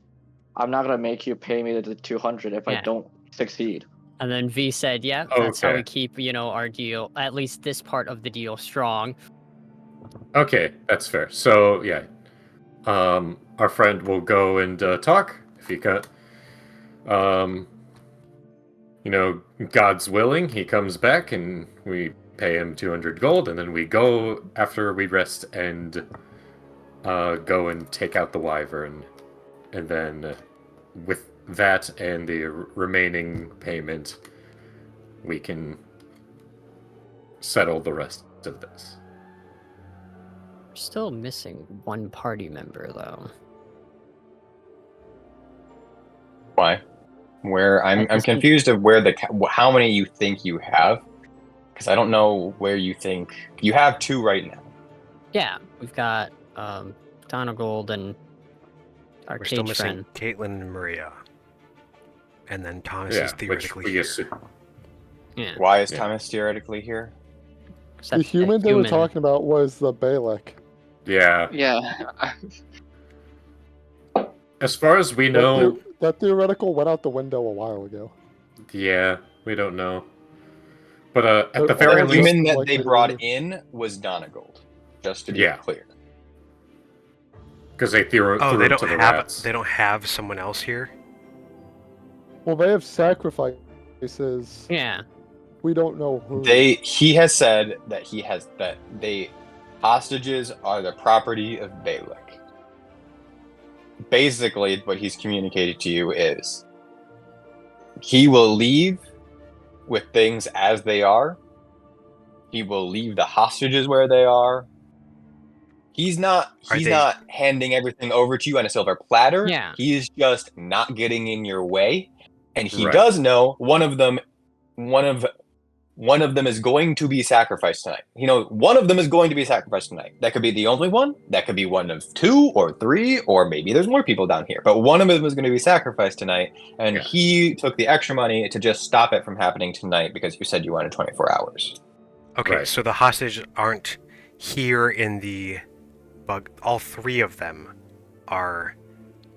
S7: I'm not gonna make you pay me the 200 if I
S1: Yeah.
S7: don't succeed.
S1: And then V said, yeah, that's how
S4: Okay.
S1: we keep, our deal, at least this part of the deal, strong.
S4: okay, that's fair. So, yeah. Our friend will go and talk, if he can. God's willing, he comes back and we pay him 200 gold, and then we go after we rest and go and take out the wyvern. And then with that and the remaining payment, we can settle the rest of this.
S1: We're still missing one party member, though.
S2: Why? Where I'm
S1: Because-
S2: confused of where how many you think you have, because I don't know where you think you have 2 right now.
S1: Yeah, we've got Donegold and our
S5: We're still missing
S1: K-Tren.
S5: Caitlin and Maria. And then Thomas
S4: Yeah,
S5: is
S4: which
S5: theoretically
S4: we
S5: here.
S4: assume.
S1: Yeah.
S2: Why is
S4: Yeah.
S2: Thomas theoretically here?
S6: The human they were talking about was the Balak.
S4: Yeah.
S3: Yeah.
S4: As far as we know,
S6: That theoretical went out the window a while ago.
S4: yeah, we don't know. But at
S6: They're
S4: the
S6: all
S4: very
S2: The
S6: just
S4: least,
S2: human that
S6: like
S2: they
S6: they
S2: brought
S6: were-
S2: in was Donegold, just to be
S4: Yeah.
S2: clear.
S4: because they threw
S5: Oh,
S4: him
S5: they
S4: to
S5: don't
S4: the
S5: have
S4: rats.
S5: they don't have someone else here.
S6: Well, they have sacrifices.
S1: Yeah.
S6: We don't know who.
S2: He has said that hostages are the property of Balak. Basically, what he's communicated to you is he will leave with things as they are. He will leave the hostages where they are. He's not handing everything over to you on a silver platter.
S1: Yeah.
S2: He is just not getting in your way. And he
S4: Right.
S2: does know one of them is going to be sacrificed tonight. One of them is going to be sacrificed tonight. That could be the only one. That could be one of 2 or 3, or maybe there's more people down here. But one of them is going to be sacrificed tonight, and
S4: Yeah.
S2: he took the extra money to just stop it from happening tonight because you said you wanted 24 hours.
S5: Okay,
S4: Right.
S5: so the hostages aren't here in the bug. All 3 of them are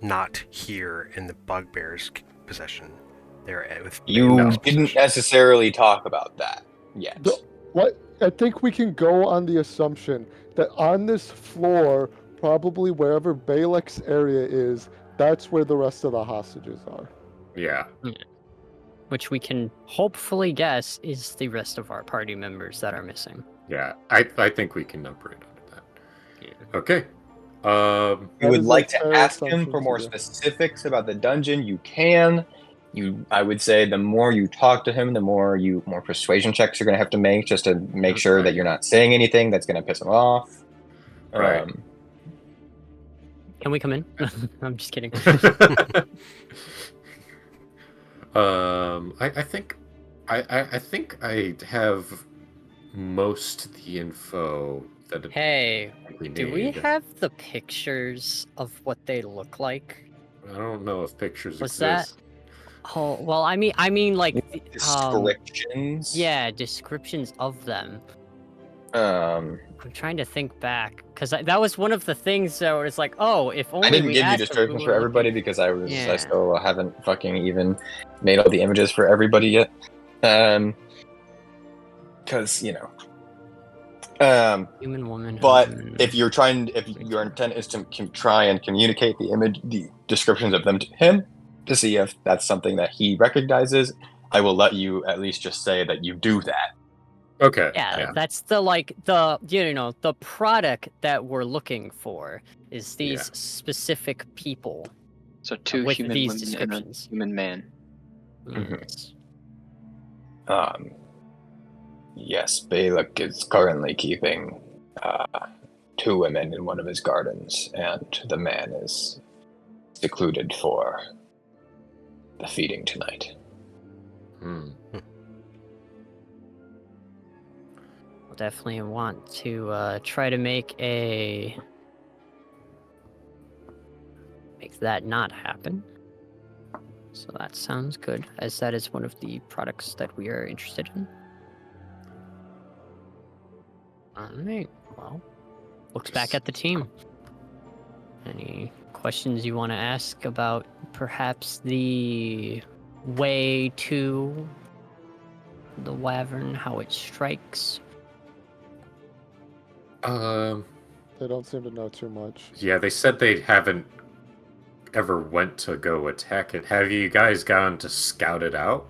S5: not here in the bugbear's possession. They're with
S2: You
S5: Balak's
S2: didn't
S5: possession.
S2: necessarily talk about that yet.
S6: What I think we can go on the assumption that on this floor, probably wherever Balak's area is, that's where the rest of the hostages are.
S4: Yeah.
S1: Which we can hopefully guess is the rest of our party members that are missing.
S4: Yeah. I think we can number it under that.
S1: Yeah.
S4: Okay.
S2: You
S6: That
S2: would
S6: is a
S2: like to
S6: fair
S2: ask him
S6: assumption
S2: for
S6: to
S2: more
S6: do.
S2: specifics about the dungeon, you can. I would say the more you talk to him, the more persuasion checks you're going to have to make just to make
S4: That's
S2: sure
S4: right.
S2: that you're not saying anything that's going to piss him off.
S4: Right.
S1: Can we come in? I'm just kidding.
S4: I think I have most of the info that
S1: Hey,
S4: we need.
S1: do we have the pictures of what they look like?
S4: I don't know if pictures
S1: Was that-
S4: exist.
S1: Oh, well, I mean like,
S2: Descriptions.
S1: yeah, descriptions of them.
S2: Um,
S1: I'm trying to think back because that was one of the things that was like, oh, if only
S2: I didn't
S1: we
S2: give you
S1: asked if we
S2: descriptions for
S1: were
S2: everybody
S1: looking-
S2: because I
S1: Yeah.
S2: still haven't fucking even made all the images for everybody yet. Because
S1: Human woman.
S2: but
S1: human-
S2: if your intent is to try and communicate the descriptions of them to him to see if that's something that he recognizes, I will let you at least just say that you do that.
S4: Okay.
S1: Yeah, that's the product that we're looking for is these
S4: Yeah.
S1: specific people
S3: So 2
S1: with
S3: human
S1: these
S3: women and a
S1: descriptions.
S3: human man.
S1: Yes.
S2: Yes, Balak is currently keeping 2 women in one of his gardens, and the man is secluded for the feeding tonight.
S4: Hmm.
S1: We'll definitely want to try to make that not happen. So that sounds good, as that is one of the products that we are interested in. Alright, well, looks back at the team. Any questions you want to ask about perhaps the way to the Wyvern, how it strikes?
S6: They don't seem to know too much.
S4: Yeah, they said they haven't ever went to go attack it. Have you guys gone to scout it out?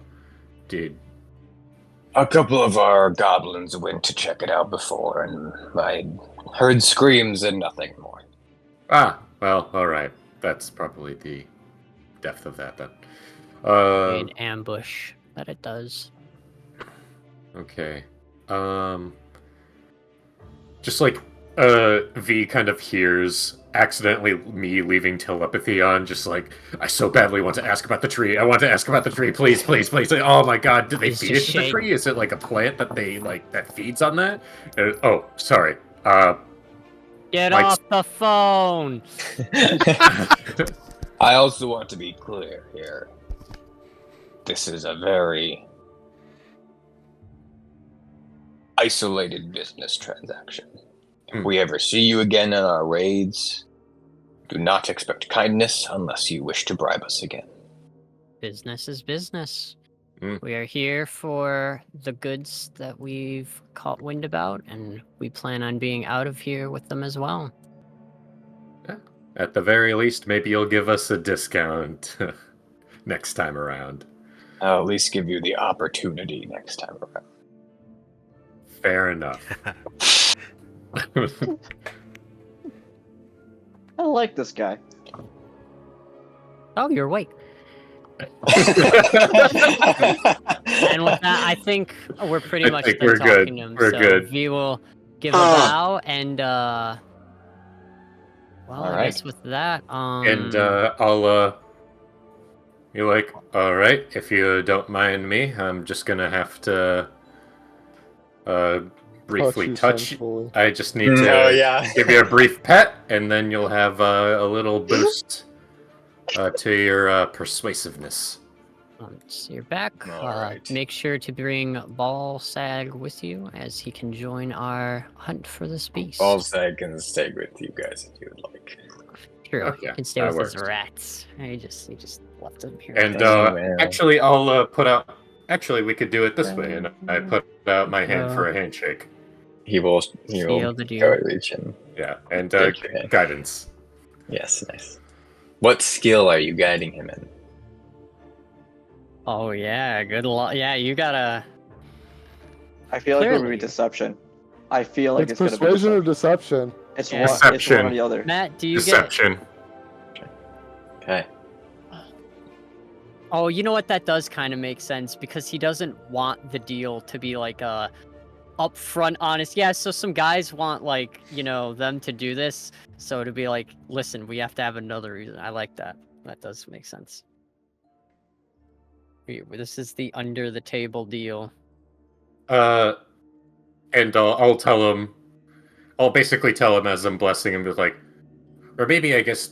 S2: A couple of our goblins went to check it out before, and I heard screams and nothing more.
S4: Ah, well, all right. That's probably the depth of that then.
S1: An ambush that it does.
S4: Okay. Just like V kind of hears accidentally me leaving telepathy on, just like, I so badly want to ask about the tree. I want to ask about the tree, please, please, please. Like, oh my god, did they
S1: It's
S4: feed it
S1: just
S4: to the
S1: shake.
S4: tree? Is it like a plant that they that feeds on that? Oh, sorry.
S1: Get
S4: Mike's-
S1: off the phone.
S2: I also want to be clear here. This is a very isolated business transaction. If we ever see you again in our raids, do not expect kindness unless you wish to bribe us again.
S1: Business is business.
S4: Mm.
S1: We are here for the goods that we've caught wind about, and we plan on being out of here with them as well.
S4: At the very least, maybe you'll give us a discount next time around.
S2: I'll at least give you the opportunity next time around.
S4: Fair enough.
S7: I like this guy.
S1: Oh, you're awake. And with that, I think we're pretty
S4: I
S1: much
S4: think
S1: done
S4: we're
S1: talking
S4: good.
S1: to him.
S4: We're
S1: so
S4: good.
S1: V will give a bow, and well,
S2: All
S1: I
S2: right.
S1: guess with that,
S4: And you're like, all right, if you don't mind me, I'm just gonna have to briefly
S6: you
S4: touch.
S6: sensually.
S4: I just need to
S2: Oh, yeah.
S4: give you a brief pet, and then you'll have a little boost to your persuasiveness.
S1: so you're back.
S2: All right.
S1: Make sure to bring Ball Sag with you, as he can join our hunt for this beast.
S2: Also, I can stay with you guys if you would like.
S1: True,
S4: Okay,
S1: he can stay
S4: that
S1: with his
S4: works.
S1: rats. He just left him here.
S4: And
S2: Well.
S4: actually, I'll put out. Actually, we could do it this way, and I put out my hand for a handshake.
S2: He will
S1: Seal the deal.
S2: go and reach him.
S4: Yeah, and
S2: Shake your hand.
S4: guidance.
S2: Yes, nice. What skill are you guiding him in?
S1: Oh yeah, good luck. Yeah, you gotta.
S7: I feel like it would
S1: Clearly.
S7: be deception. I feel like
S6: It's
S7: it's, gonna be
S6: persuasion or
S7: deception.
S6: deception.
S7: It's
S1: Yeah.
S7: one. It's
S4: Deception.
S7: one or the other.
S1: Matt, do you get?
S4: Deception.
S2: Okay.
S1: Oh, you know what? That does kind of make sense because he doesn't want the deal to be like a upfront, honest. Yeah, so some guys want like them to do this, so to be like, listen, we have to have another reason. I like that. That does make sense. This is the under the table deal.
S4: And I'll tell him. I'll basically tell him as I'm blessing him, just like, or maybe I guess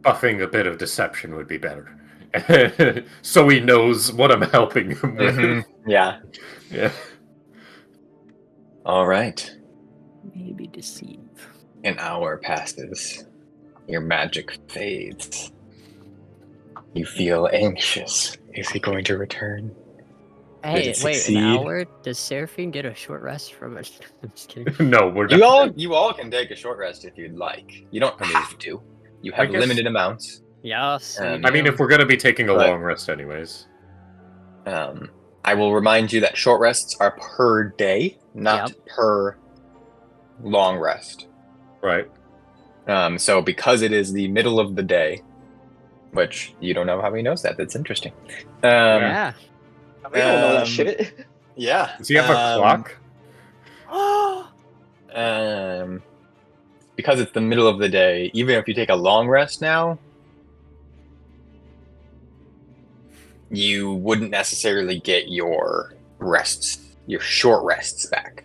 S4: buffing a bit of deception would be better, so he knows what I'm helping him with.
S2: Mhm. Yeah.
S4: Yeah.
S2: All right.
S1: Maybe deceive.
S2: An hour passes. Your magic fades. You feel anxious. Is he going to return?
S1: Hey,
S2: it
S1: wait,
S2: succeed?
S1: an hour? Does Seraphine get a short rest from it? I'm just kidding.
S4: No, we're
S2: You
S4: not.
S2: all can take a short rest if you'd like. You don't have to. You have
S4: I guess-
S2: limited amounts.
S1: Yes. we
S2: I
S4: I mean,
S1: do.
S4: if we're gonna be taking a
S2: But-
S4: long rest, anyways.
S2: I will remind you that short rests are per day, not per long rest.
S4: Right.
S2: So because it is the middle of the day, which you don't know how he knows that. That's interesting.
S1: Yeah.
S7: We don't know that
S2: Um,
S7: shit.
S2: Yeah.
S4: Does he have a clock?
S2: Because it's the middle of the day, even if you take a long rest now, you wouldn't necessarily get your short rests back.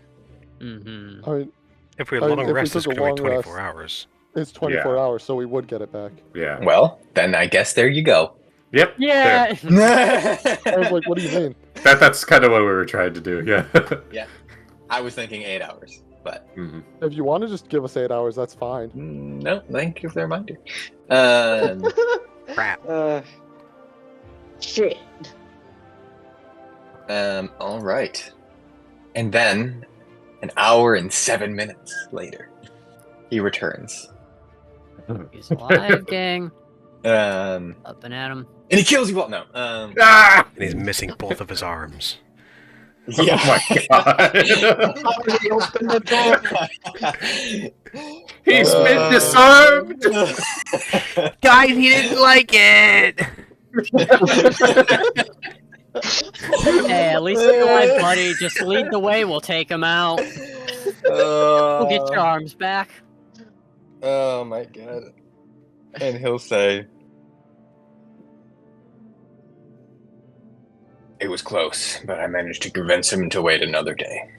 S1: Mm-hmm.
S6: I mean,
S5: If we
S6: I mean,
S5: long
S6: if we
S5: rest, it's
S6: took a
S5: going to be
S6: long
S5: 24 hours.
S6: it's 24 hours, so we would get it back.
S4: Yeah.
S2: Well, then I guess there you go.
S4: Yep.
S1: Yeah.
S6: I was like, what do you mean?
S4: That's kind of what we were trying to do. Yeah.
S2: I was thinking 8 hours, but
S4: Mhm.
S6: If you want to just give us 8 hours, that's fine.
S2: no, thank you for the reminder.
S5: Crap.
S7: Shit.
S2: All right. And then, an hour and 7 minutes later, he returns.
S1: He's alive, gang.
S2: And
S1: Up and at him.
S2: he kills you all. No.
S4: Ah!
S5: And he's missing both of his arms.
S2: Yeah.
S4: Oh my god.
S7: He opened the door.
S4: He's been disarmed.
S5: Guys, he didn't like it!
S1: Hey, at least he's alive, buddy. Just lead the way. We'll take him out. We'll get your arms back.
S2: Oh my god. And he'll say, "It was close, but I managed to convince him to wait another day."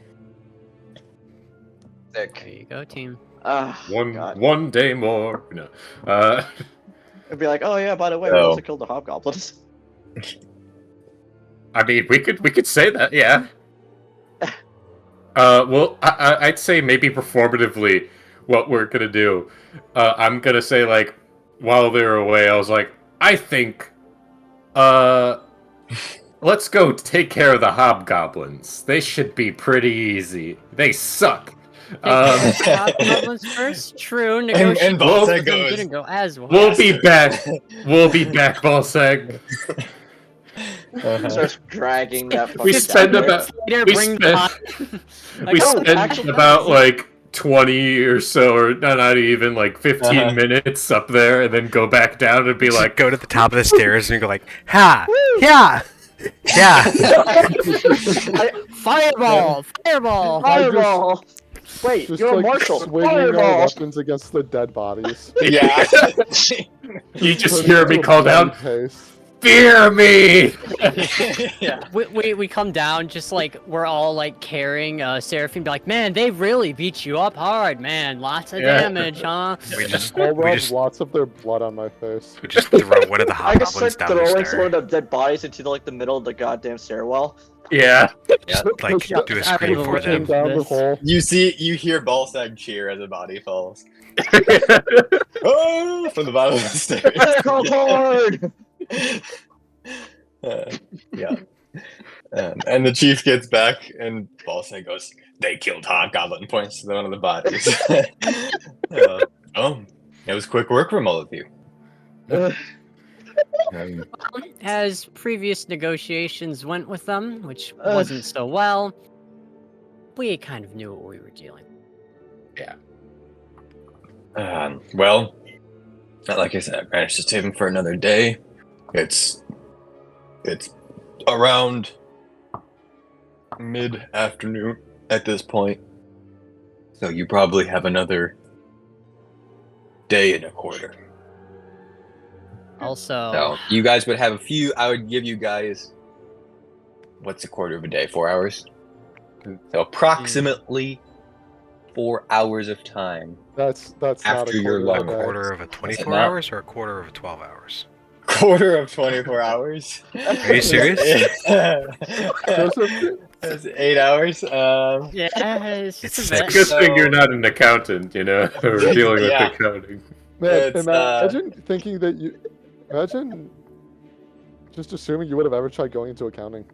S1: There you go, team.
S7: God.
S4: One day more. No.
S7: It'd be like, oh yeah, by the way, we
S2: So-
S7: also killed the hobgoblins.
S4: I mean, we could say that, yeah. Well, I'd say maybe performatively, what we're gonna do. I'm gonna say like, while they're away, I was like, I think, let's go take care of the hobgoblins. They should be pretty easy. They suck.
S1: Hobgoblins first. True. Negotiations
S2: Balseg goes,
S1: didn't go as well.
S4: We'll be back. We'll be back, Balseg.
S7: Starts dragging that fucking
S4: We spend
S7: dagger.
S4: about
S1: Later,
S4: we
S1: bring
S4: spend-
S1: Like,
S4: we
S1: oh,
S4: spend
S7: actual
S4: about
S7: facts.
S4: like 20 or so, or not even like 15 minutes up there, and then go back down and be
S5: Just
S4: like,
S5: go to the top of the stairs and go like, ha, yeah, yeah.
S1: Fireball! Fireball!
S7: Fireball! Wait,
S6: Just
S7: you're a
S6: like
S7: marshal.
S6: swinging our
S7: Fireball!
S6: weapons against the dead bodies.
S2: Yeah.
S4: you just
S6: Turn
S4: hear
S6: into
S4: me
S6: a
S4: call down,
S6: bloody paste.
S4: fear me!
S2: Yeah.
S1: We come down just like we're all like carrying Seraphine, be like, man, they really beat you up hard, man. Lots of
S4: Yeah.
S1: damage, huh?
S6: I'll
S5: We
S6: rub
S5: just
S6: lots of their blood on my face.
S5: throw one of the
S7: I just
S5: hobgoblins
S7: start
S5: down the
S7: throwing some of
S5: stair.
S7: the dead bodies into like the middle of the goddamn stairwell.
S4: Yeah.
S5: Like,
S6: Yeah.
S5: do a
S1: I
S5: screen
S1: will
S5: for
S1: look
S5: them.
S1: into
S6: Down the
S1: this.
S6: hole.
S2: You hear Balseg cheer as a body falls. Oh, from the bottom of the stairs.
S7: Go forward!
S2: Yeah. And the chief gets back, and Balseg goes, "They killed Hobgoblin," points to one of the bodies. Oh, it was quick work from all of you. Um,
S1: As previous negotiations went with them, which wasn't so well, we kind of knew what we were dealing with.
S2: well, like I said, I managed to save him for another day. It's around mid-afternoon at this point, so you probably have another day and a quarter.
S1: Also,
S2: So you guys would have a few. I would give you guys, what's a quarter of a day? 4 hours. So approximately 4 hours of time.
S6: That's not
S2: After
S6: a
S2: your
S6: quarter
S5: A
S6: of a day.
S5: quarter of a 24
S2: not?
S5: hours or a quarter of a 12 hours?
S2: Quarter of 24 hours.
S5: Are you serious?
S6: Joseph,
S2: That's 8 hours.
S1: yeah, it's
S5: It's
S1: just a bit.
S5: six.
S4: Good thing you're not an accountant, you know, or dealing with
S2: Yeah.
S4: accounting.
S6: man,
S2: It's,
S6: imagine thinking that you. Imagine just assuming you would have ever tried going into accounting.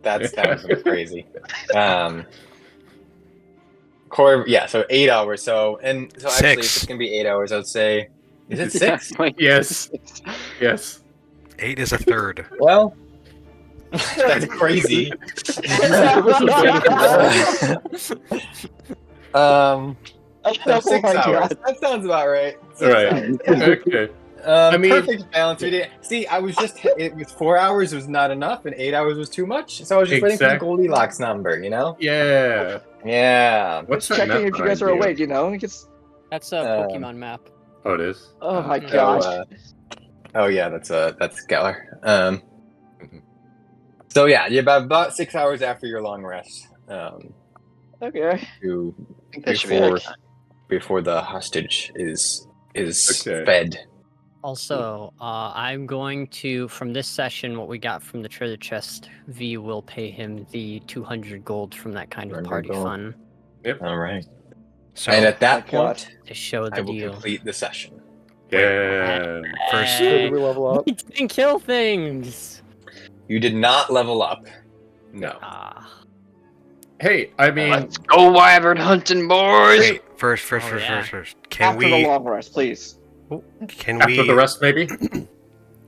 S2: that was crazy. Quarter, yeah. So 8 hours. So actually, if
S5: Six.
S2: it's gonna be 8 hours, I'd say, is it 6?
S4: Yes. Yes.
S5: 8 is a third.
S2: Well, that's crazy. So
S7: Oh
S2: 6
S7: my
S2: hours.
S7: God.
S2: That sounds about right. 6
S4: Right.
S2: hours.
S4: Okay.
S2: I
S4: mean-
S2: perfect balance. We did. See, I was just. It was 4 hours was not enough, and 8 hours was too much. So I was just waiting for the
S4: Exact-
S2: Goldilocks number. You know?
S4: Yeah.
S2: Yeah.
S4: What's
S7: Just
S4: that
S7: checking
S4: map
S7: if you guys are
S4: behind you?
S7: awake, you know? It's,
S1: That's a Pokemon map.
S4: Oh, it is.
S7: oh my
S1: So,
S7: gosh.
S2: Oh yeah, that's Geller. So yeah, you about 6 hours after your long rest.
S7: Okay.
S2: To
S3: I think that should be
S2: before
S3: accurate.
S2: before the hostage is
S4: Okay.
S2: fed.
S1: Also, I'm going to, from this session, what we got from the treasure chest, V will pay him the 200 gold from that kind of
S2: 200
S1: party
S2: gold.
S1: fun
S2: All right.
S5: So,
S2: And at
S7: Oh
S2: that
S7: my God.
S2: point,
S1: to show
S2: I
S1: the
S2: will
S1: deal.
S2: complete the session.
S4: Yeah.
S5: first,
S6: So did we level up?
S1: We didn't kill things!
S2: You did not level up.
S4: No.
S1: Ah.
S4: Hey, I mean,
S3: Let's go wyvern hunting, boys!
S5: wait, first.
S1: Oh, yeah.
S5: Can
S7: After the
S5: we,
S7: long rest, please.
S5: can
S4: after
S5: we,
S4: the rest, maybe?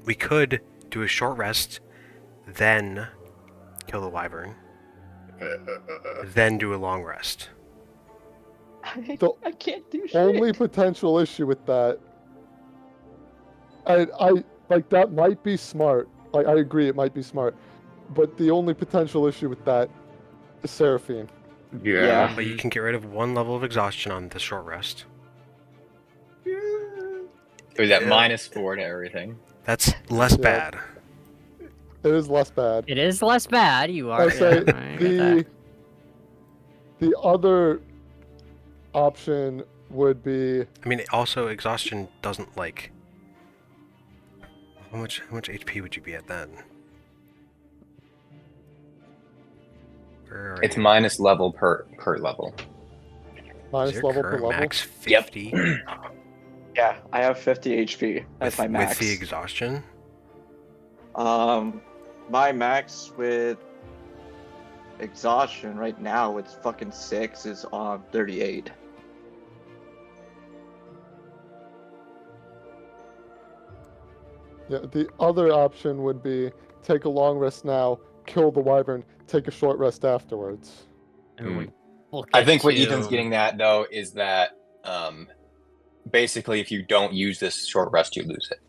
S5: we could do a short rest, then kill the wyvern, then do a long rest.
S6: The
S7: I can't do shit.
S6: only potential issue with that, I like that might be smart. Like I agree, it might be smart, but the only potential issue with that is Seraphine.
S4: Yeah.
S5: But you can get rid of 1 level of exhaustion on the short rest.
S2: It was at -4 to everything.
S5: That's less
S6: Yeah.
S5: bad.
S6: It is less bad.
S1: It is less bad, you are.
S6: I say
S1: yeah, I get that.
S6: the other option would be
S5: I mean, also exhaustion doesn't like. How much HP would you be at then? Where are
S2: It's
S5: you?
S2: minus level per level.
S5: Is
S6: minus
S5: your
S6: level per
S5: current
S6: level.
S5: max
S2: Yep.
S5: 50
S7: Yeah, I have 50 HP. That's my max.
S5: with the exhaustion?
S7: My max with exhaustion right now, it's fucking 6, is on 38.
S6: Yeah, the other option would be take a long rest now, kill the wyvern, take a short rest afterwards.
S1: And we'll
S2: I
S1: get
S2: think what
S1: to-
S2: Ethan's getting at though is that basically if you don't use this short rest, you lose it.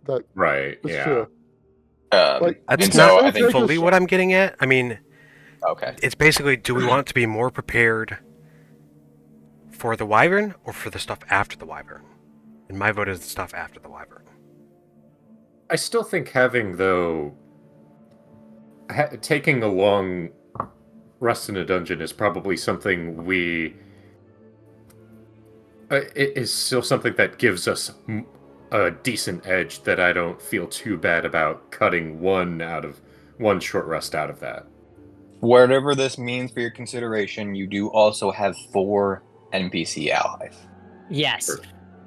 S6: That
S4: Right.
S6: is
S4: Yeah.
S6: true.
S2: Like,
S5: That's
S2: and
S5: not
S2: so I think
S5: fully what I'm getting at. I mean,
S2: okay.
S5: it's basically, do we want to be more prepared for the wyvern or for the stuff after the wyvern? And my vote is the stuff after the wyvern.
S4: I still think having, though, taking a long rest in a dungeon is probably something we... it is still something that gives us a decent edge that I don't feel too bad about cutting one short rest out of that.
S2: Whatever this means for your consideration, you do also have 4 NPC allies.
S1: Yes,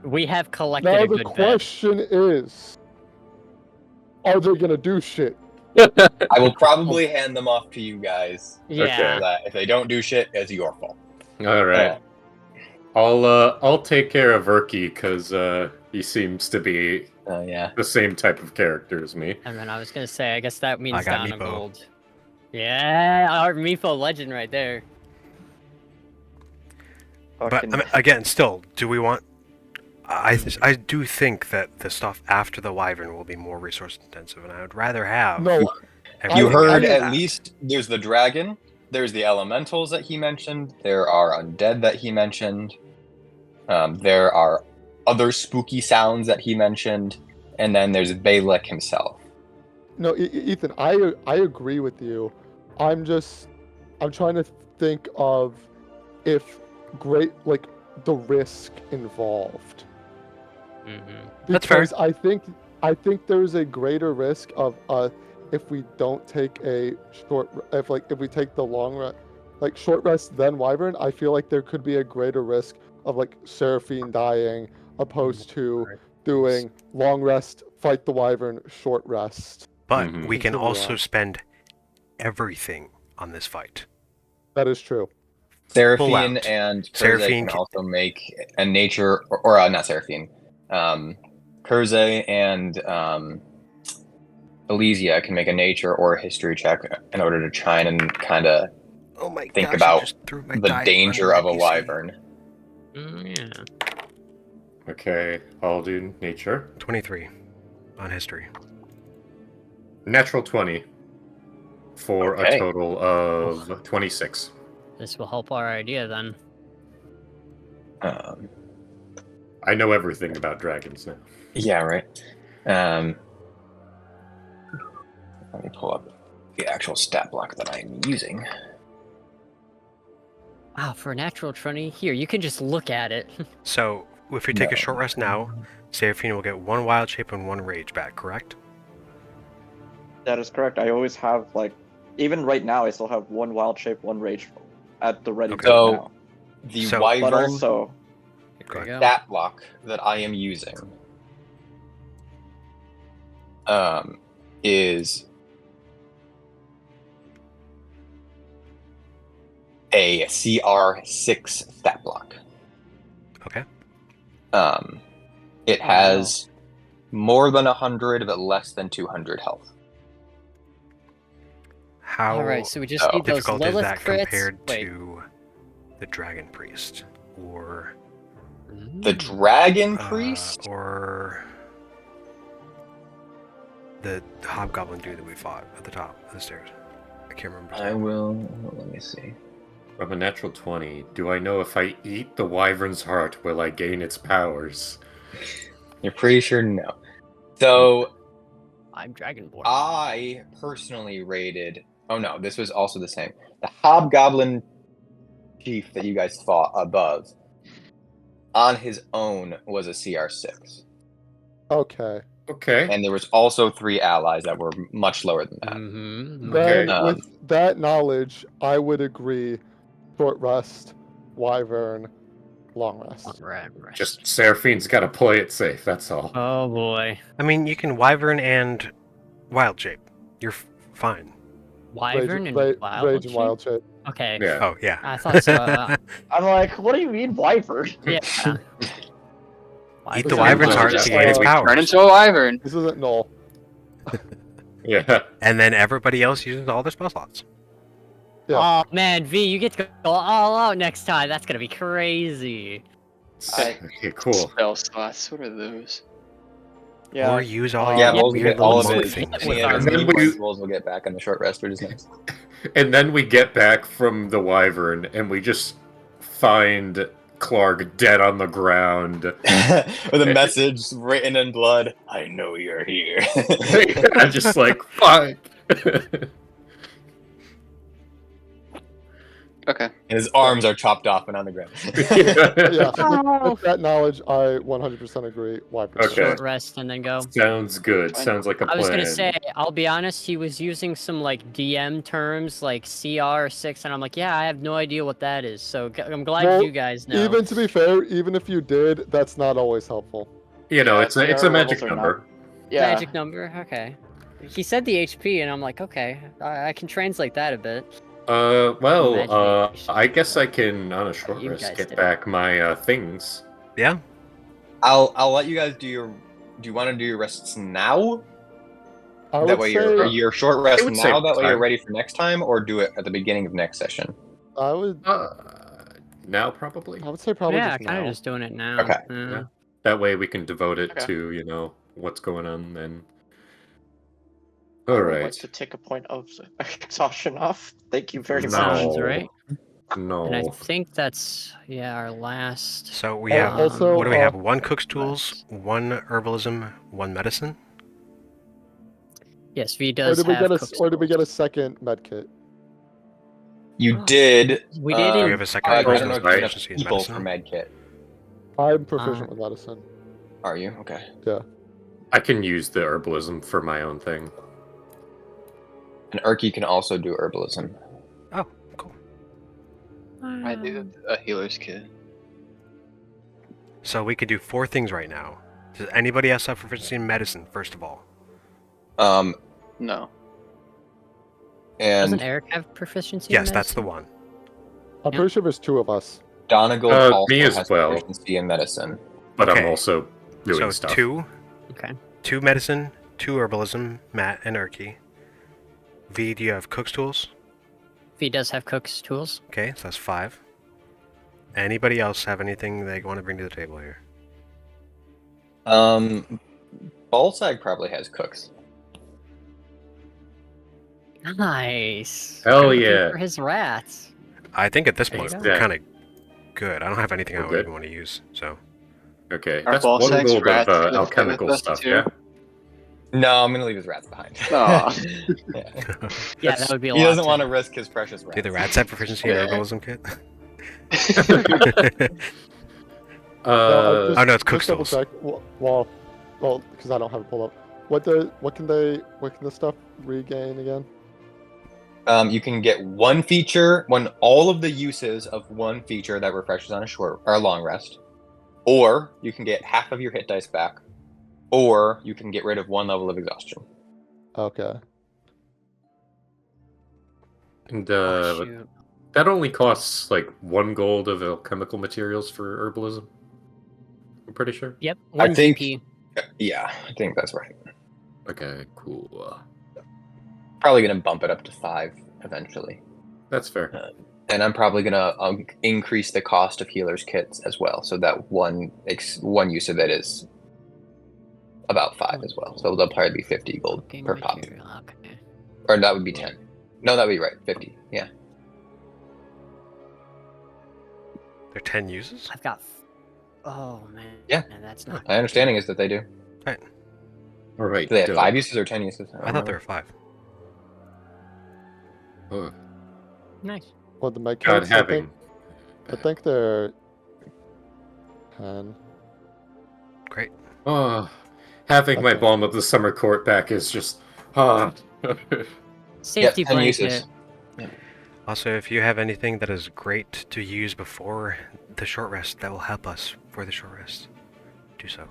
S1: we have collected
S6: Now
S1: a
S6: the
S1: good bit.
S6: question is, are they gonna do shit?
S2: I will probably hand them off to you guys.
S1: Yeah.
S2: So that if they don't do shit, it's your fault.
S4: All right. I'll take care of Erky because he seems to be
S2: Yeah.
S4: the same type of character as me.
S1: And then I was gonna say, I guess that means
S5: I got
S1: down a
S5: Meepo.
S1: gold. Yeah, our Meepo legend right there.
S5: But
S7: Fucking-
S5: I mean, again, still, do we want... I do think that the stuff after the wyvern will be more resource intensive, and I would rather have...
S6: No,
S2: You
S5: everything
S2: heard
S5: after
S2: at
S5: that.
S2: least there's the dragon, there's the elementals that he mentioned, there are undead that he mentioned, there are other spooky sounds that he mentioned, and then there's Balak himself.
S6: no, Ethan, I agree with you. I'm trying to think of if the risk involved.
S1: Mm-hmm.
S5: That's fair.
S6: Because I think there's a greater risk of if we don't take a if we take the long rest, like short rest then wyvern, I feel like there could be a greater risk of like Seraphine dying opposed to doing long rest, fight the wyvern, short rest.
S5: But
S4: Mhm.
S5: we can
S6: Continue
S5: also
S6: on.
S5: spend everything on this fight.
S6: That is true.
S2: Seraphine
S5: out.
S2: and Kurze
S5: Seraphine
S2: can
S5: can-
S2: also make a nature, or not Seraphine, Kurze and Elysia can make a nature or a history check in order to try and kind of
S5: Oh my
S2: think
S5: gosh, I
S2: about
S5: just threw my
S2: the
S5: die
S2: danger
S5: under
S2: of a
S5: my PC.
S2: wyvern.
S1: Yeah.
S4: Okay, I'll do nature.
S5: 23 on history.
S4: Natural 20 for
S2: Okay.
S4: a total of 26.
S1: This will help our idea then.
S4: I know everything about dragons now.
S2: Yeah, right. Let me pull up the actual stat block that I'm using.
S1: Wow, for a natural 20, here, you can just look at it.
S5: So, if we take
S2: No.
S5: a short rest now, Seraphine will get 1 wild shape and 1 rage back, correct?
S7: That is correct. I always have, like, even right now, I still have 1 wild shape, 1 rage at the ready
S5: Okay.
S7: go
S2: So-
S7: now.
S2: The
S5: So-
S7: But
S2: wyvern
S7: also,
S1: There you go.
S2: stat block that I am using is a CR6 stat block.
S5: Okay.
S2: It has more than 100 but less than 200 health.
S5: How
S1: Alright, so we just need those
S5: difficult is
S1: Lilith
S5: that
S1: crits.
S5: compared
S1: Wait.
S5: to the Dragon Priest? Or...
S2: The dragon priest?
S5: or... the hobgoblin dude that we fought at the top of the stairs. I can't remember. his
S2: I
S5: name.
S2: will. Let me see.
S4: From a natural 20, do I know if I eat the wyvern's heart, will I gain its powers?
S2: You're pretty sure no. So
S1: I'm Dragonborn.
S2: I personally rated. Oh no, this was also the same. The hobgoblin chief that you guys fought above on his own was a CR6.
S6: Okay.
S4: Okay.
S2: And there was also 3 allies that were much lower than that.
S1: Mm-hmm.
S6: Then,
S2: Okay.
S6: with that knowledge, I would agree. Short rest, wyvern, long rest.
S1: Right.
S4: Just Seraphine's got to play it safe. That's all.
S1: Oh boy.
S5: I mean, you can wyvern and wild shape. You're fine.
S1: Wyvern and
S6: rage
S1: wild.
S6: and wild shape.
S1: Okay.
S4: Yeah.
S5: Oh yeah.
S1: I thought so.
S7: I'm like, what do you mean, wyvern?
S1: Yeah.
S5: Eat the
S6: Wyvern
S5: wyvern's
S6: is
S5: heart
S6: just,
S5: to gain its
S6: turn
S3: Turn
S5: powers,
S3: into a wyvern.
S6: This isn't null.
S4: Yeah.
S5: and then everybody else uses all their spell slots.
S6: Yeah.
S1: Oh man, V, you get to go all out next time. That's gonna be crazy.
S4: Okay, cool.
S3: Spell slots. What are those?
S7: Yeah.
S5: Or use all
S2: Yeah,
S5: your
S2: Vols will
S5: weird
S2: get all
S5: little
S2: of
S5: monk
S2: his.
S5: things.
S1: with
S2: Any
S1: our
S2: of his
S4: moves.
S2: points Vols will get back on the short rest, which is nice.
S4: And then we get back from the wyvern, and we just find Clark dead on the ground.
S2: With a message written in blood. I know you're here.
S4: I'm just like, fuck.
S3: Okay.
S2: And his arms are chopped off and on the ground.
S6: Yeah.
S1: Oh.
S6: With that knowledge, I 100% agree. Wyvern.
S4: Okay.
S1: Short rest and then go.
S4: Sounds good.
S3: Fine.
S4: Sounds like a plan.
S1: I was gonna say, I'll be honest, he was using some like DM terms like CR6, and I'm like, yeah, I have no idea what that is. So I'm glad
S6: Well,
S1: you guys know.
S6: Even to be fair, even if you did, that's not always helpful.
S4: You know,
S7: Yeah,
S4: it's a
S7: CR
S4: magic
S7: levels are
S4: number.
S7: Yeah.
S1: Magic number, okay. He said the HP, and I'm like, okay, I can translate that a bit.
S4: Well, I guess I can, on a short
S1: You
S4: rest,
S1: guys
S4: get
S1: did it.
S4: back my things.
S5: Yeah.
S2: I'll let you guys do your. Do you want to do your rests now?
S6: I
S2: That
S6: would
S2: way
S6: say
S2: you're short rest
S4: would
S2: now.
S4: save
S2: That way you're
S4: time.
S2: ready for next time, or do it at the beginning of next session.
S6: I would
S4: Now, probably.
S6: say probably
S1: Yeah,
S6: just
S1: kind of
S6: now.
S1: just doing it now.
S2: Okay.
S1: Yeah.
S4: That way we can devote it
S7: Okay.
S4: to, you know, what's going on then.
S7: I
S4: All
S7: would like
S4: right.
S7: to take a point of exhaustion off. Thank you very
S4: No.
S7: much.
S1: Sounds right.
S4: No.
S1: And I think that's our last.
S5: So we
S6: Oh,
S5: have.
S6: also,
S5: What do we have? 1 cook's tools, 1 herbalism, 1 medicine.
S1: Yes, V
S6: Or
S1: does
S6: did we
S1: have
S6: get
S1: cook's
S6: or did we get a
S1: tools.
S6: second med kit?
S2: You did.
S1: We did
S5: Do
S1: in
S5: we have a second
S2: I don't
S5: person
S2: know
S5: with
S2: if you have enough
S5: proficiency in
S2: people
S5: medicine?
S2: for med kit.
S6: I'm proficient with medicine.
S2: Are you okay?
S4: I can use the herbalism for my own thing.
S2: And Erky can also do herbalism.
S5: Oh, cool.
S3: I do a healer's kit.
S5: So we could do 4 things right now. Does anybody else have proficiency in medicine, first of all?
S3: No.
S1: Doesn't
S2: And
S1: Erich have proficiency?
S5: Yes,
S1: in
S5: that's the
S1: medicine?
S5: one.
S6: I'm
S1: Yeah.
S6: pretty sure there's 2 of us.
S2: Donegal also
S4: me as
S2: has
S4: well.
S2: proficiency in medicine.
S4: But I'm
S5: Okay.
S4: also doing
S5: So
S4: stuff.
S5: 2,
S1: Okay.
S5: 2 medicine, 2 herbalism, Matt and Erky. V, do you have cook's tools?
S1: V does have cook's tools.
S5: Okay, so that's 5. Anybody else have anything they want to bring to the table here?
S2: Balsag probably has cooks.
S1: Nice.
S4: Hell
S1: Looking
S4: yeah.
S1: For his rats.
S5: I think at this
S1: There you
S5: point
S1: go.
S5: we're kind of good. I don't have anything I
S4: We're
S5: would
S4: good.
S5: even want to use. So
S4: Okay,
S3: Are
S4: that's 1
S3: Balsag's
S4: gold
S3: rats
S4: of
S3: gonna stay
S4: alchemical
S3: with us
S4: stuff,
S3: too?
S4: yeah?
S2: No, I'm gonna leave his rats behind.
S3: Aw.
S2: Yeah.
S1: Yeah, that would be a lot.
S2: He doesn't
S1: to-
S2: want to risk his precious rats.
S5: do the rats have proficiency in
S2: Yeah.
S5: herbalism kit?
S6: No,
S5: Oh, no, it's cook's
S6: double
S5: tools.
S6: check. Well, because I don't have it pulled up. What can the stuff regain again?
S2: You can get 1 feature, all of the uses of 1 feature that refreshes on a short or a long rest, or you can get half of your hit dice back, or you can get rid of 1 level of exhaustion.
S6: Okay.
S4: And
S1: Oh, shoot.
S4: that only costs like 1 gold of alchemical materials for herbalism. I'm pretty sure.
S1: Yep.
S2: I
S1: 1
S2: think-
S1: GP.
S2: Yeah, I think that's right.
S4: Okay, cool.
S2: Probably gonna bump it up to 5 eventually,
S4: That's fair.
S2: and I'm probably gonna increase the cost of healers kits as well, so that one use of it is about 5 as well. So they'll probably be 50 gold
S1: Game
S2: per pop,
S1: material. Okay.
S2: or that would be 10. No, that would be right. 50. Yeah.
S5: They're 10 uses?
S1: I've got. Oh man.
S2: Yeah.
S1: Man, that's not.
S2: My understanding is that they do.
S4: All right.
S2: Do they have
S4: dope.
S2: 5 uses or 10 uses?
S5: I thought there were 5.
S4: Oh,
S1: Nice.
S6: Well, the med
S4: God,
S6: kits,
S4: having.
S6: I think they're 10.
S5: Great.
S4: Oh, having my
S6: Okay.
S4: Balm of the Summer Court back is just...
S1: Safety
S2: 10
S1: blanket.
S2: uses.
S5: Also, if you have anything that is great to use before the short rest, that will help us for the short rest. Do so.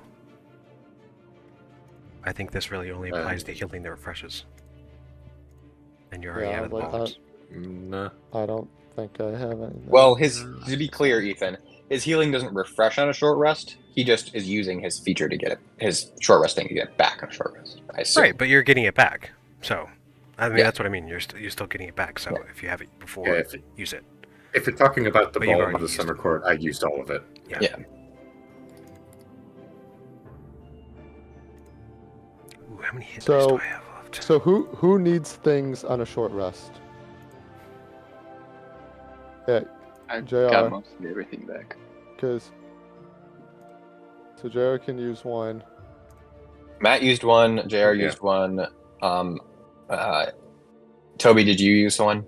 S5: I think this really only applies to healing the refreshes. And you're already
S6: Yeah,
S5: out of the
S6: like
S5: bombs.
S4: Nah.
S6: I don't think I have anything.
S2: Well, to be clear, Ethan, his healing doesn't refresh on a short rest. He just is using his feature to get it, his short resting to get it back on a short rest. I assume.
S5: Right, but you're getting it back. So, I mean,
S2: Yeah.
S5: that's what I mean. You're still getting it back. So,
S2: Yeah.
S5: if you have it before,
S4: Yeah,
S5: use it.
S4: If you're talking about the
S5: But you've
S4: Balm
S5: already
S4: of the
S5: used
S4: Summer
S5: it.
S4: Court, I used all of it.
S5: Yeah.
S2: Yeah.
S5: Ooh, how many hit dice
S6: So-
S5: do I have left?
S6: So who needs things on a short rest? Yeah,
S3: I
S6: JR.
S3: got mostly everything back.
S6: because so JR can use one.
S2: Matt used one. JR
S4: Yeah.
S2: used one. Toby, did you use one?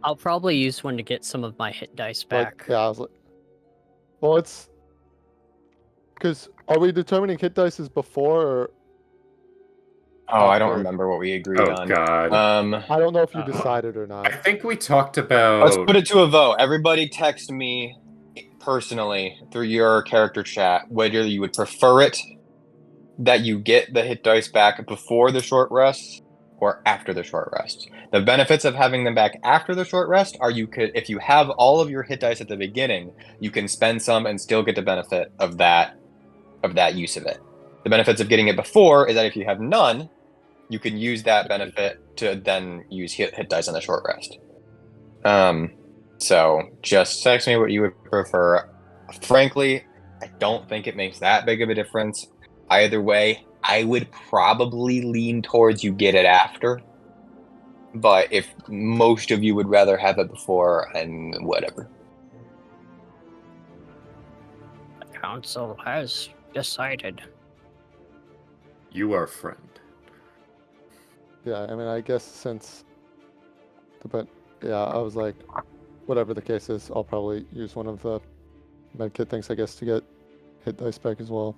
S1: I'll probably use one to get some of my hit dice
S6: Like,
S1: back.
S6: yeah, I was like, well, it's because are we determining hit dice is before or
S2: Oh, I don't
S6: After.
S2: remember what we agreed
S4: Oh,
S2: on.
S4: God.
S6: I don't know if you
S1: Uh-oh.
S6: decided or
S4: I
S6: not.
S4: think we talked about...
S2: Let's put it to a vote. Everybody text me personally through your character chat whether you would prefer it that you get the hit dice back before the short rest or after the short rest. The benefits of having them back after the short rest are you could, if you have all of your hit dice at the beginning, you can spend some and still get the benefit of that use of it. The benefits of getting it before is that if you have none, you can use that benefit to then use hit dice on the short rest. So just text me what you would prefer. Frankly, I don't think it makes that big of a difference. Either way, I would probably lean towards you get it after. But if most of you would rather have it before, and whatever.
S1: The council has decided.
S4: You are friend.
S6: Yeah, I mean, I guess since, but yeah, I was like, whatever the case is, I'll probably use one of the medkit things, I guess, to get hit dice back as well.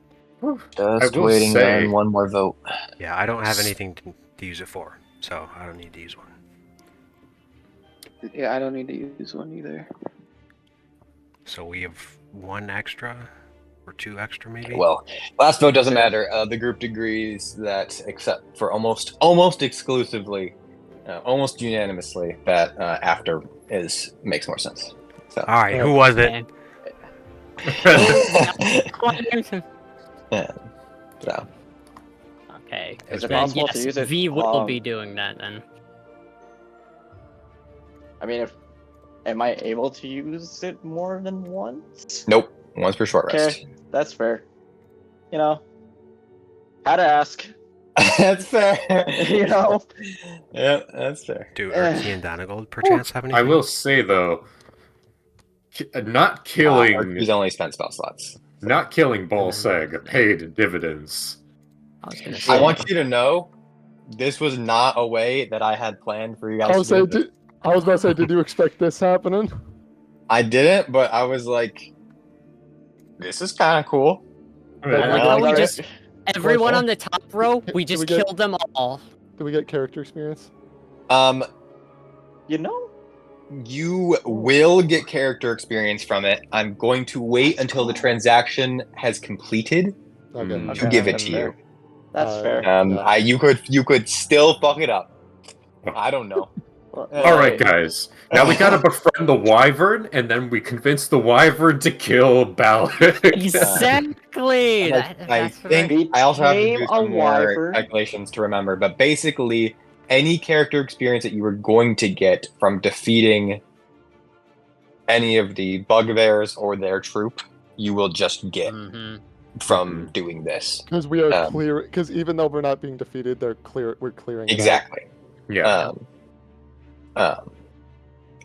S2: Just
S4: will
S2: waiting
S4: say-
S2: on one more vote.
S5: Yeah, I don't have anything to use it for, so I don't need to use one.
S3: Yeah, I don't need to use one either.
S5: So we have one extra, or two extra maybe?
S2: Well, last vote doesn't matter. The group agrees that, except for almost exclusively, almost unanimously, that after makes more sense. So.
S5: Alright, who was it?
S1: Okay.
S2: Yeah. So.
S1: Okay.
S7: Is it
S1: Then
S7: possible to
S1: yes,
S7: use it,
S1: V will be doing that then.
S7: I mean, am I able to use it more than once?
S2: Nope. Once per short rest.
S7: Okay, that's fair. You know, had to ask.
S2: That's fair.
S7: You know.
S2: Yeah, that's fair.
S5: Do Erich and Donegal perchance have anything?
S4: I will say, though, not killing...
S2: He's only spent spell slots.
S4: Not killing Balseg paid dividends.
S1: I was gonna
S2: I
S1: say.
S2: want you to know, this was not a way that I had planned for you guys to do this.
S6: I was about to say, did you expect this happening?
S2: I didn't, but I was like, this is kind of cool.
S1: I like how we
S2: Alright.
S1: just everyone
S6: Well,
S1: on the top row, we just
S6: we get-
S1: killed them all.
S6: Did we get character experience?
S7: You know.
S2: You will get character experience from it. I'm going to wait until the transaction has completed
S6: Okay.
S4: Mm.
S2: to give it
S7: that's
S2: to
S7: fair.
S2: you.
S7: That's fair.
S6: Yeah.
S2: You could still fuck it up. I don't know.
S4: All right, guys. Now we gotta befriend the Wyvern, and then we convince the Wyvern to kill Balak.
S1: Exactly.
S2: I
S1: That's
S2: think
S1: right.
S2: I also have to do
S7: Became a
S2: some more
S7: wyvern.
S2: calculations to remember, but basically, any character experience that you were going to get from defeating any of the bugbears or their troop, you will just get
S1: Mhm.
S2: from doing this.
S6: Because we are
S2: Um,
S6: clear. Because even though we're not being defeated, we're clearing. it out.
S2: Exactly.
S4: Yeah.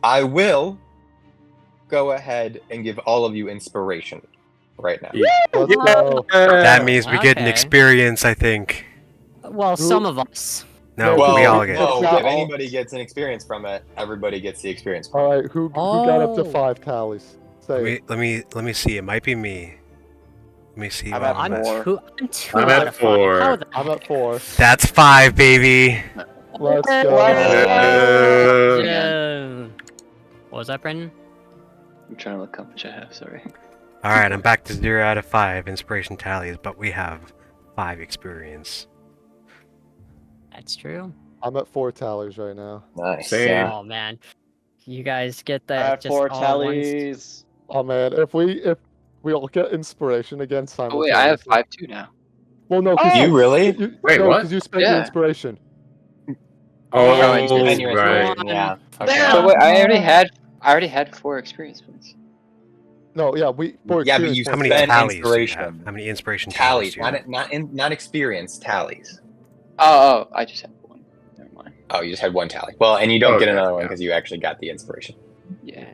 S2: I will go ahead and give all of you inspiration right now.
S6: Let's go.
S5: That means we get an
S1: Okay.
S5: experience, I think.
S1: Well, some of us.
S5: No,
S6: Well,
S5: we all get
S2: no,
S5: it.
S6: Not
S2: if
S6: all.
S2: anybody gets an experience from it, everybody gets the experience.
S6: All right. Who got up to
S1: Oh.
S6: 5 tallies? Say it.
S5: Let me see. It might be me. Let me see.
S7: I'm
S5: what
S7: at
S5: I'm at.
S7: four.
S1: I'm two
S4: I'm
S1: out
S4: at
S1: of 5.
S4: 4.
S1: How the
S6: I'm at 4.
S5: That's 5, baby.
S6: Let's
S7: Let's
S6: go.
S4: Uh,
S1: Yeah. What was that, Brendan?
S3: I'm trying to look how much I have. Sorry.
S5: All right, I'm back to 0 out of 5 inspiration tallies, but we have 5 experience.
S1: That's true.
S6: I'm at 4 tallies right now.
S2: Nice.
S4: Same.
S2: Yeah.
S1: Oh man, you guys get
S7: I
S1: that
S7: have
S1: just
S7: 4
S1: all at once?
S7: tallies.
S6: Oh man, if we all get inspiration again
S3: Oh wait, I have
S6: simultaneously.
S3: 5 too now.
S6: Well, no,
S7: Oh!
S6: because
S2: You really?
S4: Wait,
S6: no,
S4: what?
S6: because you spent your
S3: Yeah.
S6: inspiration.
S4: Oh,
S3: no, I
S2: you spent your
S4: right.
S2: inspiration, yeah.
S1: Damn.
S3: So wait, I already had 4 experience points.
S6: No, yeah, for
S2: Yeah, but
S6: experience
S2: you
S5: How
S6: points,
S5: many
S6: yeah.
S2: spent
S5: tallies do you
S2: inspiration.
S5: have? How many inspiration tallies
S2: Tallies,
S5: do you have?
S2: not experience, tallies.
S3: Oh, I just had 1. Never mind.
S2: Oh, you just had 1 tally. Well, and you don't get
S4: Okay,
S2: another one
S4: yeah.
S2: because you actually got the inspiration.
S3: Yeah.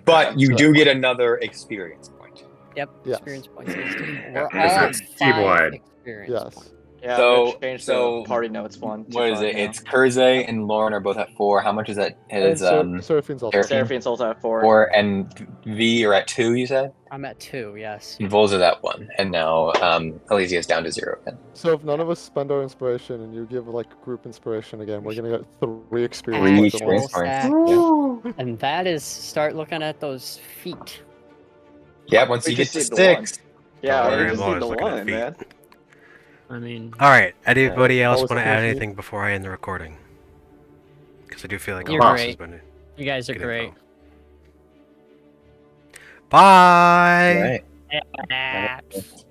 S2: But you
S3: So
S2: do
S3: that
S2: get another experience point.
S1: Yep,
S6: Yes.
S1: experience points. We're all
S4: Because
S1: at
S4: it's
S1: 5
S4: team-wide.
S1: experience
S6: Yes.
S1: points.
S7: Yeah,
S2: So-
S7: I'm gonna change
S2: so
S7: the party notes 1 to
S2: What is
S7: 5
S2: it?
S7: now.
S2: It's Kurze and Lorn are both at 4. How much is that? Is
S6: Seraphine's also.
S2: Seraphine?
S7: Seraphine's also at 4.
S2: 4 and V are at 2, you said?
S1: I'm at 2. Yes.
S2: And Vols is at 1. And now Elysia is down to 0 again.
S6: So if none of us spend our inspiration and you give like group inspiration again, we're gonna get 3 experience
S2: Three
S6: points at
S2: experience
S6: once.
S2: points.
S1: And that is start looking at those feet.
S2: Yeah, once
S7: We
S2: you get
S7: just
S2: to
S7: need the
S2: 6.
S7: Yeah,
S5: Don't
S7: we
S5: worry,
S7: just
S5: I'm
S7: need
S5: always
S7: the
S5: looking at
S7: 1,
S5: feet.
S7: man.
S1: I mean,
S5: All right. Anybody else
S6: Always
S5: want to
S6: looking
S5: add
S6: at feet.
S5: anything before I end the recording? Because I do feel like
S1: You're
S5: all this has
S1: great.
S5: been
S1: you guys are
S5: good
S1: great.
S5: info. Bye.
S2: Right.
S1: Apps.